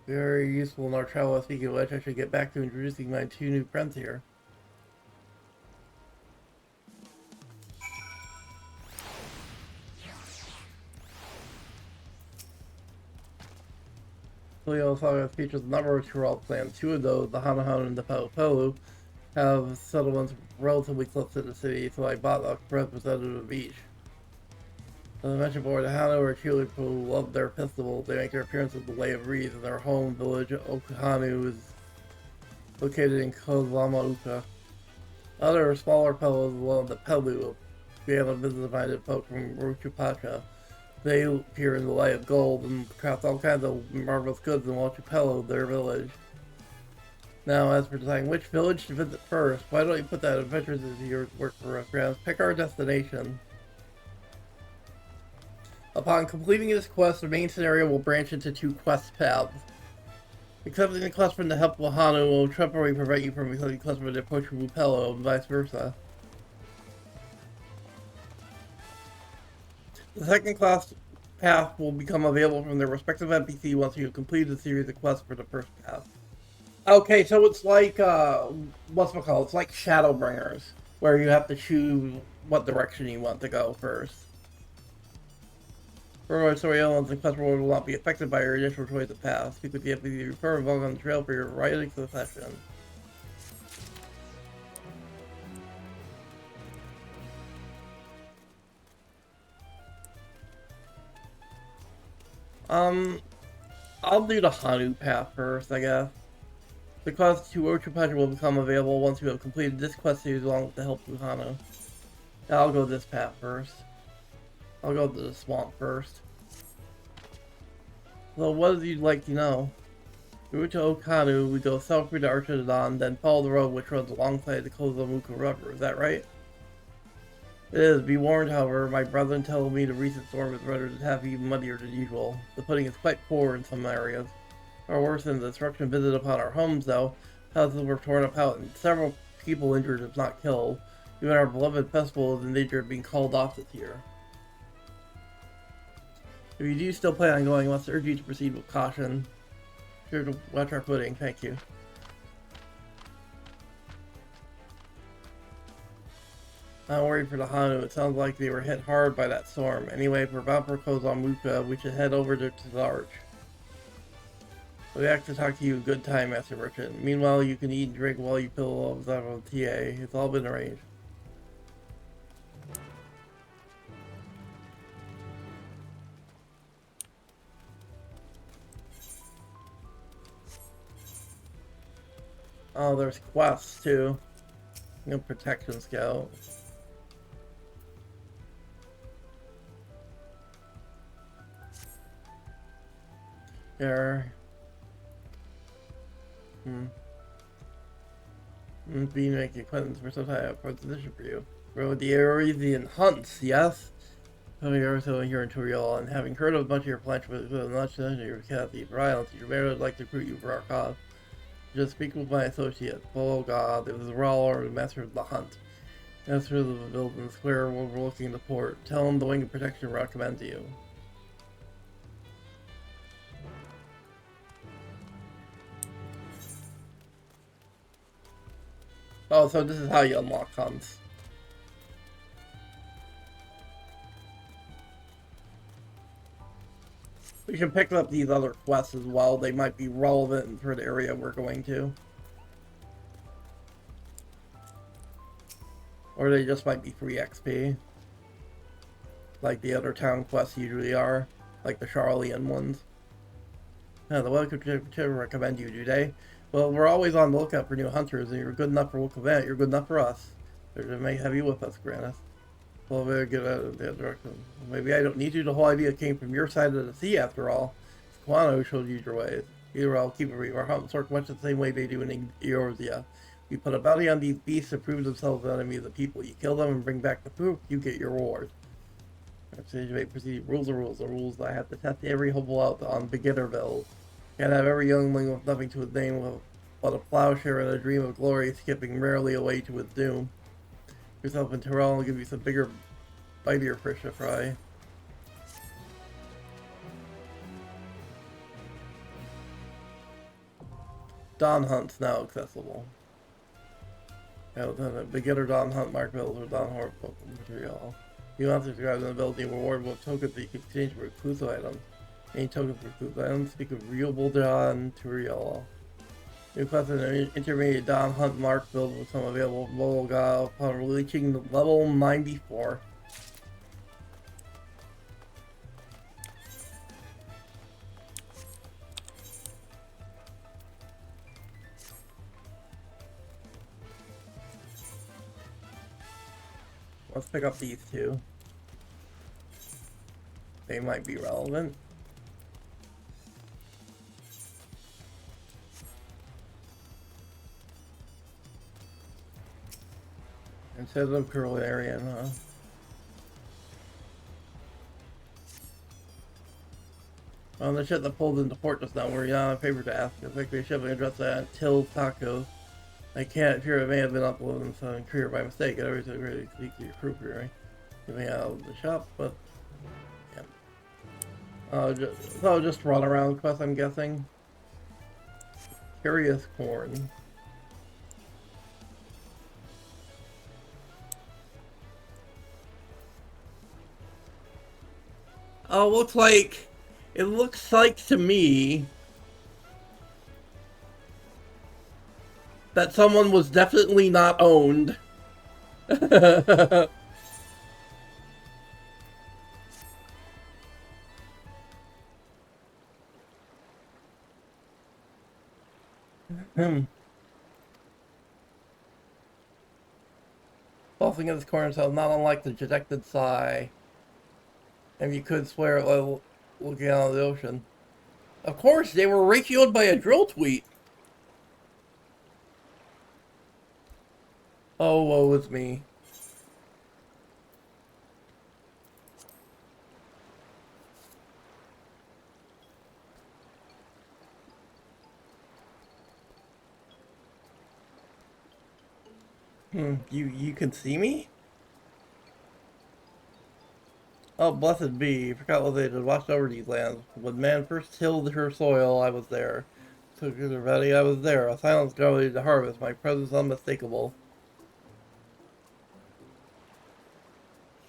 Very useful in our travel. Speaking of which, I should get back to introducing my two new friends here. Cleo Saga features a number of Tural clans. Two of those, the Hanahan and the Paupolu, have settlements relatively close to the city, so I bought a representative of each. As I mentioned before, the Hano cheerleaders who love their festival. They make their appearance at the Lay of Reeds, and their home village, Okuhanu, is located in Kozamauka. Other smaller fellows love the Pelu, we have a business-minded folk from Ruchupacha. They appear in the Light of Gold and craft all kinds of marvelous goods in Wachupelo, their village. Now, as for deciding which village to visit first, why don't you put that adventures into your work for us, Grams? Pick our destination. Upon completing this quest, the main scenario will branch into two quest paths. Accepting the quest from the help of Wahanu will temporarily prevent you from accepting the quest from the approach of Upelo, and vice versa. The second class path will become available from their respective NPC once you have completed the series of quests for the first path. Okay, so it's like, what's it called? It's like Shadowbringers, where you have to choose what direction you want to go first. For story elements and quest world will not be affected by your initial choice of path. Speak with the NPC refer and log on the trail for your writing session. I'll do the Hanu path first, I guess. The quest to Ultra Pleasure will become available once you have completed this quest series along with the help of Hanu. Now I'll go this path first. I'll go to the swamp first. So what would you like to know? Route to Okanu, we go south through the Arch of the Dawn, then follow the road which runs alongside the Kozamuka River, is that right? It is. Be warned, however, my brethren tell me the recent storm is rather half even muddier than usual. The footing is quite poor in some areas. Or worse than the destruction visited upon our homes, though. Houses were torn apart and several people injured if not killed. Even our beloved festival is in danger of being called off this year. If you do still plan on going, I must urge you to proceed with caution. Here to watch our footing, thank you. Not worried for the Hanu, it sounds like they were hit hard by that storm. Anyway, for Valper Kozamuka, we should head over to the Arch. We have to talk to you a good time, Master Merchant. Meanwhile, you can eat and drink while you pillow up the TA. It's all been arranged. Oh, there's quests too. No protection scout. There. Be making acquaintance for some time for position for you. Road the Arisian hunts, yes? Coming over here in Turiel, and having heard of a bunch of your plans with much of your Kathy violence, you may would like to recruit you for our cause. Just speak with my associate. Oh God, it was Rawler, the master of the hunt. Master of the building square overlooking the port. Tell him the wing of protection recommends you. Oh, so this is how you unlock hunts. We can pick up these other quests as well. They might be relevant for the area we're going to. Or they just might be free XP. Like the other town quests usually are. Like the Charlian ones. The welcome to recommend you, do they? Well, we're always on the lookout for new hunters, and you're good enough for Wokavant, you're good enough for us. They may have you with us, Grannis. Well, very good at that direction. Maybe I don't need you. The whole idea came from your side of the sea, after all. It's Quano who showed you your ways. Either I'll keep it real. Our hunts work much the same way they do in Eorzea. You put a bounty on these beasts to prove themselves the enemy of the people. You kill them and bring back the proof, you get your reward. Rules are rules. The rules I have to test every hobo out on beginner build. Can't have every youngling with nothing to his name but a plowshare and a dream of glory skipping rarely away to his doom. Yourself in Tyrell and give you some bigger, bitier fish to fry. Dawn Hunt's now accessible. The beginner Dawn Hunt mark builds with Dawn Horde material. You want to subscribe an ability reward with tokens that you can exchange for exclusive items. Any tokens for exclusive items, speak of real Dawn Turiel. New class an intermediate Dawn Hunt mark build will become available from Volga upon reaching the level 94. Let's pick up these two. They might be relevant. Instead of Curlarian, huh? On the ship that pulled into port just now, we're not on paper to ask. It's like the ship address that Till Tacos. I can't fear it may have been uploaded in some career by mistake. It always really speak to your crew, right? Giving out of the shop, but Just run around quest, I'm guessing. Curious corn. Oh, it looks like to me that someone was definitely not owned. Pulsing in this cornerstone, not unlike the dejected sigh. And you could swear it while looking out of the ocean. Of course, they were ratioed by a drill tweet. Oh, woe is me. You can see me? Oh, blessed be. Forgot what they had watched over these lands. When man first tilled her soil, I was there. Took her ready, I was there. A silence guarded the harvest, my presence unmistakable.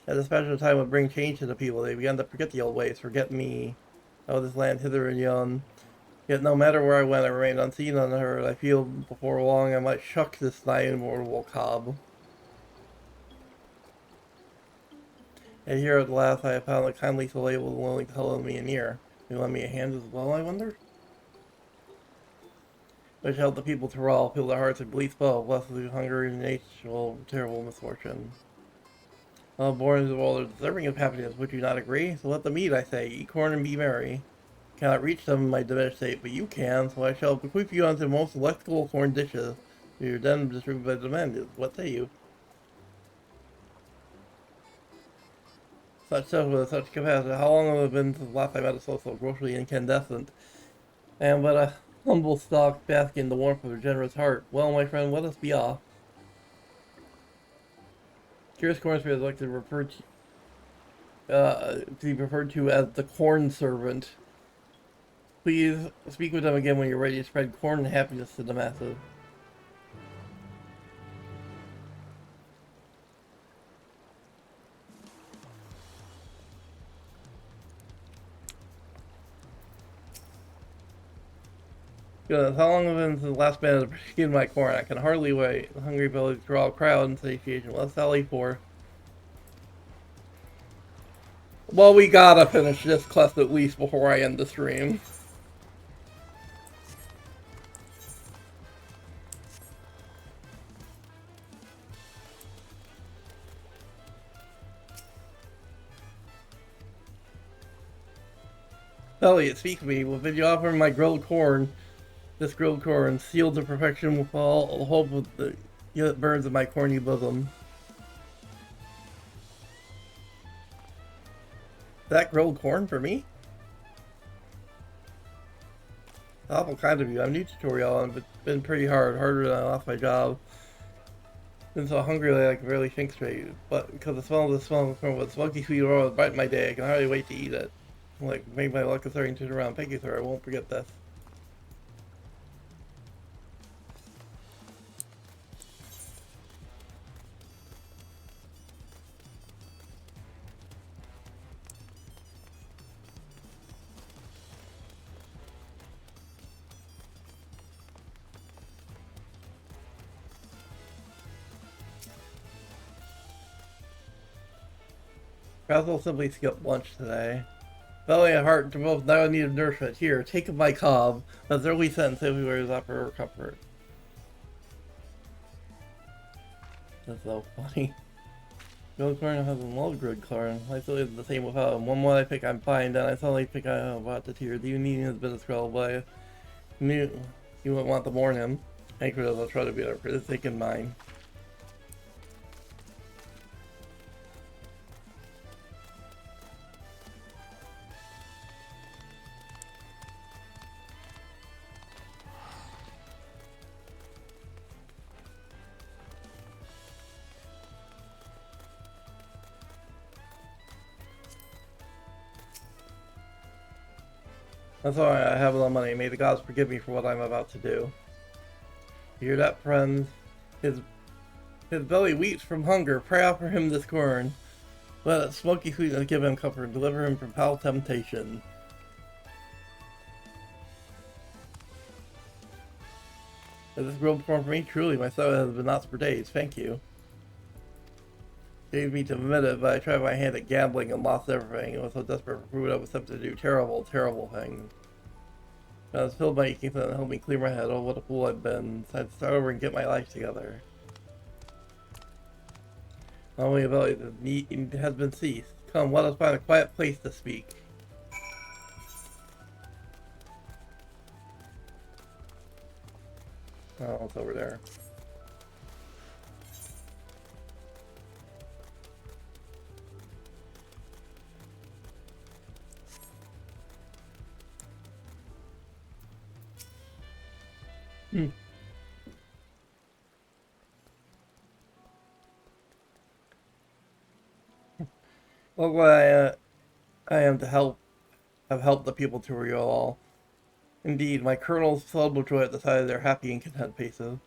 At a special time would bring change to the people. They began to forget the old ways, forget me. Oh, this land hither and yon. Yet no matter where I went, I remained unseen, unheard. I feel before long I might shuck this nigh immortal cob. And here at last I have found a kindly soul able and willing to hold me near. You lend me a hand as well, I wonder? Which helped the people to roll, fill their hearts with bleak bow, blessed with hunger and natural terrible misfortune. All born into the world are deserving of happiness, would you not agree? So let them eat, I say, eat corn and be merry. Cannot reach them in my diminished state, but you can, so I shall bequeath you unto most delectable corn dishes. You're then distributed by demand. What say you? Such stuff with such capacity. How long have it been since the last time I met a soul so grossly incandescent? And but a humble stock basking in the warmth of a generous heart. Well, my friend, let us be off. Curious Corn Spirit is like to be referred to as the corn servant. Please speak with them again when you're ready to spread corn and happiness to the masses. Good. How long have been since the last man has skinned my corn? I can hardly wait. The hungry bellies draw a crowd in satiation. Let's sally forth. Well, we gotta finish this quest at least before I end the stream. Elliot, speak to me. Will bid you offer my grilled corn? This grilled corn, sealed to perfection with all the hope of the that burns in my corny bosom. That grilled corn for me? Awful kind of you. I'm new to tutorial and it's been pretty hard, harder than I lost my job. Been so hungry that I can barely think straight. But because the smell of corn with smoky sweet aroma brightened my day, I can hardly wait to eat it. Like, maybe my luck is starting to turn around. Thank you, sir. I won't forget this. Perhaps I'll simply skip lunch today. Belly and heart to both now need of nourishment. Here, take of my cob. That's early sentence everywhere is offer comfort. That's so funny. Grilled corn has a love grilled corn. I still is the same without him. One more I pick, I'm fine. Then I suddenly pick out about the tears. You needing his business girl, but I knew you wouldn't want to mourn him. Anchor does, I'll try to be there for his sake and mine. That's why I have no money. May the gods forgive me for what I'm about to do. You hear that, friends? His belly weeps from hunger. Pray out for him this corn. Let its smoky sweetness give him comfort and deliver him from foul temptation. Has this grilled corn for me? Truly, my stomach has been knots for days. Thank you. Saved me to admit it, but I tried my hand at gambling and lost everything. And was so desperate for food I was tempted to do terrible, terrible things. I was filled by aching and helped me clear my head. Oh, what a fool I've been. So I had to start over and get my life together. My only ability has been ceased. Come, let us find a quiet place to speak. Oh, it's over there. Well, glad I am to have helped the people to real all. Indeed, my colonels fled with joy at the sight of their happy and content faces.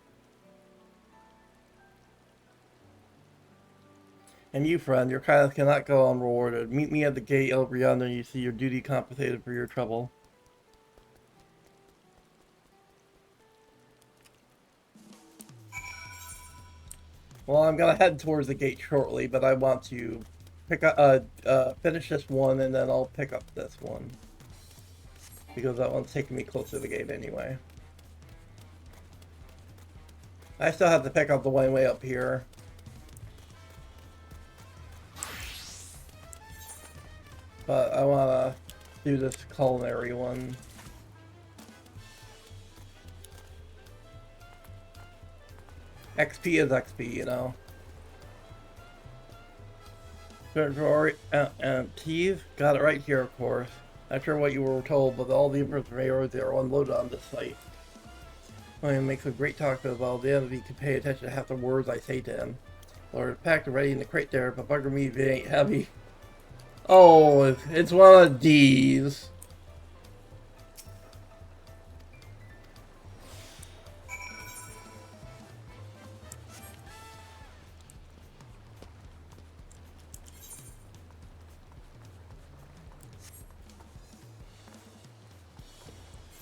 And you, friend, your kindness cannot go unrewarded. Meet me at the gate over yonder and you see your duty compensated for your trouble. Well, I'm gonna head towards the gate shortly, but I want to pick up, finish this one, and then I'll pick up this one. Because that one's taking me close to the gate anyway. I still have to pick up the one way up here. But I wanna do this culinary one. XP is XP, you know. Teeth? Got it right here, of course. Not sure what you were told, but all the information are unloaded on this site. William makes a great talker about the enemy can pay attention to half the words I say to him. Lord, packed and ready in the crate there, but bugger me if it ain't heavy. Oh, it's one of these.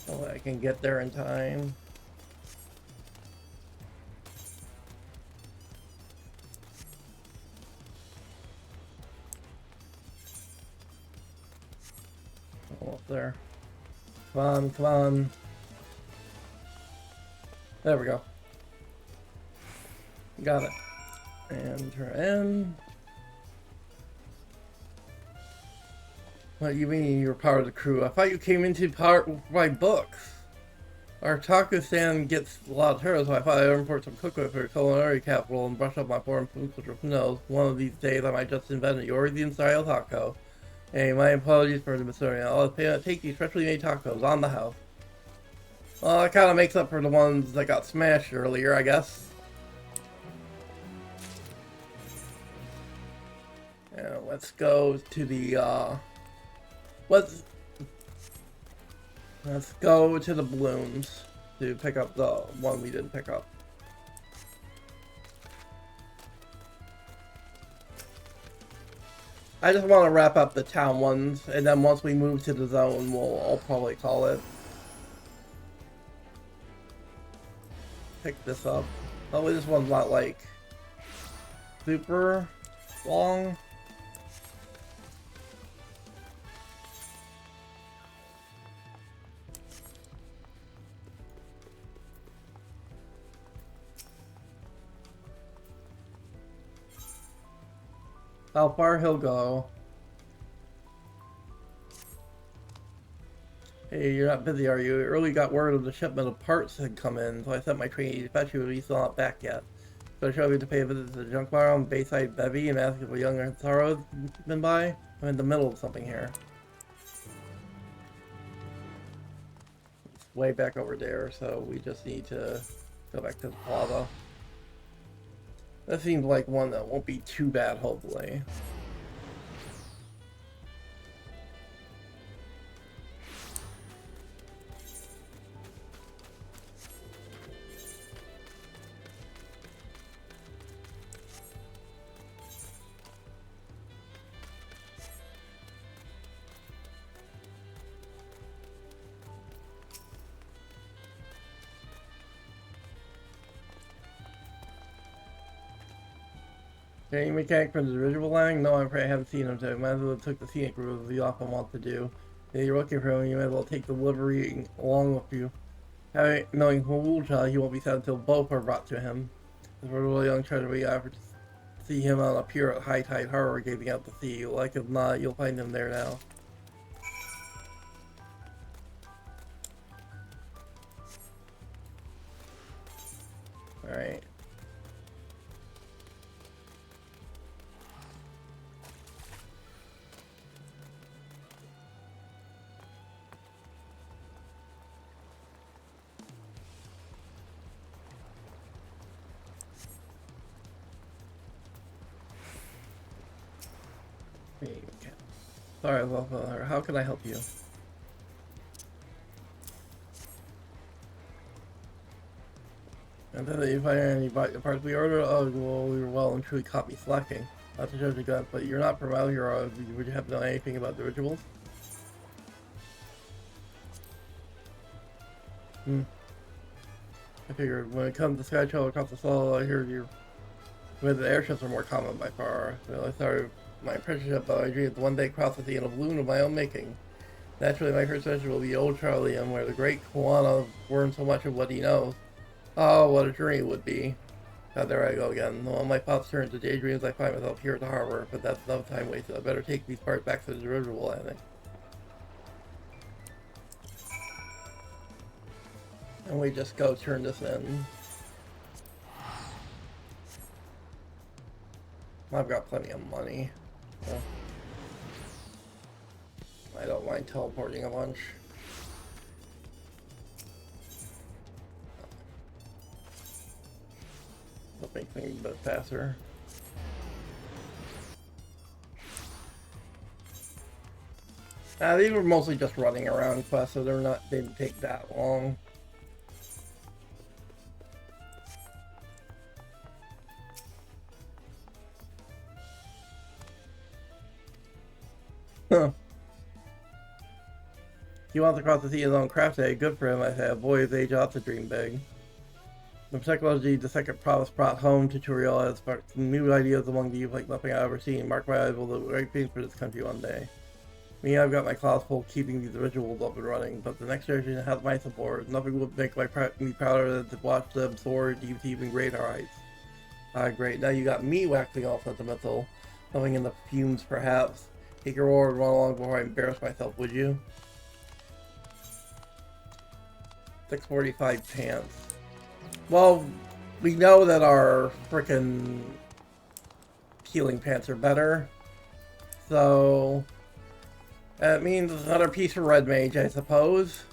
Oh, I can get there in time. Up there. Come on, come on. There we go. Got it. And turn in. What do you mean you're part of the crew? I thought you came into part by books. Our taco stand gets a lot of tourists, so I thought I'd import some cookware for culinary capital and brush up my foreign food culture. Who knows? One of these days I might just invent a Yorzian style taco. Hey, my apologies for the mystery. I'll take these freshly made tacos on the house. Well, that kind of makes up for the ones that got smashed earlier, I guess. Yeah, let's go to the, let's go to the balloons to pick up the one we didn't pick up. I just want to wrap up the town ones, and then once we move to the zone, I'll probably call it. Pick this up. Oh, this one's not like super long. How far he'll go. Hey, you're not busy, are you? Early got word of the shipment of parts had come in, so I sent my trainee to dispatch you, but he's still not back yet. So I shall be to pay a visit to the junk bar on Bayside Bevy and ask if a young Tharo has been by. I'm in the middle of something here. It's way back over there, so we just need to go back to the plaza. That seems like one that won't be too bad, hopefully. Any mechanic from the dirigible line? No, I'm afraid I haven't seen him today. Might as well have took the scenic route as we often want to do. If you're looking for him, you might as well take the livery along with you. Knowing Mamuja, he won't be sad until both are brought to him. As we're a little young treasure, we offered to see him on a pier at High Tide Harbor, gazing out to sea. Like if not, you'll find him there now. Alright. Sorry, Welfare. How can I help you? And then you find any parts we ordered? Oh, well, we were well and truly caught me slacking. Not to judge you guys, but you're not from out here, or would you have known anything about the rituals? I figured when it comes to sky travel across the soul, I hear the airships are more common by far. So I started my apprenticeship, but I dreamed one day cross the sea in a balloon of my own making. Naturally, my first venture will be Old Charlium, where the great Koana learned so much of what he knows. Oh, what a journey it would be. God, there I go again. When my thoughts turn to daydreams, I find myself here at the harbor, but that's enough time wasted. I better take these parts back to the dirigible landing. And we just go turn this in. I've got plenty of money. So I don't mind teleporting a bunch. It'll make things a bit faster. These were mostly just running around quests, so they didn't take that long. Huh. He wants to cross the sea his own craft today. Good for him, I say. A boy his age ought to dream big. The psychology the second promise brought home to Turiel has sparked new ideas among the youth like nothing I've ever seen. Mark my eyes will do great things for this country one day. Me, I've got my claws full keeping these rituals up and running, but the next generation has my support. Nothing would make me prouder than to watch them soar deep even greater heights. Great. Now you got me waxing all sentimental. Something in the fumes, perhaps. Take your reward and run along before I embarrass myself, would you? 645 pants. Well, we know that our frickin' healing pants are better. So that means another piece for Red Mage, I suppose.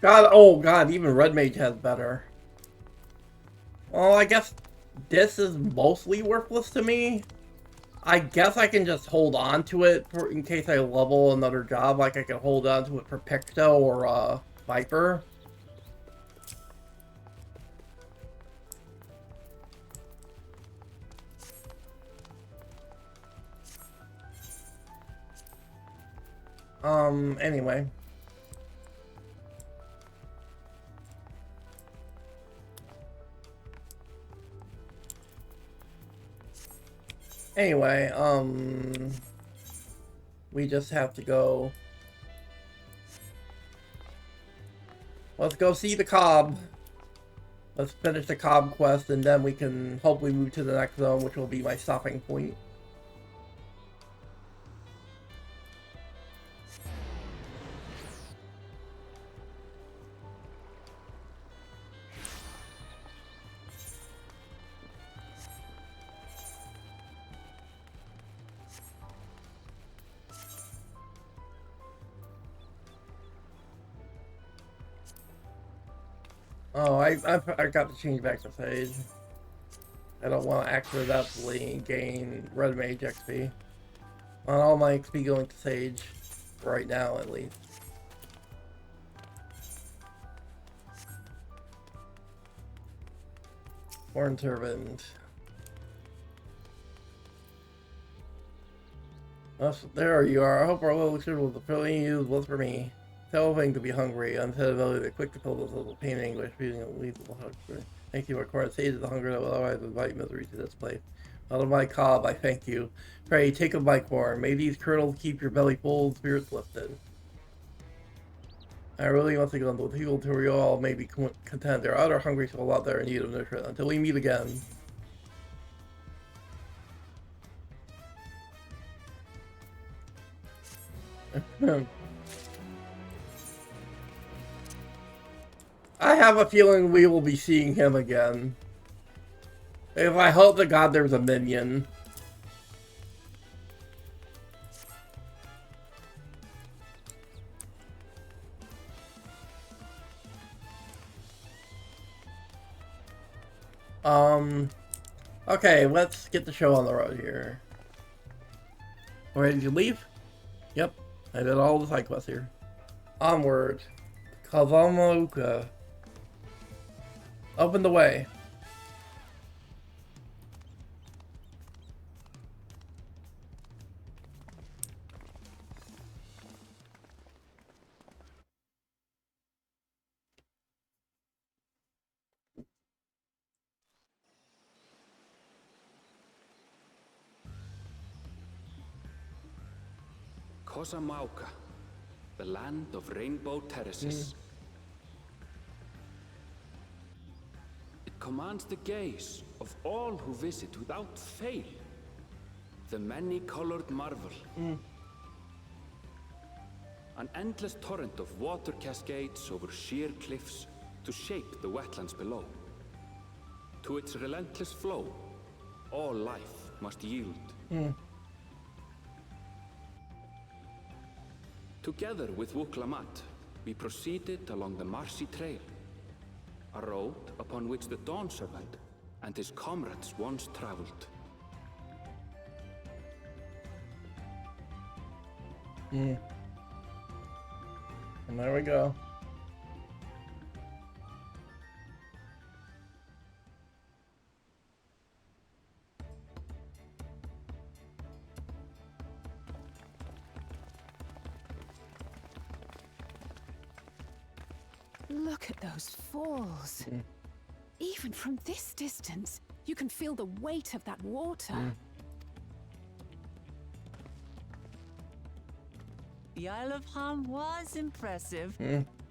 God, oh god, even Red Mage has better. Well, I guess this is mostly worthless to me. I guess I can just hold on to it in case I level another job. Like I can hold on to it for Picto or Viper. Anyway. Anyway, we just have to go. Let's go see the Cobb. Let's finish the Cobb quest, and then we can hopefully move to the next zone, which will be my stopping point. Oh, I got to change back to Sage. I don't want to accidentally gain Red Mage XP. I want all my XP going to Sage, right now at least. Horn Servant. There you are. I hope our little external was the feeling you was for me. Telling to be hungry, unsaid ability to quick to feel those little pain and anguish, feeling a lethal hunger. Thank you for according to the hunger that will otherwise invite misery to this place. Out of my cob, I thank you. Pray, take of my corn. May these kernels keep your belly full and spirits lifted. I really want to go into the people till we all may be content. There are other hungry souls out there in need of nutriment. Until we meet again. I have a feeling we will be seeing him again. If I hope to God there's a minion. Okay, let's get the show on the road here. Where did you leave? Yep, I did all the side quests here. Onward. Kavamauka. Open the way. Kosamauka, the land of rainbow terraces. It commands the gaze of all who visit without fail. The many-colored marvel. An endless torrent of water cascades over sheer cliffs to shape the wetlands below. To its relentless flow, all life must yield. Together with Wuklamat, we proceeded along the marshy trail, a road upon which the Dawn Servant and his comrades once traveled. And there we go. Look at those falls. Even from this distance, you can feel the weight of that water. The Isle of Ham was impressive,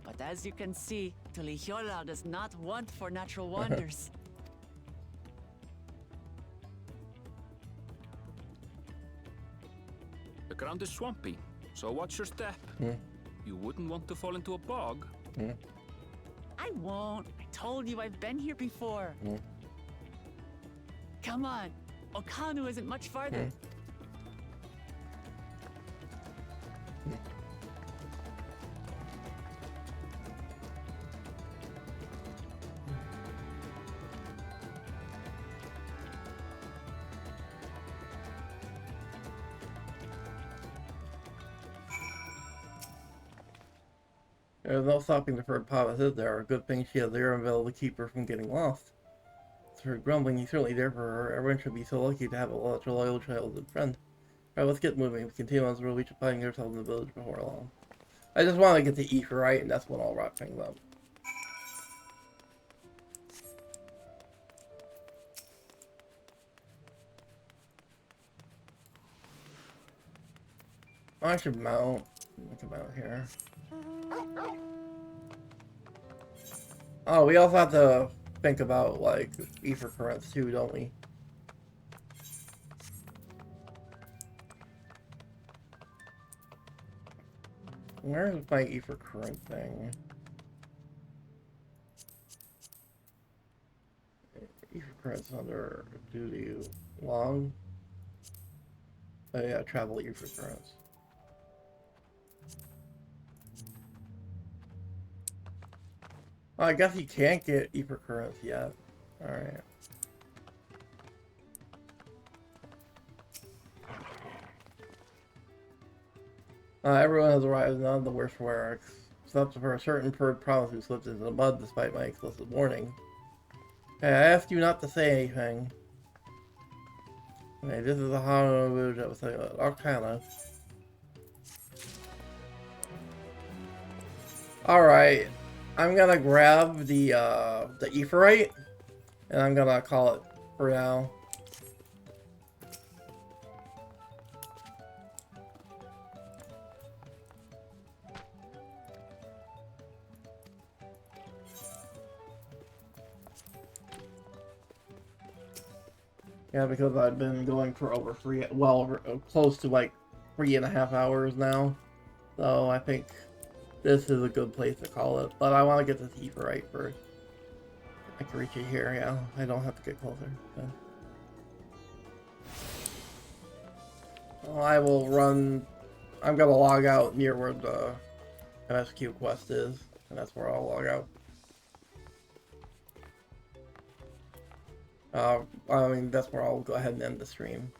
but as you can see, Tulihiola does not want for natural wonders. The ground is swampy, so watch your step. You wouldn't want to fall into a bog. I won't. I told you I've been here before. Come on. Okanu isn't much farther. There's no stopping the Deferred Palace, is there? A good thing she has Aramville to keep her from getting lost. It's her grumbling, he's certainly there for her. Everyone should be so lucky to have such a loyal child and friend. Alright, let's get moving. We continue on this road, we should find ourselves in the village before long. I just want to get the Ether right, and that's when I'll wrap things up. I should mount. I can mount here. Oh, we also have to think about, like, ether currents too, don't we? Where's my ether current thing? Ether currents under duty long. Oh yeah, travel ether currents. Oh, I guess you can't get ether currents yet. Alright. Everyone has arrived, none of the worst for except for a certain bird promise who slipped into the mud despite my explicit warning. Hey, I asked you not to say anything. Okay, this is the Honolulu I was talking about. Arcana. Alright. I'm gonna grab the Aephorite, and I'm gonna call it for now. Yeah, because I've been going for over close to like 3.5 hours now. So I think this is a good place to call it. But I want to get this Aephorite first. I can reach it here, yeah. I don't have to get closer. So. Well, I will run... I'm going to log out near where the MSQ quest is. And that's where I'll log out. I mean, that's where I'll go ahead and end the stream.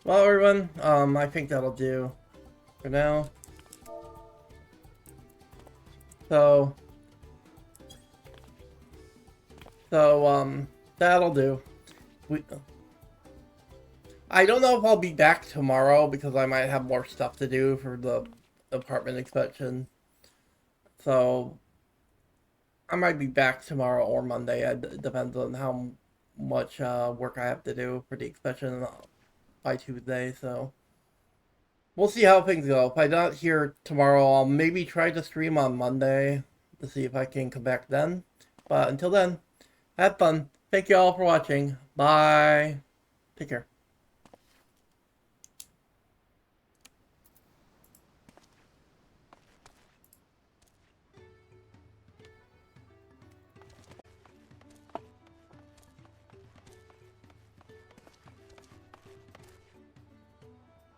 Well, everyone, I think that'll do for now. So, that'll do. I don't know if I'll be back tomorrow because I might have more stuff to do for the apartment inspection. So, I might be back tomorrow or Monday. It depends on how much work I have to do for the inspection by Tuesday. So, we'll see how things go. If I'm not here tomorrow, I'll maybe try to stream on Monday to see if I can come back then. But until then, have fun. Thank you all for watching. Bye. Take care.